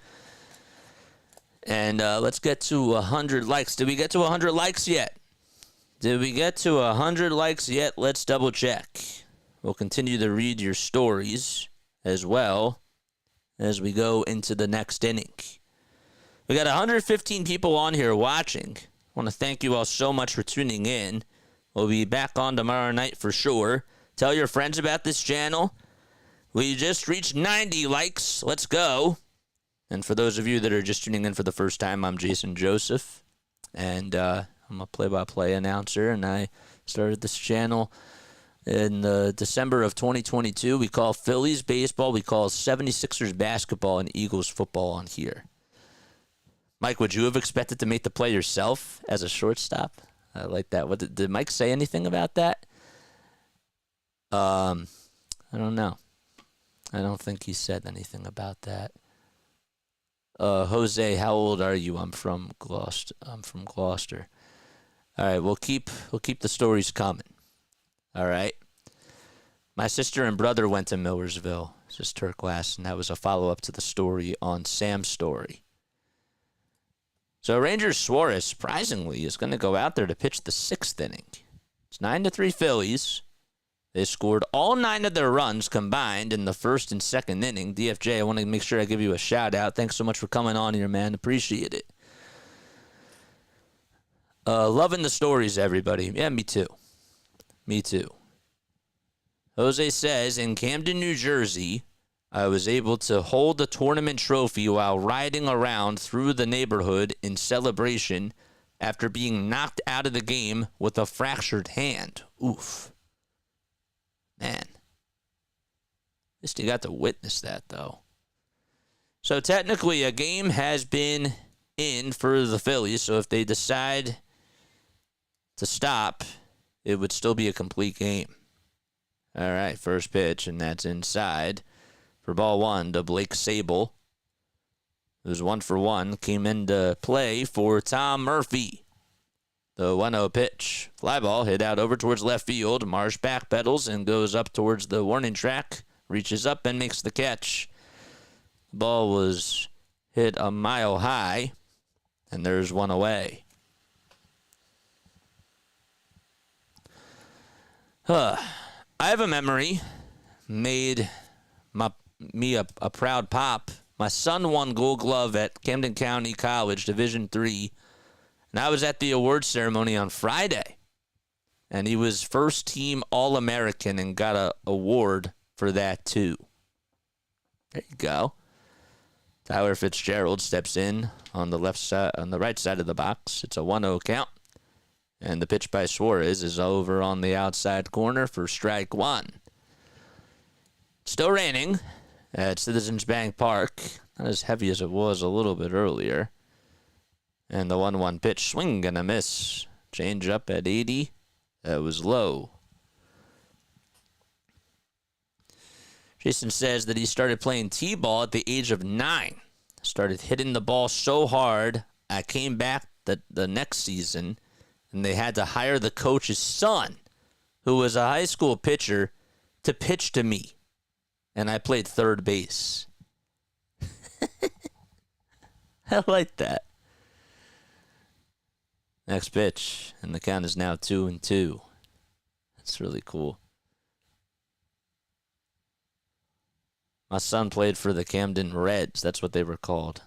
And let's get to 100 likes. Did we get to 100 likes yet? Did we get to 100 likes yet? Let's double check. We'll continue to read your stories as well as we go into the next inning. We got 115 people on here watching. I want to thank you all so much for tuning in. We'll be back on tomorrow night for sure. Tell your friends about this channel. We just reached 90 likes. Let's go. And for those of you that are just tuning in for the first time, I'm Jason Joseph. And I'm a play-by-play announcer. And I started this channel in December of 2022. We call Phillies baseball. We call 76ers basketball and Eagles football on here. Mike, would you have expected to make the play yourself as a shortstop? I like that. What did Mike say anything about that? I don't know. I don't think he said anything about that. Jose, how old are you? I'm from Gloucester. All right, we'll keep the stories coming. All right. My sister and brother went to Millersville, says Turquoise, and that was a follow-up to the story on Sam's story. So Ranger Suarez, surprisingly, is going to go out there to pitch the 6th inning. It's 9-3 Phillies. They scored all 9 of their runs combined in the 1st and 2nd inning. DFJ, I want to make sure I give you a shout-out. Thanks so much for coming on here, man. Appreciate it. Loving the stories, everybody. Yeah, me too. Me too. Jose says, in Camden, New Jersey, I was able to hold the tournament trophy while riding around through the neighborhood in celebration after being knocked out of the game with a fractured hand. Oof. Man. At least you got to witness that, though. So technically, a game has been in for the Phillies, so if they decide to stop, it would still be a complete game. All right, first pitch, and that's inside for ball 1 to Blake Sable. It was 1-for-1, came into play for Tom Murphy. The 1-0 pitch. Fly ball hit out over towards left field. Marsh backpedals and goes up towards the warning track. Reaches up and makes the catch. The ball was hit a mile high, and there's one away. I have a memory made me a proud pop. My son won Gold Glove at Camden County College, Division III. And I was at the awards ceremony on Friday. And he was first team All-American and got an award for that too. There you go. Tyler Fitzgerald steps in on the right side of the box. It's a 1-0 count. And the pitch by Suarez is over on the outside corner for strike 1. Still raining at Citizens Bank Park. Not as heavy as it was a little bit earlier. And the 1-1 pitch, swing and a miss. Change up at 80. That was low. Jason says that he started playing T-ball at the age of 9. Started hitting the ball so hard, I came back the next season, and they had to hire the coach's son, who was a high school pitcher, to pitch to me. And I played third base. I like that. Next pitch, and the count is now 2-2. That's really cool. My son played for the Camden Reds. That's what they were called.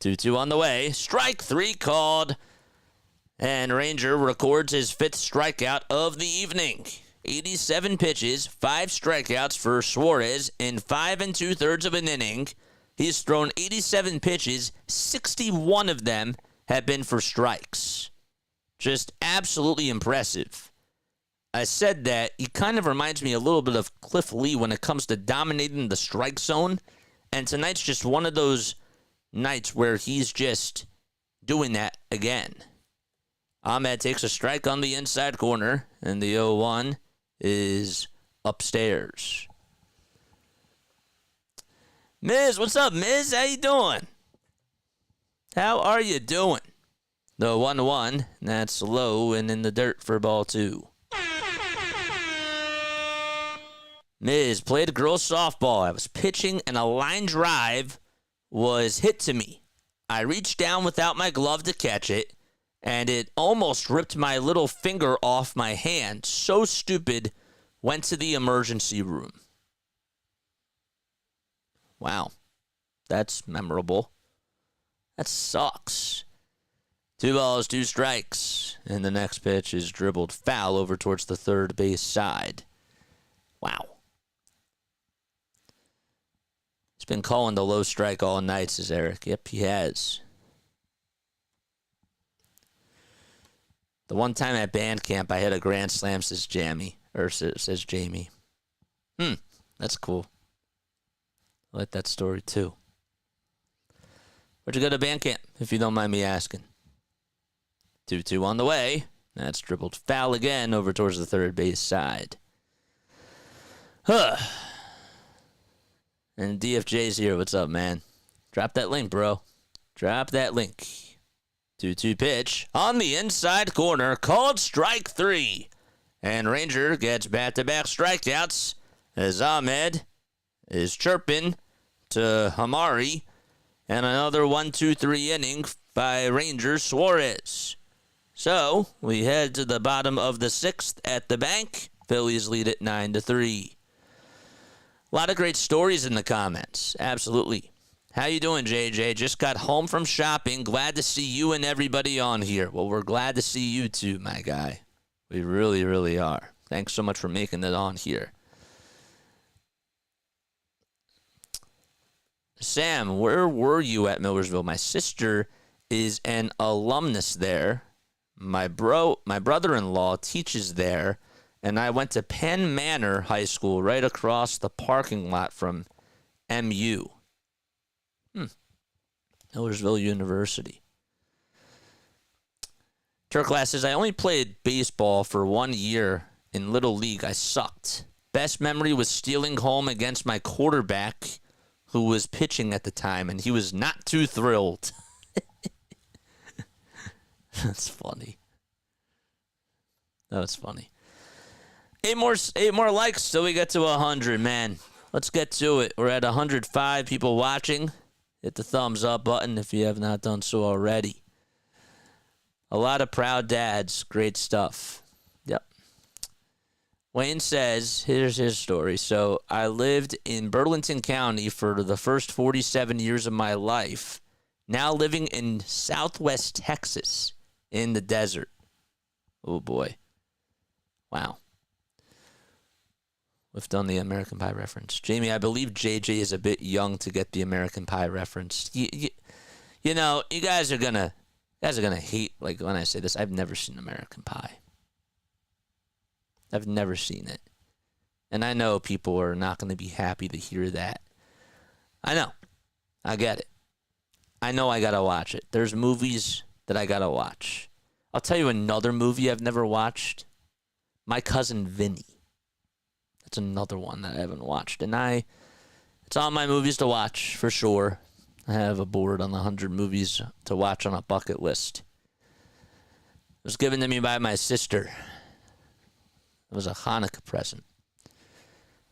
2-2 on the way. Strike 3 called. And Ranger records his 5th strikeout of the evening. 87 pitches, 5 strikeouts for Suarez in 5 2/3 of an inning. He's thrown 87 pitches, 61 of them have been for strikes. Just absolutely impressive. I said that he kind of reminds me a little bit of Cliff Lee when it comes to dominating the strike zone. And tonight's just one of those nights where he's just doing that again. Ahmed takes a strike on the inside corner, and the 0-1 is upstairs. Miz, what's up, Miz? How you doing? How are you doing? The 1-1, that's low and in the dirt for ball 2. Miz played girls softball. I was pitching and a line drive was hit to me. I reached down without my glove to catch it, and it almost ripped my little finger off my hand. So stupid, went to the emergency room. Wow, that's memorable. That sucks. 2 balls, 2 strikes, and the next pitch is dribbled foul over towards the third base side. Wow. He's been calling the low strike all night, says Eric. Yep, he has. The one time at band camp, I hit a grand slam, says Jamie. Says Jamie. That's cool. I like that story, too. Where'd you go to band camp, if you don't mind me asking? 2-2 on the way. That's dribbled foul again over towards the third base side. And DFJ's here. What's up, man? Drop that link, bro. Drop that link. 2-2 pitch on the inside corner, called strike 3. And Ranger gets back-to-back strikeouts as Ahmed is chirping to Hamari. And another 1-2-3 inning by Ranger Suarez. So we head to the bottom of the 6th at the bank. Phillies lead it 9-3. A lot of great stories in the comments. Absolutely. How you doing, JJ? Just got home from shopping. Glad to see you and everybody on here. Well, we're glad to see you too, my guy. We really, really are. Thanks so much for making it on here. Sam, where were you at Millersville? My sister is an alumnus there. My brother-in-law teaches there, and I went to Penn Manor High School right across the parking lot from MU. Millersville University. Turclass says, I only played baseball for 1 year in Little League. I sucked. Best memory was stealing home against my quarterback who was pitching at the time, and he was not too thrilled. That's funny. That was funny. Eight more likes till we get to 100, man. Let's get to it. We're at 105 people watching. Hit the thumbs up button if you have not done so already. A lot of proud dads. Great stuff. Yep. Wayne says, here's his story. So I lived in Burlington County for the first 47 years of my life. Now living in Southwest Texas in the desert. Oh, boy. Wow. We've done the American Pie reference. Jamie, I believe JJ is a bit young to get the American Pie reference. You know, you guys are gonna hate, like, when I say this. I've never seen American Pie. I've never seen it. And I know people are not going to be happy to hear that. I know. I get it. I know I got to watch it. There's movies that I got to watch. I'll tell you another movie I've never watched. My Cousin Vinny. That's another one that I haven't watched. And it's on my movies to watch, for sure. I have a board on the 100 movies to watch on a bucket list. It was given to me by my sister. It was a Hanukkah present.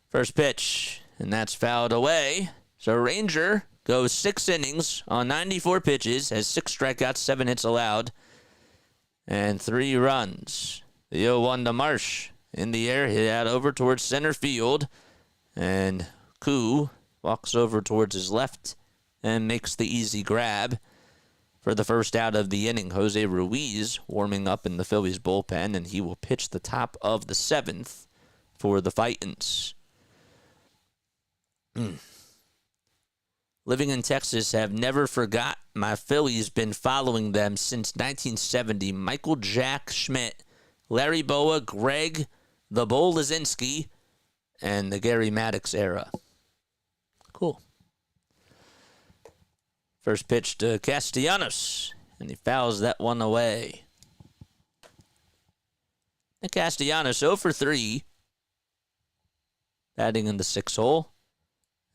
First pitch, and that's fouled away. So Ranger goes 6 innings on 94 pitches, has 6 strikeouts, 7 hits allowed, and 3 runs. The 0-1 to Marsh. In the air, hit out over towards center field. And Koo walks over towards his left and makes the easy grab for the first out of the inning. Jose Ruiz warming up in the Phillies bullpen, and he will pitch the top of the 7th for the Titans. Living in Texas, have never forgot my Phillies. Been following them since 1970. Michael Jack Schmidt, Larry Boa, Greg the Bull Lazinski, and the Gary Maddox era. Cool. First pitch to Castellanos, and he fouls that one away. And Castellanos 0 for 3, batting in the 6 hole.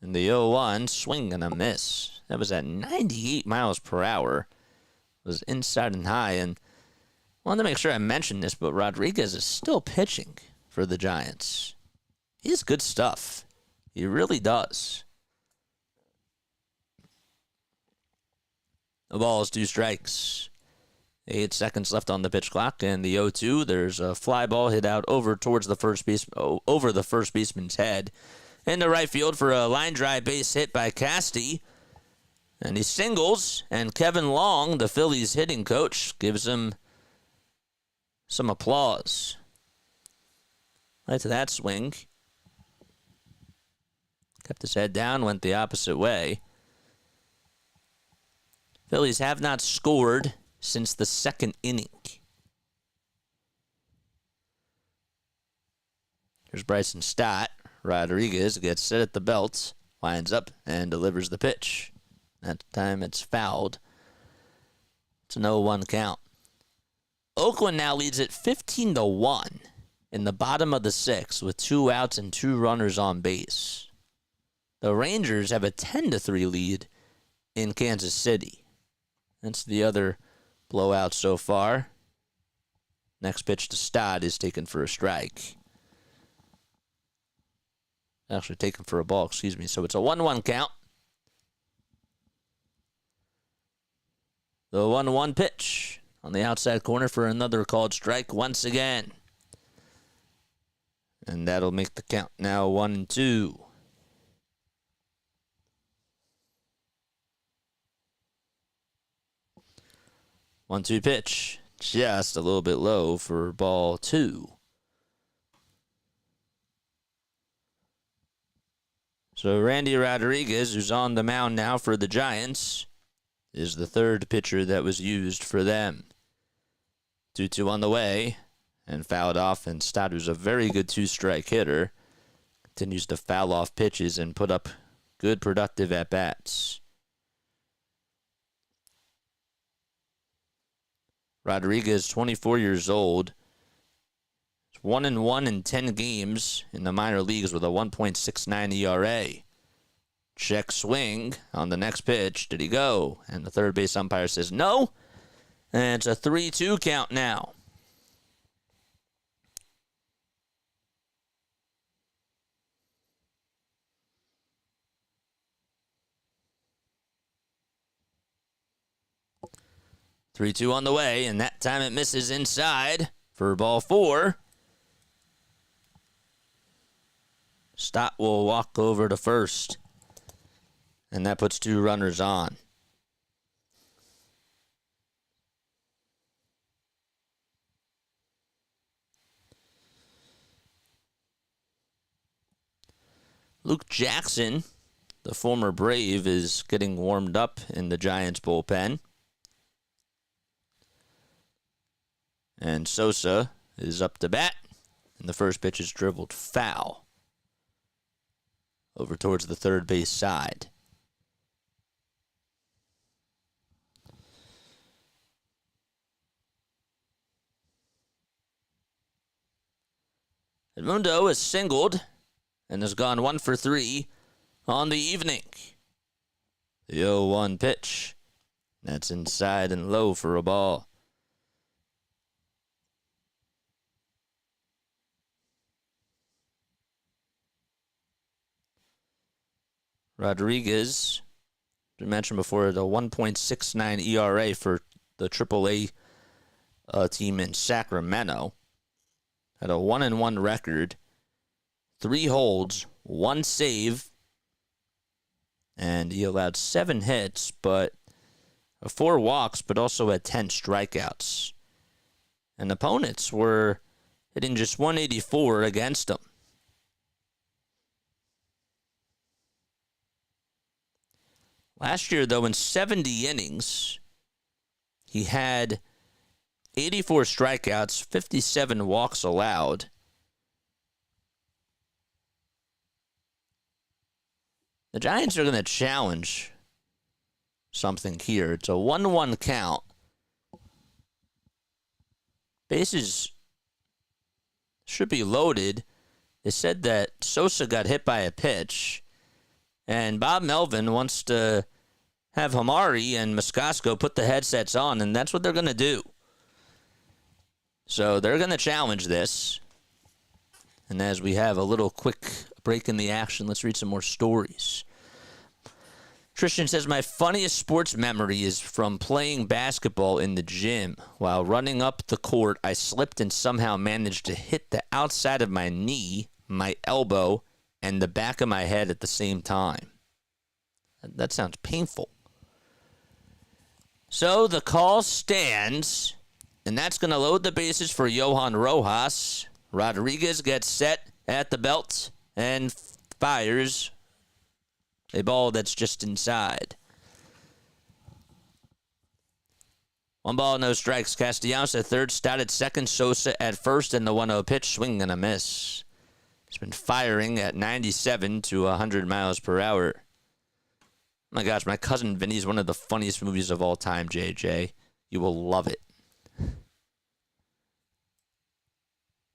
And the 0-1, swing and a miss. That was at 98 miles per hour. It was inside and high, and I wanted to make sure I mentioned this, but Rodriguez is still pitching for the Giants. He has good stuff. He really does. The ball is 2 strikes. 8 seconds left on the pitch clock, and the 0-2. There's a fly ball hit out over towards the first over the first baseman's head into right field for a line drive base hit by Casty. And he singles, and Kevin Long, the Phillies hitting coach, gives him some applause. Right to that swing. Kept his head down, went the opposite way. Phillies have not scored since the 2nd inning. Here's Bryson Stott. Rodriguez gets set at the belt, lines up, and delivers the pitch. That time it's fouled. It's an 0-1 count. Oakland now leads it 15-1 in the bottom of the 6th with 2 outs and 2 runners on base. the Rangers have a 10-3 lead in Kansas City. That's the other blowout so far. Next pitch to Stott is taken for a strike. Actually taken for a ball, excuse me. So it's a 1-1 count. The 1-1 pitch on the outside corner for another called strike once again. And that'll make the count now 1-2. One-two pitch, just a little bit low for ball 2. So Randy Rodriguez, who's on the mound now for the Giants, is the third pitcher that was used for them. 2-2 on the way, and fouled off, and Stott, who's a very good two-strike hitter, continues to foul off pitches and put up good productive at-bats. Rodriguez, 24 years old, 1-1 in 10 games in the minor leagues with a 1.69 ERA. Check swing on the next pitch. Did he go? And the third base umpire says no. And it's a 3-2 count now. Three-two on the way, and that time it misses inside for ball 4. Stott will walk over to first, and that puts 2 runners on. Luke Jackson, the former Brave, is getting warmed up in the Giants bullpen. And Sosa is up to bat, and the first pitch is dribbled foul over towards the third base side. Realmuto is singled and has gone 1 for 3 on the evening. The 0-1 pitch. That's inside and low for a ball. Rodriguez, as we mentioned before, the 1.69 ERA for the AAA team in Sacramento. Had a 1-1 record, 3 holds, 1 save, and he allowed 7 hits, but 4 walks, but also had 10 strikeouts. And opponents were hitting just 184 against him. Last year, though, in 70 innings, he had 84 strikeouts, 57 walks allowed. The Giants are going to challenge something here. It's a 1-1 count. Bases should be loaded. They said that Sosa got hit by a pitch. And Bob Melvin wants to have Hamari and Moscasco put the headsets on, and that's what they're going to do. So they're going to challenge this. And as we have a little quick break in the action, let's read some more stories. Tristan says, my funniest sports memory is from playing basketball in the gym. While running up the court, I slipped and somehow managed to hit the outside of my knee, my elbow, and the back of my head at the same time. That sounds painful. So the call stands, and that's going to load the bases for Johan Rojas. Rodriguez gets set at the belt and fires a ball that's just inside. 1 ball, no strikes. Castellanos at third, Stott at second, Sosa at first, and the 1-0 pitch, swing and a miss. He's been firing at 97 to 100 miles per hour. Oh my gosh, My Cousin Vinny is one of the funniest movies of all time, JJ. You will love it.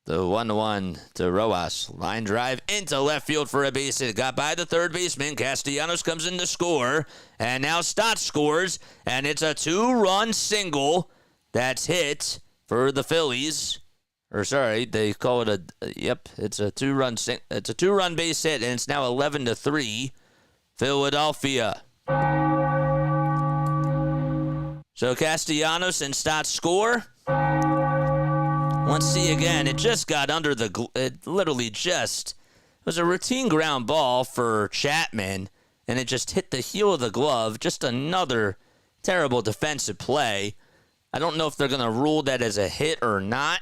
The 1-1 to Rojas. Line drive into left field for a base hit. Got by the third baseman. Castellanos comes in to score. And now Stott scores. And it's a 2-run single that's hit for the Phillies. Or sorry, they call it it's a 2-run base hit, and it's now 11-3 Philadelphia. So Castellanos and Stott score. Let's see again. It just got under it was a routine ground ball for Chapman, and it just hit the heel of the glove. Just another terrible defensive play. I don't know if they're going to rule that as a hit or not,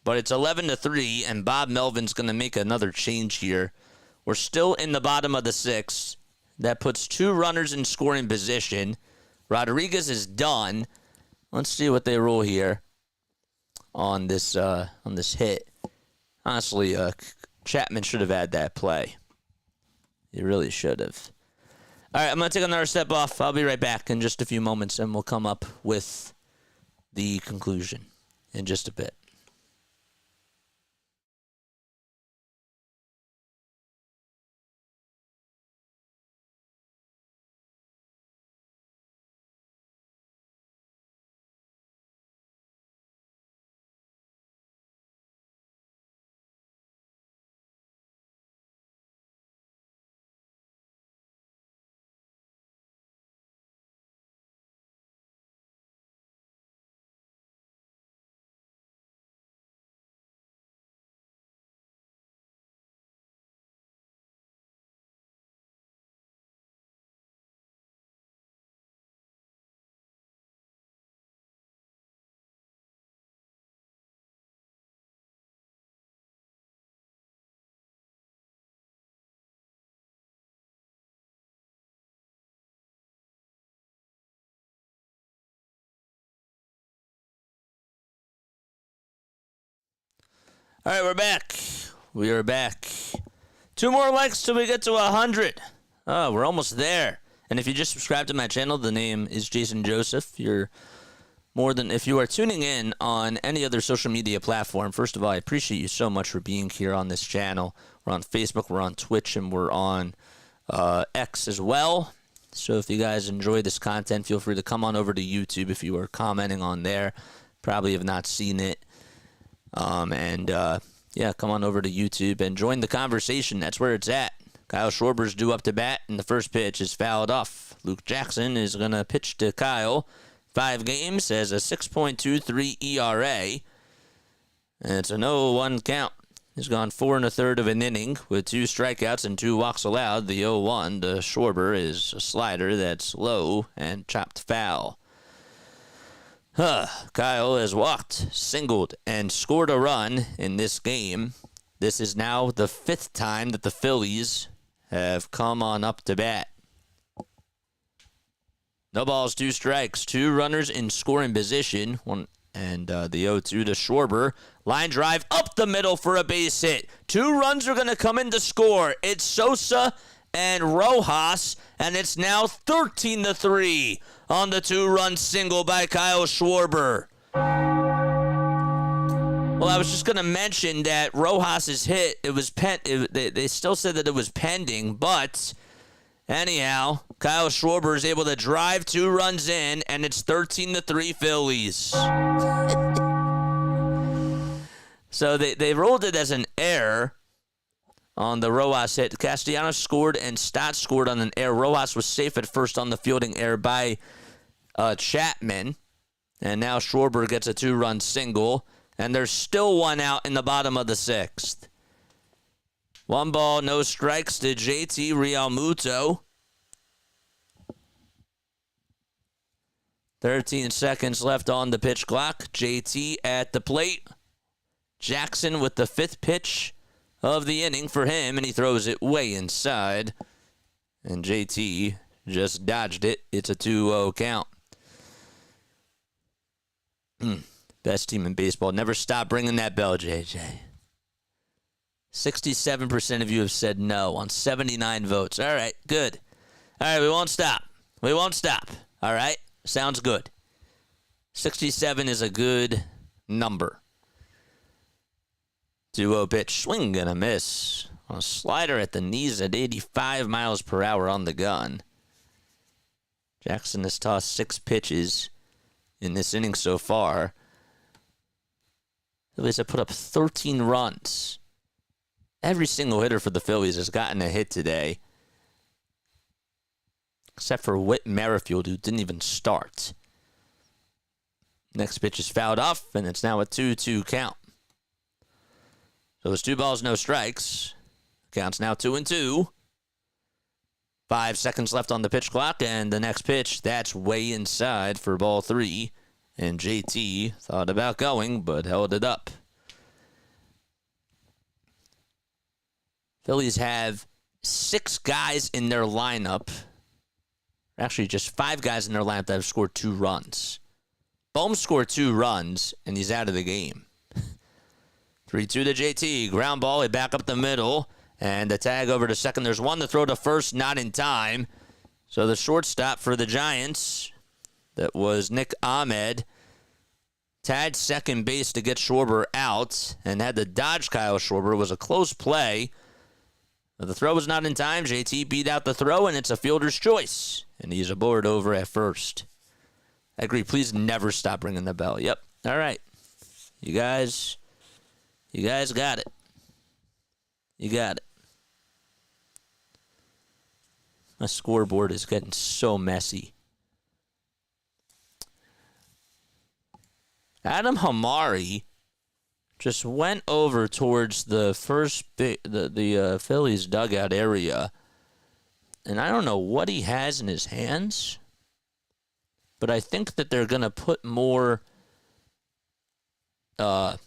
but it's 11-3, and Bob Melvin's going to make another change here. We're still in the bottom of the sixth. That puts 2 runners in scoring position. Rodriguez is done. Let's see what they rule here on this hit. Honestly, Chapman should have had that play. He really should have. All right, I'm going to take another step off. I'll be right back in just a few moments, and we'll come up with the conclusion in just a bit. All right, we're back. We are back. 2 more likes till we get to 100. Oh, we're almost there. And if you just subscribe to my channel, the name is Jason Joseph. If you are tuning in on any other social media platform, first of all, I appreciate you so much for being here on this channel. We're on Facebook, we're on Twitch, and we're on X as well. So if you guys enjoy this content, feel free to come on over to YouTube if you are commenting on there. Probably have not seen it. Come on over to YouTube and join the conversation. That's where it's at. Kyle Schwarber's due up to bat, and the first pitch is fouled off. Luke Jackson is going to pitch to Kyle. 5 games, has a 6.23 ERA, and it's an 0-1 count. He's gone 4 1/3 of an inning with 2 strikeouts and 2 walks allowed. The 0-1 to Schwarber is a slider that's low and chopped foul. Kyle has walked, singled, and scored a run in this game. This is now the 5th time that the Phillies have come on up to bat. No balls, 2 strikes, 2 runners in scoring position. The 0-2 to Schwarber. Line drive up the middle for a base hit. 2 runs are going to come in to score. It's Sosa and Rojas, and it's now 13-3 on the 2-run single by Kyle Schwarber. Well, I was just going to mention that Rojas' hit, they still said that it was pending, but anyhow, Kyle Schwarber is able to drive 2 runs in, and it's 13-3 Phillies. So they ruled it as an error on the Rojas hit. Castellanos scored and Stott scored on an error. Rojas was safe at first on the fielding error by Chapman. And now Schwarber gets a 2-run single. And there's still 1 out in the bottom of the 6th. 1 ball, no strikes to JT Realmuto. 13 seconds left on the pitch clock. JT at the plate. Jackson with the 5th pitch of the inning for him, and he throws it way inside. And JT just dodged it. It's a 2-0 count. Best team in baseball. Never stop ringing that bell, JJ. 67% of you have said no on 79 votes. All right, good. All right, we won't stop. We won't stop. All right, sounds good. 67 is a good number. 2-0 pitch, swing and a miss. On a slider at the knees at 85 miles per hour on the gun. Jackson has tossed 6 pitches in this inning so far. The Phillies have put up 13 runs. Every single hitter for the Phillies has gotten a hit today. Except for Whit Merrifield, who didn't even start. Next pitch is fouled off, and it's now a 2-2 count. So it's 2 balls, no strikes. Count's now 2-2. 5 seconds left on the pitch clock, and the next pitch, that's way inside for ball 3. And JT thought about going, but held it up. Phillies have 6 guys in their lineup. Actually, just 5 guys in their lineup that have scored 2 runs. Bohm scored 2 runs, and he's out of the game. 3-2 to JT. Ground ball, he back up the middle. And the tag over to second. There's one to throw to first, not in time. So the shortstop for the Giants, that was Nick Ahmed, tagged second base to get Schwarber out and had to dodge Kyle Schwarber. It was a close play. But the throw was not in time. JT beat out the throw, and it's a fielder's choice. And he's aboard over at first. I agree. Please never stop ringing the bell. Yep. All right. You guys got it. You got it. My scoreboard is getting so messy. Adam Hamari just went over towards the the Phillies dugout area, and I don't know what he has in his hands, but I think that they're gonna put more dirt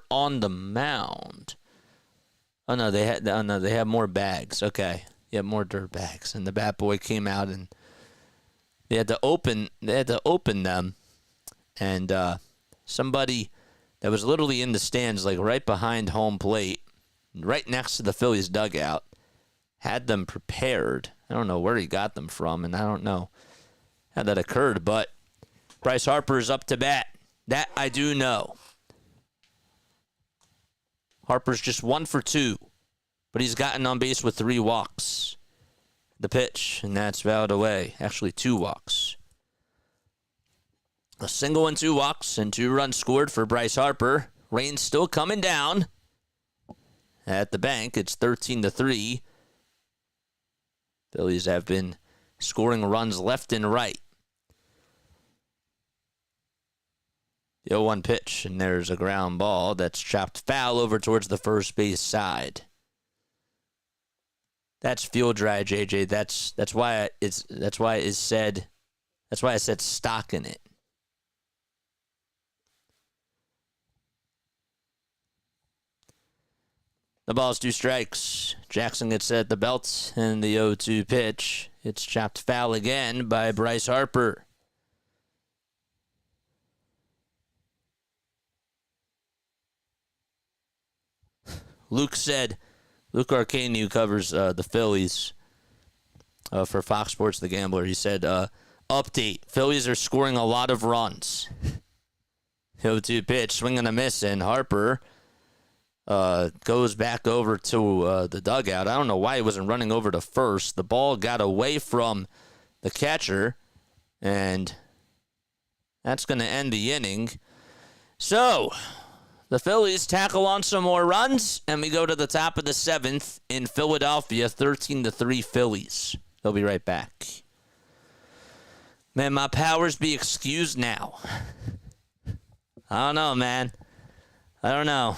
on the mound. Oh no, they have more bags. Okay, yeah, more dirt bags, and the bat boy came out and they had to open them, and somebody that was literally in the stands, like right behind home plate, right next to the Phillies dugout, had them prepared. I don't know where he got them from, and I don't know how that occurred, but Bryce Harper is up to bat. That I do know. Harper's just 1 for 2, but he's gotten on base with 3 walks. The pitch, and that's fouled away. Actually, 2 walks. A single and 2 walks, and 2 runs scored for Bryce Harper. Rain's still coming down at the bank. It's 13-3. Phillies have been scoring runs left and right. The 0-1 pitch, and there's a ground ball that's chopped foul over towards the first base side. That's field dry, JJ. That's why I said stock in it. The ball's 2 strikes. Jackson gets set at the belt, and the 0-2 pitch. It's chopped foul again by Bryce Harper. Luke Arcani, who covers the Phillies for Fox Sports The Gambler, he said, update, Phillies are scoring a lot of runs. 0-2 pitch, swing and a miss, and Harper goes back over to the dugout. I don't know why he wasn't running over to first. The ball got away from the catcher, and that's going to end the inning. So the Phillies tackle on some more runs, and we go to the top of the 7th in Philadelphia, 13-3 Phillies. They'll be right back. Man, my powers be excused now. I don't know, man. I don't know.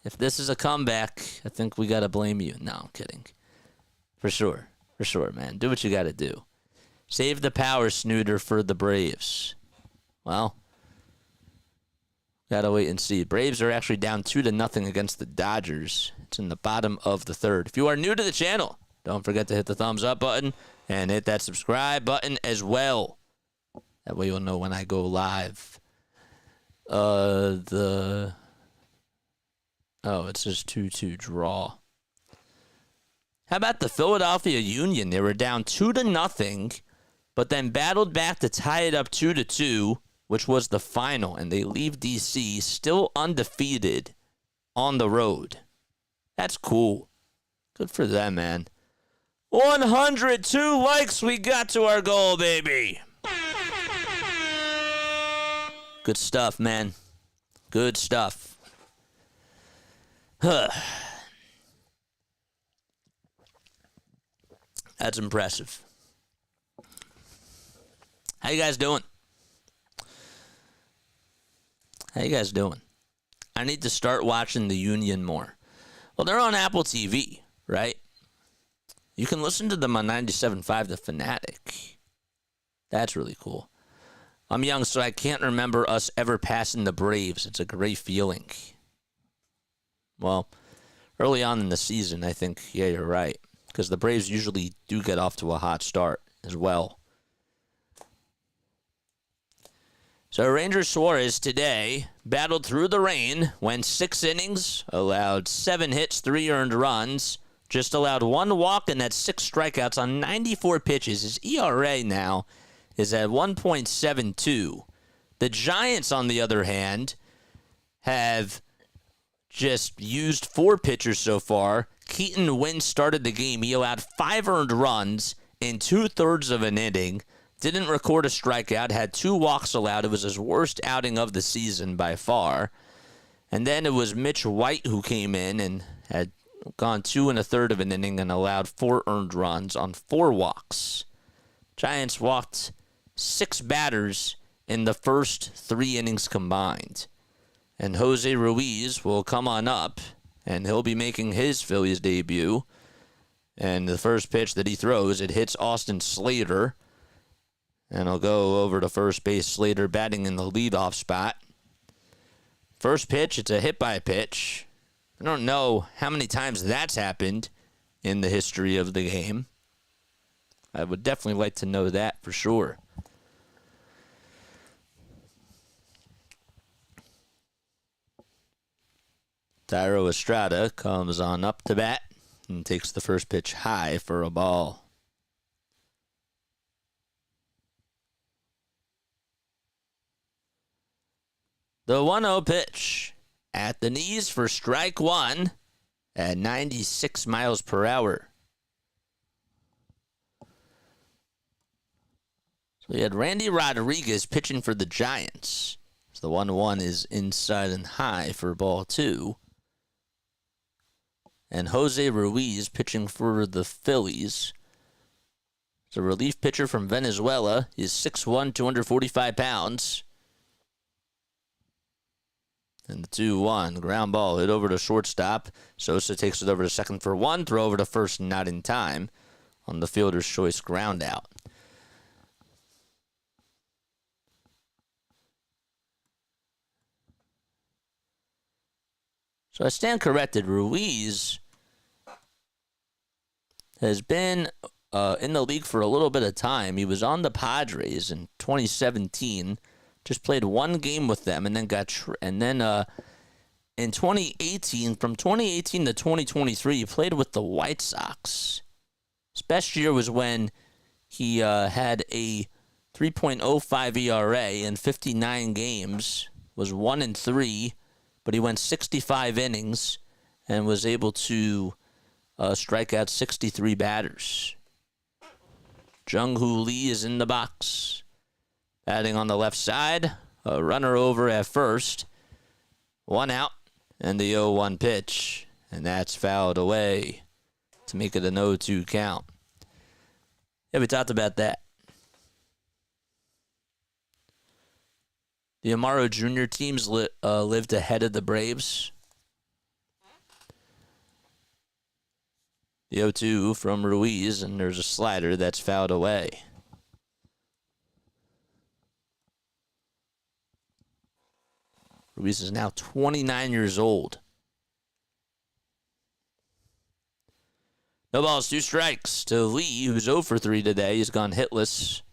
If this is a comeback, I think we got to blame you. No, I'm kidding. For sure, man. Do what you got to do. Save the power snooter for the Braves. Well, gotta wait and see. Braves are actually down 2-0 against the Dodgers. It's in the bottom of the 3rd. If you are new to the channel, don't forget to hit the thumbs up button and hit that subscribe button as well. That way you'll know when I go live. It says 2-2 draw. How about the Philadelphia Union? They were down 2-0, but then battled back to tie it up 2-2. which was the final, and they leave D.C. still undefeated on the road. That's cool. Good for them, man. 102 likes, we got to our goal, baby. Good stuff, man. Good stuff. That's impressive. How you guys doing? How you guys doing? I need to start watching the Union more. Well, they're on Apple TV, right? You can listen to them on 97.5 The Fanatic. That's really cool. I'm young, so I can't remember us ever passing the Braves. It's a great feeling. Well, early on in the season, I think, yeah, you're right. Because the Braves usually do get off to a hot start as well. So Ranger Suarez today battled through the rain, went 6 innings, allowed 7 hits, 3 earned runs, just allowed 1 walk and had 6 strikeouts on 94 pitches. His ERA now is at 1.72. The Giants, on the other hand, have just used 4 pitchers so far. Keaton Winn started the game. He allowed 5 earned runs in 2/3 of an inning. Didn't record a strikeout, had 2 walks allowed. It was his worst outing of the season by far. And then it was Mitch White who came in and had gone 2 1/3 of an inning and allowed 4 earned runs on 4 walks. Giants walked 6 batters in the first 3 innings combined. And Jose Ruiz will come on up, and he'll be making his Phillies debut. And the first pitch that he throws, it hits Austin Slater. And I'll go over to first base. Slater batting in the leadoff spot. First pitch, it's a hit by pitch. I don't know how many times that's happened in the history of the game. I would definitely like to know that for sure. Thairo Estrada comes on up to bat and takes the first pitch high for a ball. The 1-0 pitch at the knees for strike 1 at 96 miles per hour. So we had Randy Rodriguez pitching for the Giants. So the 1-1 is inside and high for ball 2. And Jose Ruiz pitching for the Phillies. It's a relief pitcher from Venezuela. He's 6'1", 245 pounds. And the 2-1 ground ball hit over to shortstop. Sosa takes it over to second for 1. Throw over to first, not in time on the fielder's choice ground out. So I stand corrected. Ruiz has been in the league for a little bit of time. He was on the Padres in 2017. Just played 1 game with them, and then in 2018, from 2018 to 2023, he played with the White Sox. His best year was when he had a 3.05 ERA in 59 games, was 1-3, but he went 65 innings and was able to strike out 63 batters. Jung-Hoo Lee is in the box. Batting on the left side, a runner over at first. 1 out, and the 0-1 pitch. And that's fouled away to make it an 0-2 count. Yeah, we talked about that. The Amaro Jr. teams lived ahead of the Braves. The 0-2 from Ruiz, and there's a slider that's fouled away. Ruiz is now 29 years old. No balls, 2 strikes to Lee, who's 0 for 3 today. He's gone hitless.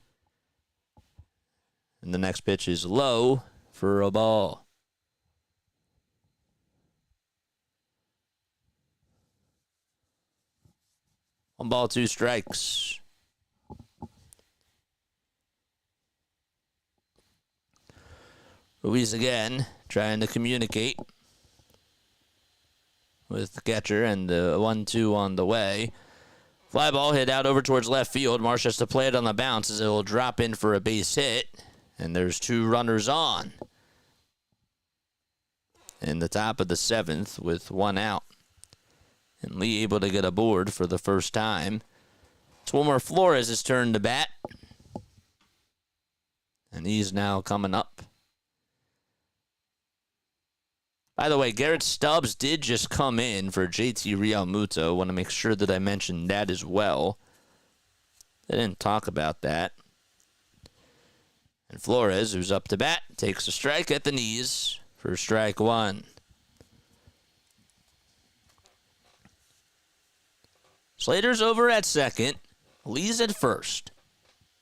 And the next pitch is low for a ball. One ball, 2 strikes. Ruiz again, trying to communicate with the catcher, and the 1-2 on the way. Fly ball hit out over towards left field. Marsh has to play it on the bounce as it will drop in for a base hit. And there's 2 runners on in the top of the 7th with 1 out. And Lee able to get aboard for the first time. It's Wilmer Flores' turn to bat. And he's now coming up. By the way, Garrett Stubbs did just come in for JT Realmuto. Want to make sure that I mentioned that as well. I didn't talk about that. And Flores, who's up to bat, takes a strike at the knees for strike 1. Slater's over at second. Lee's at first.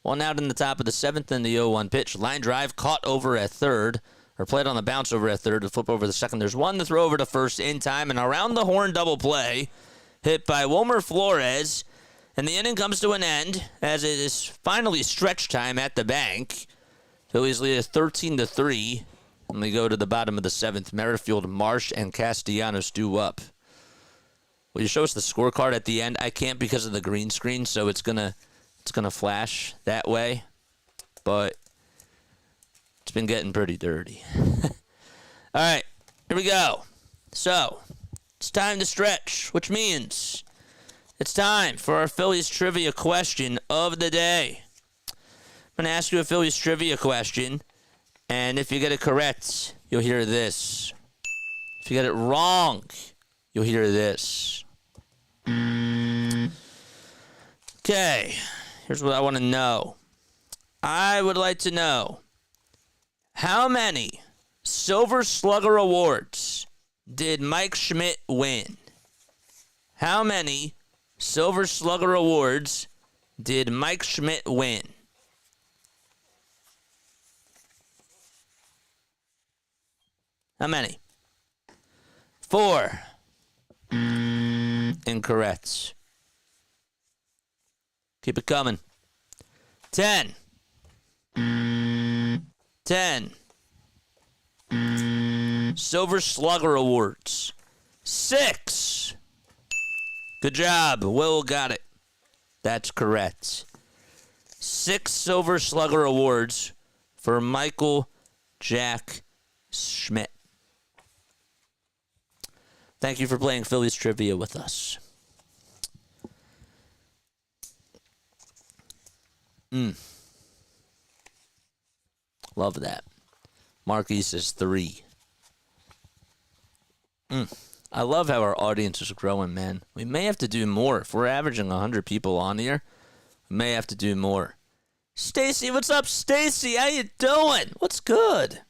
1 out in the top of the 7th and the 0-1 pitch. Line drive caught over at third. Or played on the bounce over at third to flip over the second. There's 1 to throw over to first in time. And around the horn double play. Hit by Wilmer Flores. And the inning comes to an end as it is finally stretch time at the bank. Phillies lead 13-3. And we go to the bottom of the 7th. Merrifield, Marsh, and Castellanos due up. Will you show us the scorecard at the end? I can't because of the green screen, so it's gonna flash that way. But it's been getting pretty dirty. All right, here we go. So, it's time to stretch, which means it's time for our Phillies trivia question of the day. I'm going to ask you a Phillies trivia question, and if you get it correct, you'll hear this. If you get it wrong, you'll hear this. Okay, here's what I want to know. I would like to know, how many Silver Slugger Awards did Mike Schmidt win? How many Silver Slugger Awards did Mike Schmidt win? How many? 4. Incorrect. Keep it coming. 10. 10. Silver Slugger Awards. 6. Good job. Will got it. That's correct. 6 Silver Slugger Awards for Michael Jack Schmidt. Thank you for playing Phillies Trivia with us. Love that. Marquis says 3. I love how our audience is growing, man. We may have to do more. If we're averaging 100 people on here, we may have to do more. Stacy, what's up, Stacy? How you doing? What's good?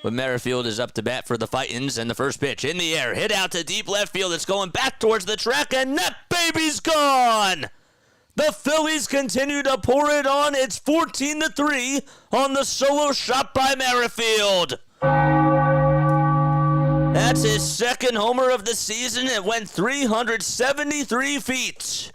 But Merrifield is up to bat for the Fightins, and the first pitch in the air. Hit out to deep left field. It's going back towards the track, and that baby's gone! The Phillies continue to pour it on. It's 14-3 on the solo shot by Merrifield. That's his second homer of the season. It went 373 feet.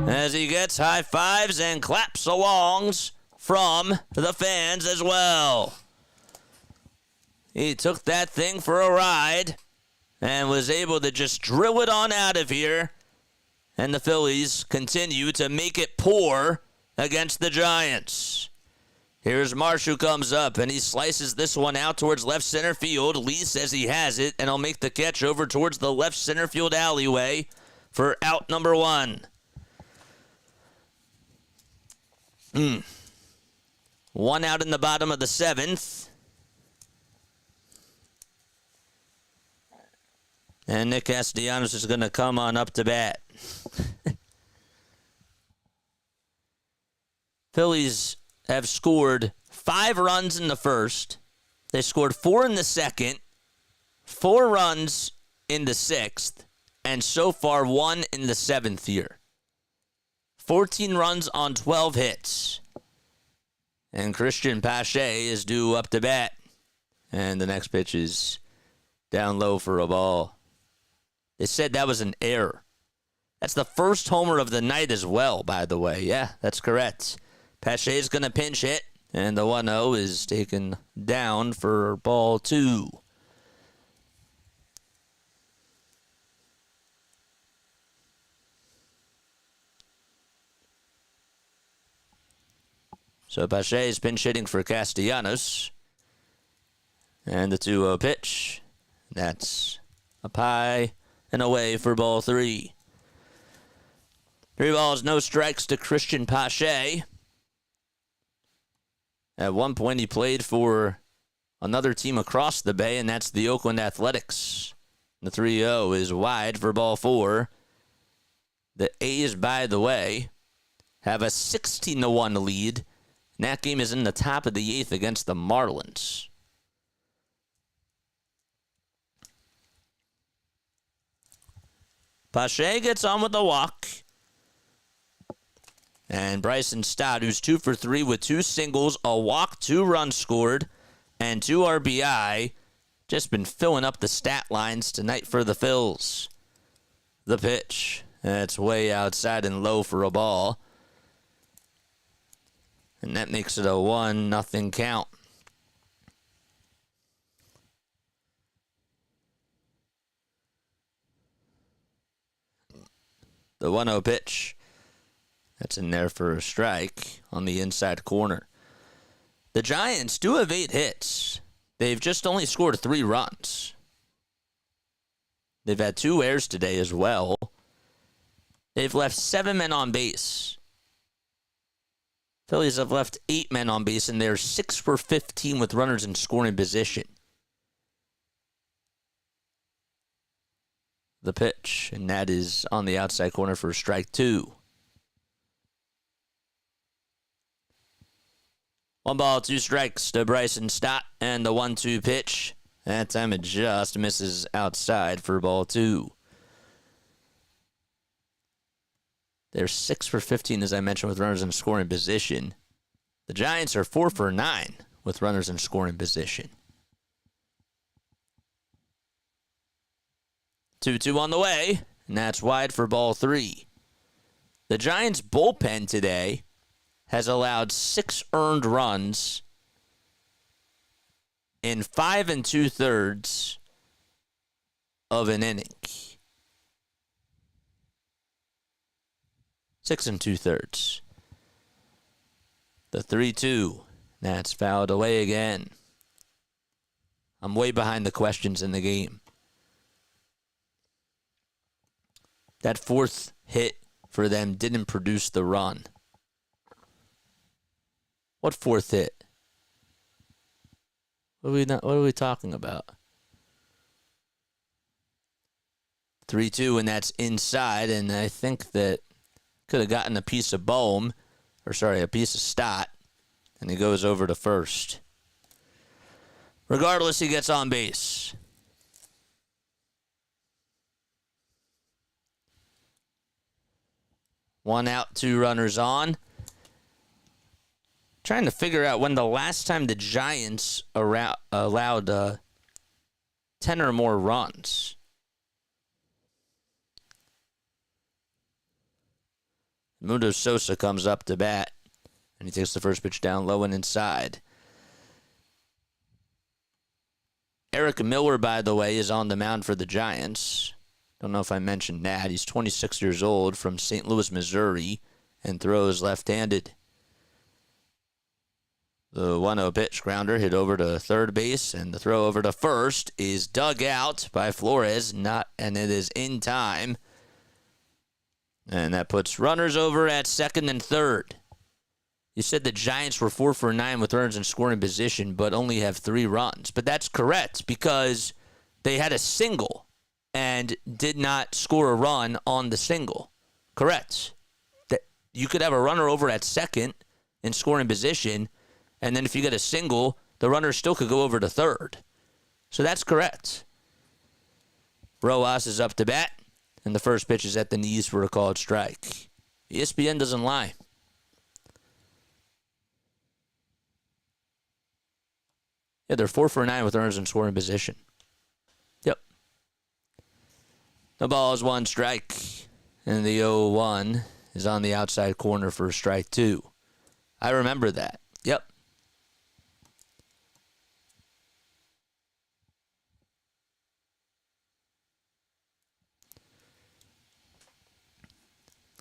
As he gets high fives and claps alongs from the fans as well. He took that thing for a ride and was able to just drill it on out of here. And the Phillies continue to make it pour against the Giants. Here's Marsh, who comes up, and he slices this one out towards left center field. Lee says he has it, and he'll make the catch over towards the left center field alleyway for out number 1. 1 out in the bottom of the 7th. And Nick Castellanos is going to come on up to bat. Phillies have scored 5 runs in the first. They scored 4 in the second, 4 runs in the 6th, and so far 1 in the 7th here. 14 runs on 12 hits. And Christian Pache is due up to bat. And the next pitch is down low for a ball. They said that was an error. That's the first homer of the night as well, by the way. Yeah, that's correct. Pache's going to pinch hit, and the 1-0 is taken down for ball 2. So Pache is pinch hitting for Castellanos. And the 2-0 pitch. That's up high and away for ball 3. 3 balls, no strikes to Christian Pache. At one point, he played for another team across the bay, and that's the Oakland Athletics. The 3-0 is wide for ball 4. The A's, by the way, have a 16-1 lead. And that game is in the top of the 8th against the Marlins. Pache gets on with the walk. And Bryson Stott, who's 2 for 3 with 2 singles, a walk, 2 runs scored, and 2 RBI. Just been filling up the stat lines tonight for the Phils. The pitch. That's way outside and low for a ball. And that makes it a 1-0 count. The 1-0 pitch. That's in there for a strike on the inside corner. The Giants do have 8 hits. They've just only scored 3 runs. They've had 2 errors today as well. They've left 7 men on base. Phillies have left 8 men on base, and they're 6 for 15 with runners in scoring position. The pitch, and that is on the outside corner for strike 2. 1 ball, 2 strikes to Bryson Stott, and the 1-2 pitch. That time it just misses outside for ball 2. They're 6 for 15, as I mentioned, with runners in scoring position. The Giants are 4 for 9 with runners in scoring position. 2-2 on the way, and that's wide for ball 3. The Giants' bullpen today has allowed 6 earned runs in 5 2/3 of an inning. 6 2/3. The 3-2. That's fouled away again. I'm way behind the questions in the game. That 4th hit for them didn't produce the run. What 4th hit? What are we talking about? 3-2, and that's inside, and I think that could have gotten a piece of bohm, a piece of Stott, and he goes over to first. Regardless, he gets on base. One out, 2 runners on. Trying to figure out when the last time the Giants allowed 10 or more runs. Mundo Sosa comes up to bat, and he takes the first pitch down low and inside. Eric Miller, by the way, is on the mound for the Giants. Don't know if I mentioned that. He's 26 years old from St. Louis, Missouri, and throws left-handed. The 1-0 pitch grounder hit over to third base, and the throw over to first is dug out by Flores, and it is in time. And that puts runners over at second and third. You said the Giants were 4 for 9 with runners in scoring position, but only have 3 runs. But that's correct, because they had a single and did not score a run on the single. Correct. That you could have a runner over at second in scoring position, and then if you get a single, the runner still could go over to third. So that's correct. Rojas is up to bat, and the first pitch is at the knees for a called strike. ESPN doesn't lie. Yeah, they're 4 for 9 with runners in scoring position. Yep. The ball is 1 strike. And the 0-1 is on the outside corner for strike 2. I remember that. Yep.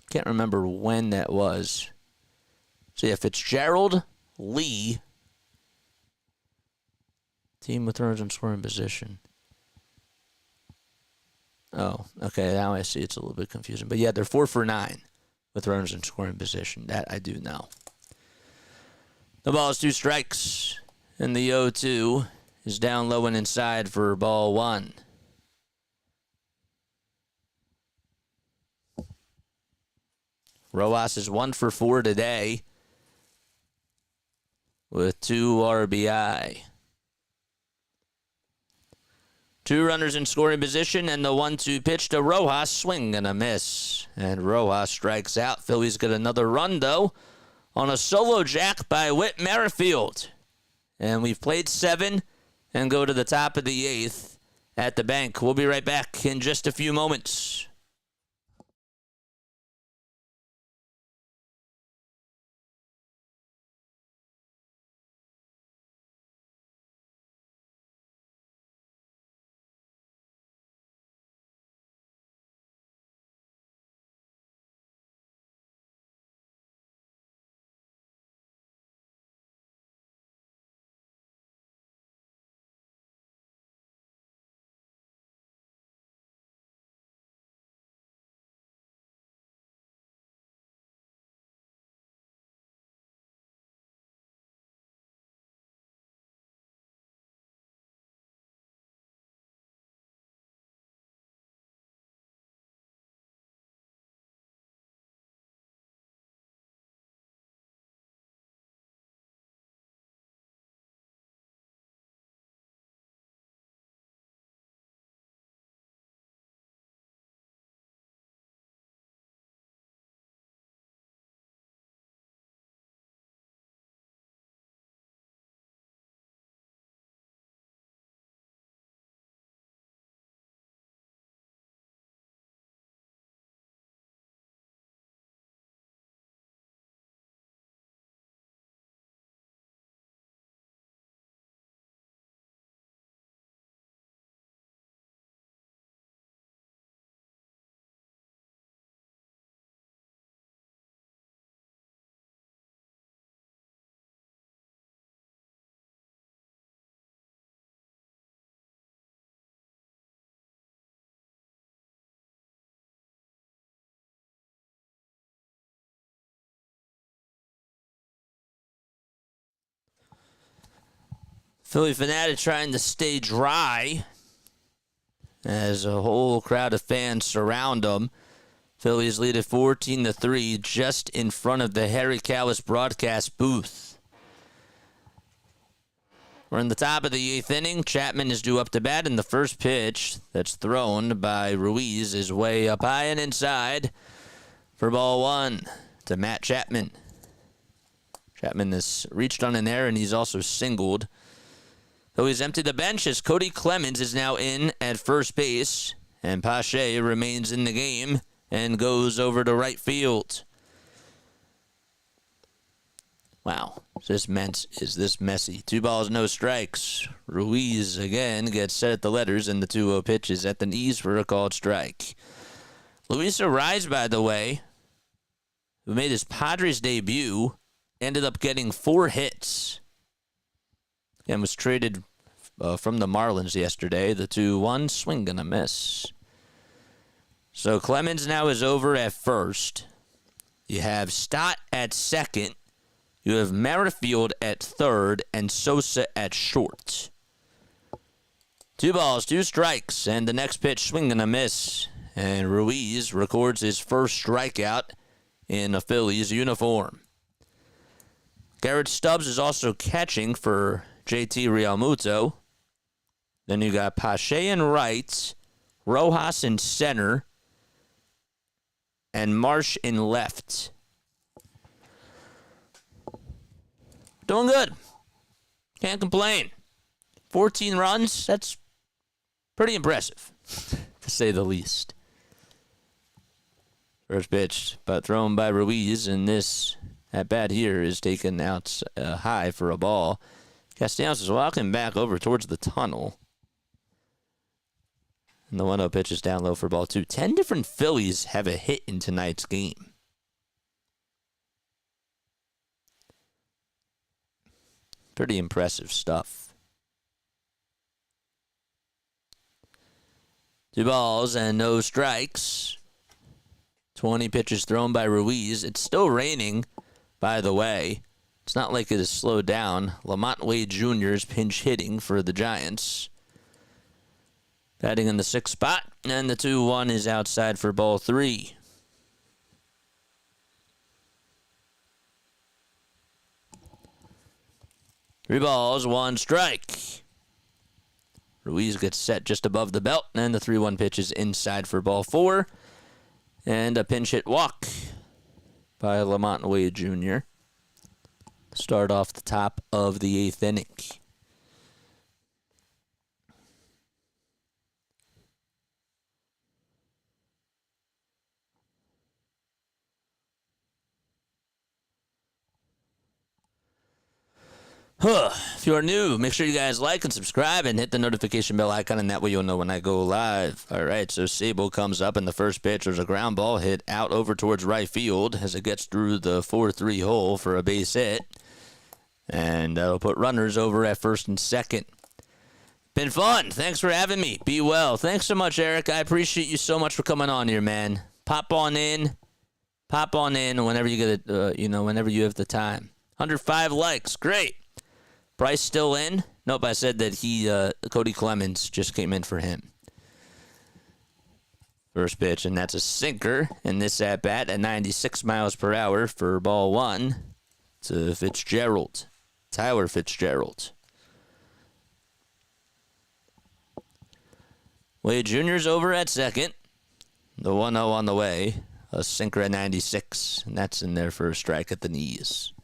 Can't remember when that was. So yeah, Fitzgerald, Lee. Team with runners in scoring position. Oh, okay. Now I see it's a little bit confusing. But yeah, they're 4 for 9 with runners in scoring position. That I do know. The ball is 2 strikes. And the 0-2 is down low and inside for ball 1. Rojas is 1 for 4 today with 2 RBI. 2 runners in scoring position, and the 1-2 pitch to Rojas, swing and a miss. And Rojas strikes out. Phillies get another run, though, on a solo jack by Whit Merrifield. And we've played 7 and go to the top of the 8th at the bank. We'll be right back in just a few moments. Philly Fanatic trying to stay dry as a whole crowd of fans surround them. Phillies lead at 14-3 just in front of the Harry Kalas broadcast booth. We're in the top of the 8th inning. Chapman is due up to bat, and the first pitch that's thrown by Ruiz is way up high and inside for ball 1 to Matt Chapman. Chapman has reached on an error, and he's also singled. Though he's emptied the bench as Cody Clemens is now in at first base, and Pache remains in the game and goes over to right field. Wow, is this messy? 2 balls, no strikes. Ruiz again gets set at the letters, and the 2-0 pitch is at the knees for a called strike. Luis Arraez, by the way, who made his Padres debut, ended up getting 4 hits and was traded from the Marlins yesterday. The 2-1 swing and a miss. So Clemens now is over at first. You have Stott at second. You have Merrifield at third and Sosa at short. 2 balls, 2 strikes, and the next pitch swing and a miss. And Ruiz records his first strikeout in a Phillies uniform. Garrett Stubbs is also catching for JT Realmuto. Then you got Pache in right, Rojas in center, and Marsh in left. Doing good. Can't complain. 14 runs, that's pretty impressive, to say the least. First pitch, but thrown by Ruiz, and this at bat here is taken out high for a ball. Castellanos is walking back over towards the tunnel. And the 1-0 pitch is down low for ball 2. 10 different Phillies have a hit in tonight's game. Pretty impressive stuff. 2 balls and no strikes. 20 pitches thrown by Ruiz. It's still raining, by the way. It's not like it has slowed down. Lamont Wade Jr. is pinch hitting for the Giants. Batting in the 6th spot, and the 2-1 is outside for ball 3. Three balls, 1 strike. Ruiz gets set just above the belt, and the 3-1 pitch is inside for ball 4. And a pinch hit walk by Lamont Wade Jr. Start off the top of the 8th inning. If you are new, make sure you guys like and subscribe and hit the notification bell icon, and that way you'll know when I go live. All right, so Sable comes up in the first pitch. There's a ground ball hit out over towards right field as it gets through the 4-3 hole for a base hit. And that'll put runners over at first and second. Been fun. Thanks for having me. Be well. Thanks so much, Eric. I appreciate you so much for coming on here, man. Pop on in. Pop on in whenever you get it, whenever you have the time. 105 likes. Great. Bryce still in? Nope, I said that Cody Clemens just came in for him. First pitch, and that's a sinker. And this at-bat at 96 miles per hour for ball 1 to Fitzgerald. Tyler Fitzgerald. Wade Jr.'s over at second. The 1-0 on the way. A sinker at 96, and that's in there for a strike at the knees.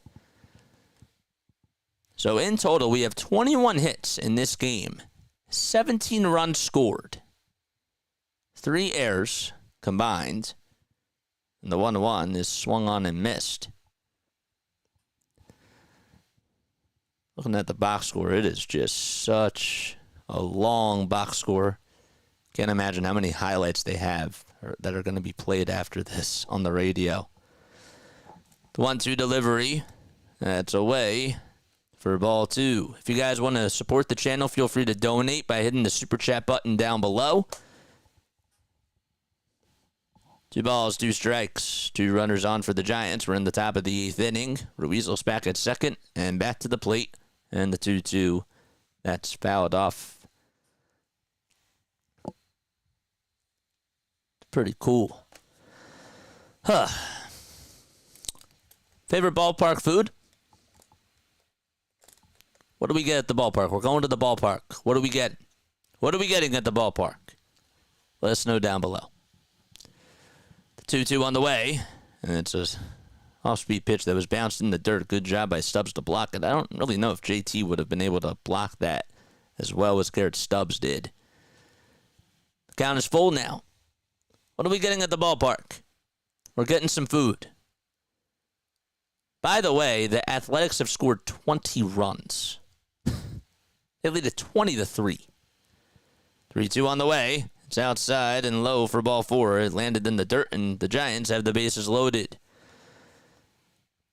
So in total, we have 21 hits in this game, 17 runs scored, 3 errors combined, and the 1-1 is swung on and missed. Looking at the box score, it is just such a long box score. Can't imagine how many highlights they have that are going to be played after this on the radio. The 1-2 delivery, that's away for ball 2. If you guys want to support the channel, feel free to donate by hitting the super chat button down below. 2 balls, 2 strikes, 2 runners on for the Giants. We're in the top of the 8th inning. Ruizos back at second and back to the plate. And the 2-2, that's fouled off. Pretty cool. Favorite ballpark food? What do we get at the ballpark? We're going to the ballpark. What do we get? What are we getting at the ballpark? Let us know down below. The 2-2 on the way. And it's a off-speed pitch that was bounced in the dirt. Good job by Stubbs to block it. I don't really know if JT would have been able to block that as well as Garrett Stubbs did. The count is full now. What are we getting at the ballpark? We're getting some food. By the way, the Athletics have scored 20 runs. They lead at 20-3. 3-2 on the way. It's outside and low for ball 4. It landed in the dirt, and the Giants have the bases loaded.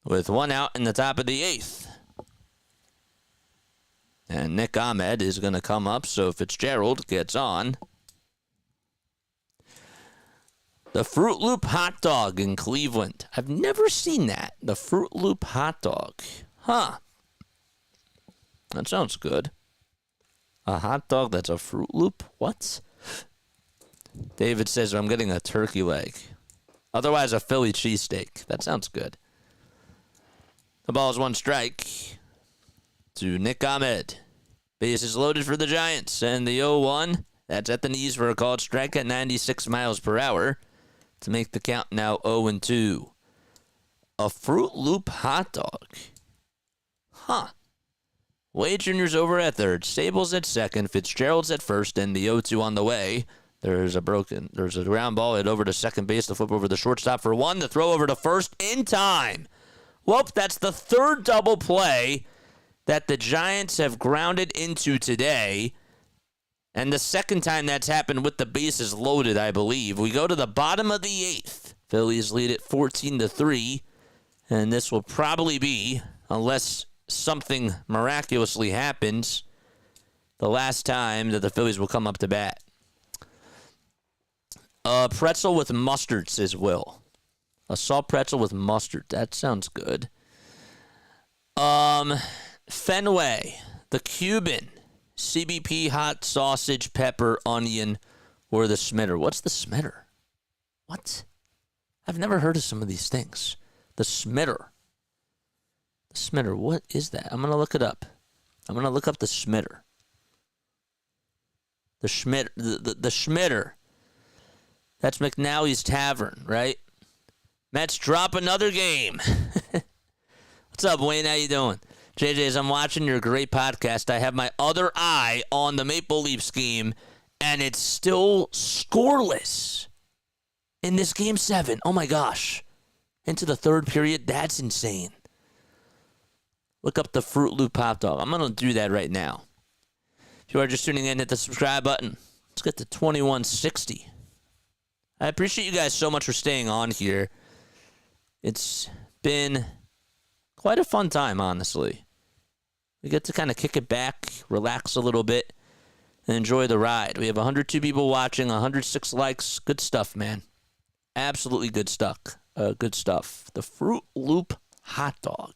With 1 out in the top of the 8th. And Nick Ahmed is going to come up, so Fitzgerald gets on. The Fruit Loop hot dog in Cleveland. I've never seen that. The Fruit Loop hot dog. Huh. That sounds good. A hot dog that's a Fruit Loop? What? David says I'm getting a turkey leg. Otherwise, a Philly cheesesteak. That sounds good. The ball is 1 strike to Nick Ahmed. Bases loaded for the Giants. And the 0-1, that's at the knees for a called strike at 96 miles per hour. To make the count now 0-2. A Fruit Loop hot dog. Huh. Wade Jr.'s over at third. Sable's at second. Fitzgerald's at first. And the 0-2 on the way. There's a ground ball hit over to second base, the flip over the shortstop for one, the throw over to first in time. Whoop, that's the third double play that the Giants have grounded into today. And the second time that's happened with the bases loaded, I believe. We go to the bottom of the eighth. Phillies lead it 14-3. And this will probably be, unless something miraculously happens, the last time that the Phillies will come up to bat. Pretzel with mustard, says Will. A salt pretzel with mustard. That sounds good. Fenway, the Cuban, CBP, hot sausage, pepper, onion, or the Smitter. What's the Smitter? What? I've never heard of some of these things. The Smitter. The Smitter, what is that? I'm going to look it up. I'm going to look up the Smitter. The Schmitter. The Schmitter. That's McNally's Tavern, right? Mets drop another game. What's up, Wayne? How you doing? JJ, as I'm watching your great podcast, I have my other eye on the Maple Leafs game, and it's still scoreless in this Game 7. Oh, my gosh. Into the third period? That's insane. Look up the Fruit Loop hot dog. I'm going to do that right now. If you are just tuning in, hit the subscribe button. Let's get to 2160. I appreciate you guys so much for staying on here. It's been quite a fun time, honestly. We get to kind of kick it back, relax a little bit, and enjoy the ride. We have 102 people watching, 106 likes. Good stuff, man. Absolutely good stuff. Good stuff. The Fruit Loop hot dog.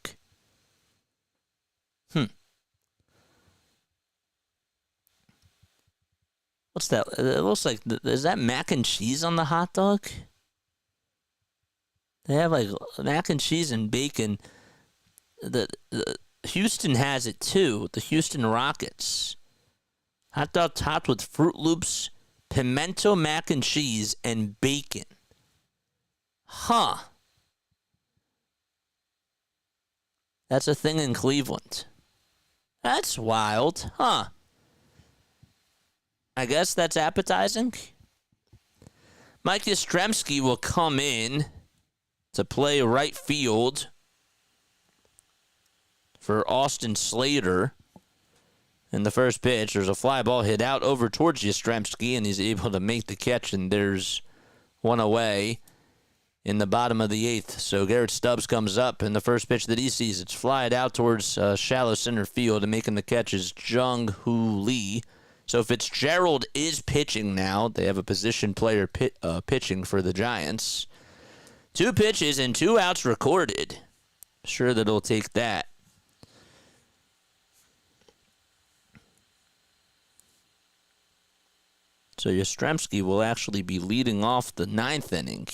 What's that? It looks like, is that mac and cheese on the hot dog? They have like mac and cheese and bacon. The Houston has it too. The Houston Rockets. Hot dog topped with Fruit Loops, pimento mac and cheese, and bacon. Huh. That's a thing in Cleveland. That's wild. Huh. I guess that's appetizing. Mike Yastrzemski will come in to play right field for Austin Slater. In the first pitch, there's a fly ball hit out over towards Yastrzemski, and he's able to make the catch, and there's one away in the bottom of the eighth. So Garrett Stubbs comes up, and the first pitch that he sees, it's flied out towards shallow center field, and making the catch is Jung-Hoo Lee. So Fitzgerald is pitching now. They have a position player pitching for the Giants. 2 pitches and 2 outs recorded. Sure that he'll take that. So Yastrzemski will actually be leading off the 9th inning.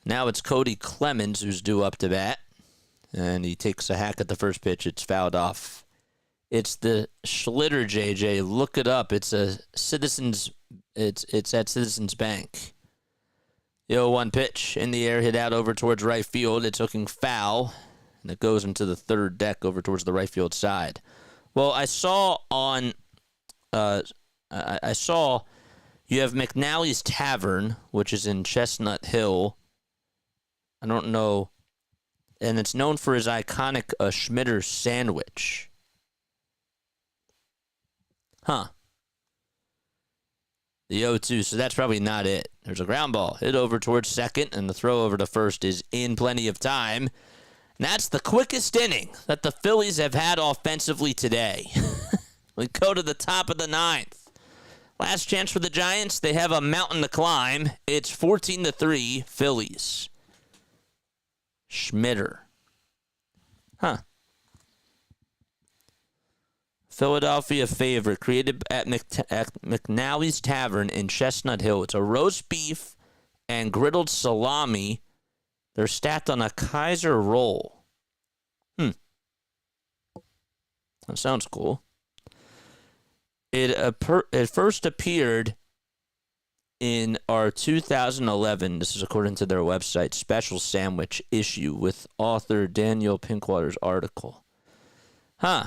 Now it's Cody Clemens who's due up to bat. And he takes a hack at the first pitch. It's fouled off. It's the Schlitter, JJ. Look it up. It's a Citizens. It's at Citizens Bank. The 0-1 pitch in the air, hit out over towards right field. It's looking foul, and it goes into the third deck over towards the right field side. Well, I saw on, I saw you have McNally's Tavern, which is in Chestnut Hill. I don't know, and it's known for his iconic Schmitter sandwich. Huh. The 0-2, so that's probably not it. There's a ground ball hit over towards second, and the throw over to first is in plenty of time. And that's the quickest inning that the Phillies have had offensively today. We go to the top of the 9th. Last chance for the Giants. They have a mountain to climb. It's 14-3 Phillies. Schmitter. Huh. Philadelphia favorite, created at McNally's Tavern in Chestnut Hill. It's a roast beef and griddled salami. They're stacked on a Kaiser roll. That sounds cool. It first appeared in our 2011, this is according to their website, special sandwich issue with author Daniel Pinkwater's article. Huh.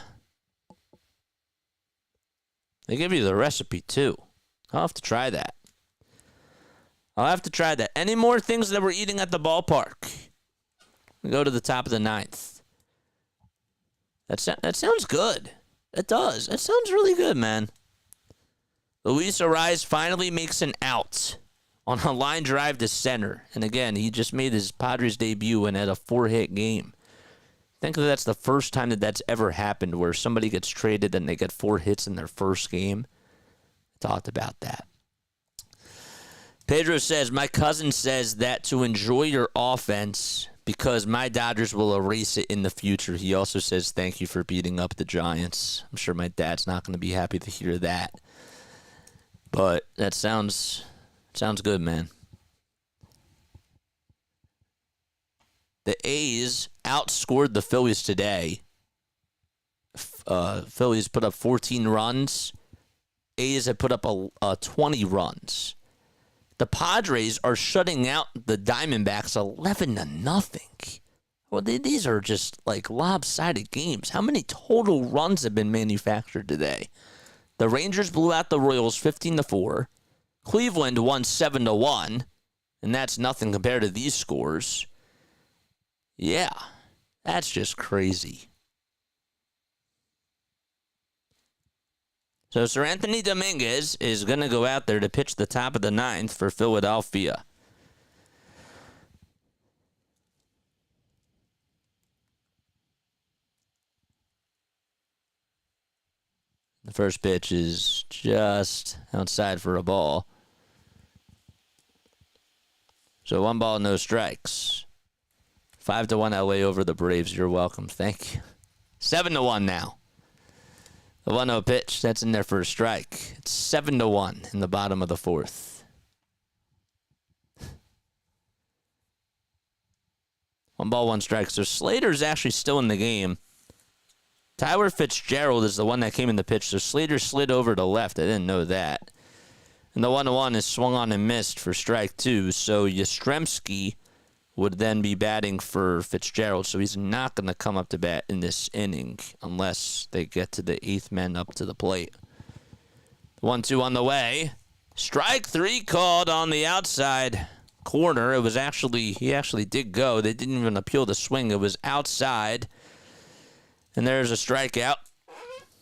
They give you the recipe, too. I'll have to try that. Any more things that we're eating at the ballpark? We go to the top of the ninth. That sounds good. It does. That sounds really good, man. Luis Arraez finally makes an out on a line drive to center. And again, he just made his Padres debut and had a 4-hit game. I think that's the first time that that's ever happened where somebody gets traded and they get 4 hits in their first game. I talked about that. Pedro says, my cousin says that to enjoy your offense because my Dodgers will erase it in the future. He also says thank you for beating up the Giants. I'm sure my dad's not going to be happy to hear that. But that sounds good, man. The A's outscored the Phillies today. Phillies put up 14 runs. A's have put up 20 runs. The Padres are shutting out the Diamondbacks 11-0. Well, these are just like lopsided games. How many total runs have been manufactured today? The Rangers blew out the Royals 15-4. Cleveland won 7-1, and that's nothing compared to these scores. Yeah, that's just crazy. So Sir Anthony Dominguez is going to go out there to pitch the top of the ninth for Philadelphia. The first pitch is just outside for a ball. So 1 ball, no strikes. 5-1 LA over the Braves. You're welcome. Thank you. 7-1 now. The 1-0 pitch, that's in there for a strike. It's 7-1 in the bottom of the fourth. 1 ball, 1 strike. So Slater's actually still in the game. Tyler Fitzgerald is the one that came in the pitch. So Slater slid over to left. I didn't know that. And the 1-1 is swung on and missed for strike 2. So Yastrzemski would then be batting for Fitzgerald. So he's not going to come up to bat in this inning unless they get to the 8th man up to the plate. 1-2 on the way. Strike 3 called on the outside corner. It was he actually did go. They didn't even appeal the swing. It was outside. And there's a strikeout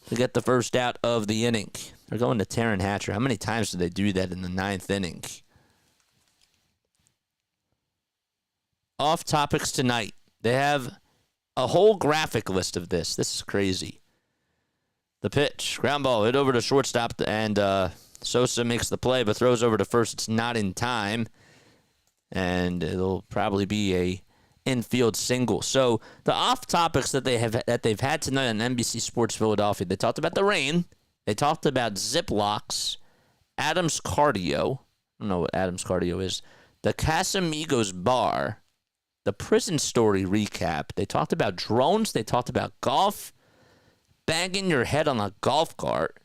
to get the first out of the inning. They're going to Taryn Hatcher. How many times did they do that in the 9th inning? Off topics tonight. They have a whole graphic list of this. This is crazy. The pitch. Ground ball. Hit over to shortstop. And Sosa makes the play but throws over to first. It's not in time. And it'll probably be a infield single. So the off topics that they've had tonight on NBC Sports Philadelphia. They talked about the rain. They talked about Ziplocs. Adam's cardio. I don't know what Adam's cardio is. The Casamigos bar. The prison story recap. They talked about drones. They talked about golf. Banging your head on a golf cart.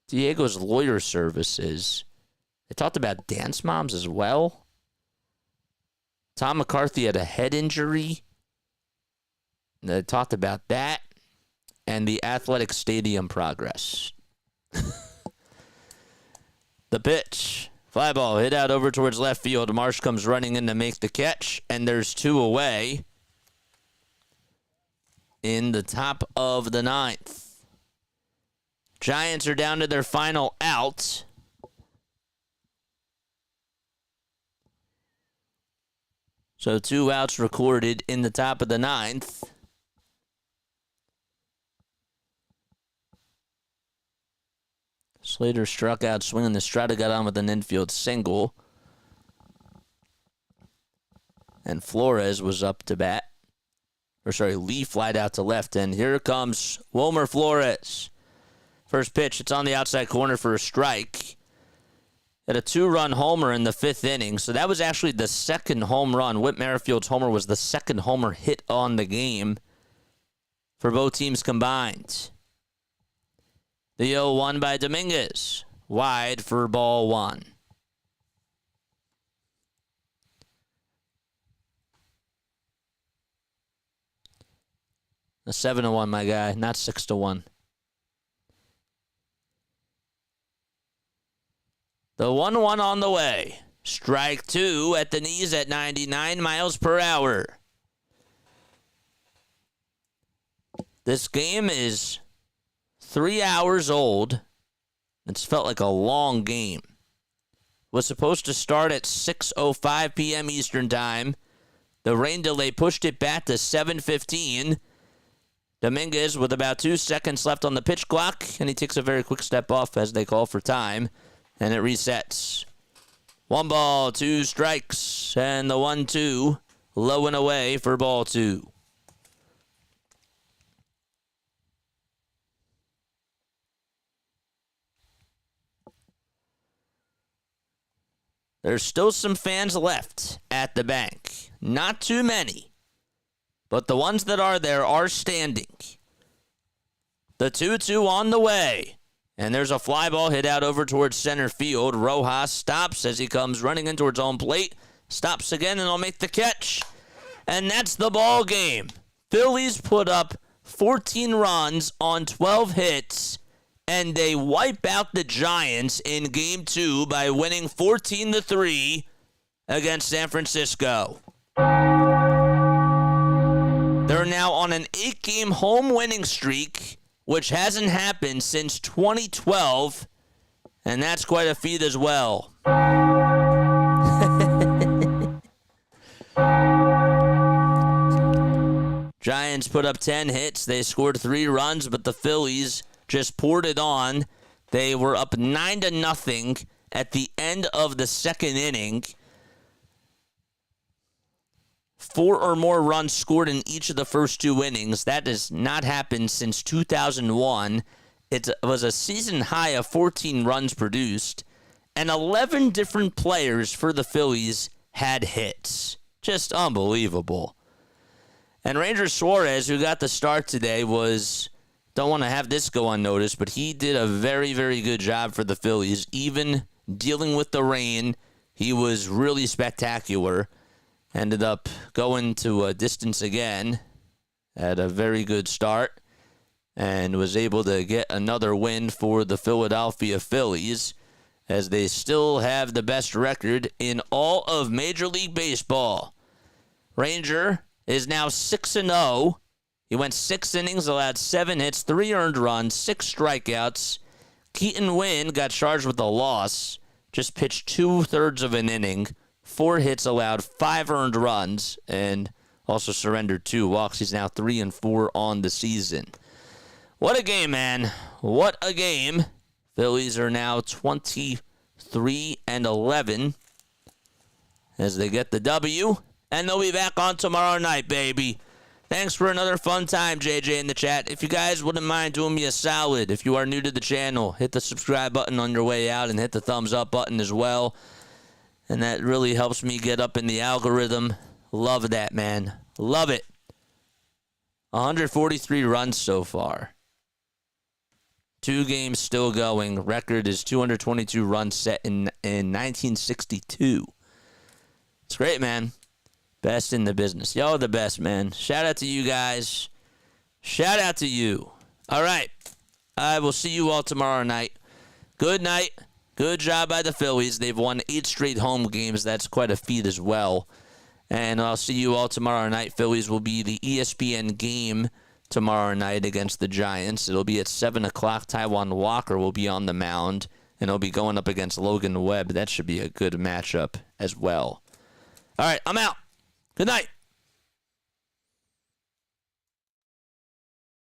Diego's lawyer services. They talked about dance moms as well. Tom McCarthy had a head injury. They talked about that. And the athletic stadium progress. The pitch. Fly ball hit out over towards left field. Marsh comes running in to make the catch. And there's 2 away in the top of the 9th. Giants are down to their final out. So 2 outs recorded in the top of the 9th. Slater struck out swinging. The Strata got on with an infield single. And Flores was up to bat. Lee flied out to left. And here comes Wilmer Flores. First pitch. It's on the outside corner for a strike. Had a 2-run homer in the 5th inning. So that was actually the second home run. Whit Merrifield's homer was the second homer hit on the game for both teams combined. The 0-1 by Dominguez. Wide for ball 1. A 7-1, my guy, not 6-1. The 1-1 on the way. Strike 2 at the knees at 99 miles per hour. This game is 3 hours old. It's felt like a long game. Was supposed to start at 6:05 p.m. Eastern Time. The rain delay pushed it back to 7:15. Dominguez with about 2 seconds left on the pitch clock, and he takes a very quick step off as they call for time, and it resets. 1 ball, 2 strikes, and the 1-2 low and away for ball 2. There's still some fans left at the bank. Not too many. But the ones that are there are standing. The 2-2 on the way. And there's a fly ball hit out over towards center field. Rojas stops as he comes running in towards home plate. Stops again and will make the catch. And that's the ball game. Phillies put up 14 runs on 12 hits. And they wipe out the Giants in Game 2 by winning 14-3 against San Francisco. They're now on an 8-game home winning streak, which hasn't happened since 2012, and that's quite a feat as well. Giants put up 10 hits. They scored 3 runs, but the Phillies just poured it on. They were up 9-0 at the end of the second inning. 4 or more runs scored in each of the first 2 innings. That has not happened since 2001. It was a season high of 14 runs produced, and 11 different players for the Phillies had hits. Just unbelievable. And Ranger Suarez, who got the start today, don't want to have this go unnoticed, but he did a very, very good job for the Phillies. Even dealing with the rain, he was really spectacular. Ended up going to a distance again. Had a very good start and was able to get another win for the Philadelphia Phillies, as they still have the best record in all of Major League Baseball. Ranger is now 6-0. He went 6 innings, allowed 7 hits, 3 earned runs, 6 strikeouts. Keaton Winn got charged with a loss. Just pitched 2/3 of an inning, 4 hits allowed, 5 earned runs, and also surrendered 2 walks. He's now 3-4 on the season. What a game, man. What a game. Phillies are now 23-11 as they get the W, and they'll be back on tomorrow night, baby. Thanks for another fun time, JJ, in the chat. If you guys wouldn't mind doing me a solid, if you are new to the channel, hit the subscribe button on your way out and hit the thumbs up button as well. And that really helps me get up in the algorithm. Love that, man. Love it. 143 runs so far. 2 games still going. Record is 222 runs set in 1962. It's great, man. Best in the business. Y'all are the best, man. Shout out to you guys. Shout out to you. All right. I will see you all tomorrow night. Good night. Good job by the Phillies. They've won 8 straight home games. That's quite a feat as well. And I'll see you all tomorrow night. Phillies will be the ESPN game tomorrow night against the Giants. It'll be at 7 o'clock. Taijuan Walker will be on the mound, and he'll be going up against Logan Webb. That should be a good matchup as well. All right, I'm out. Good night.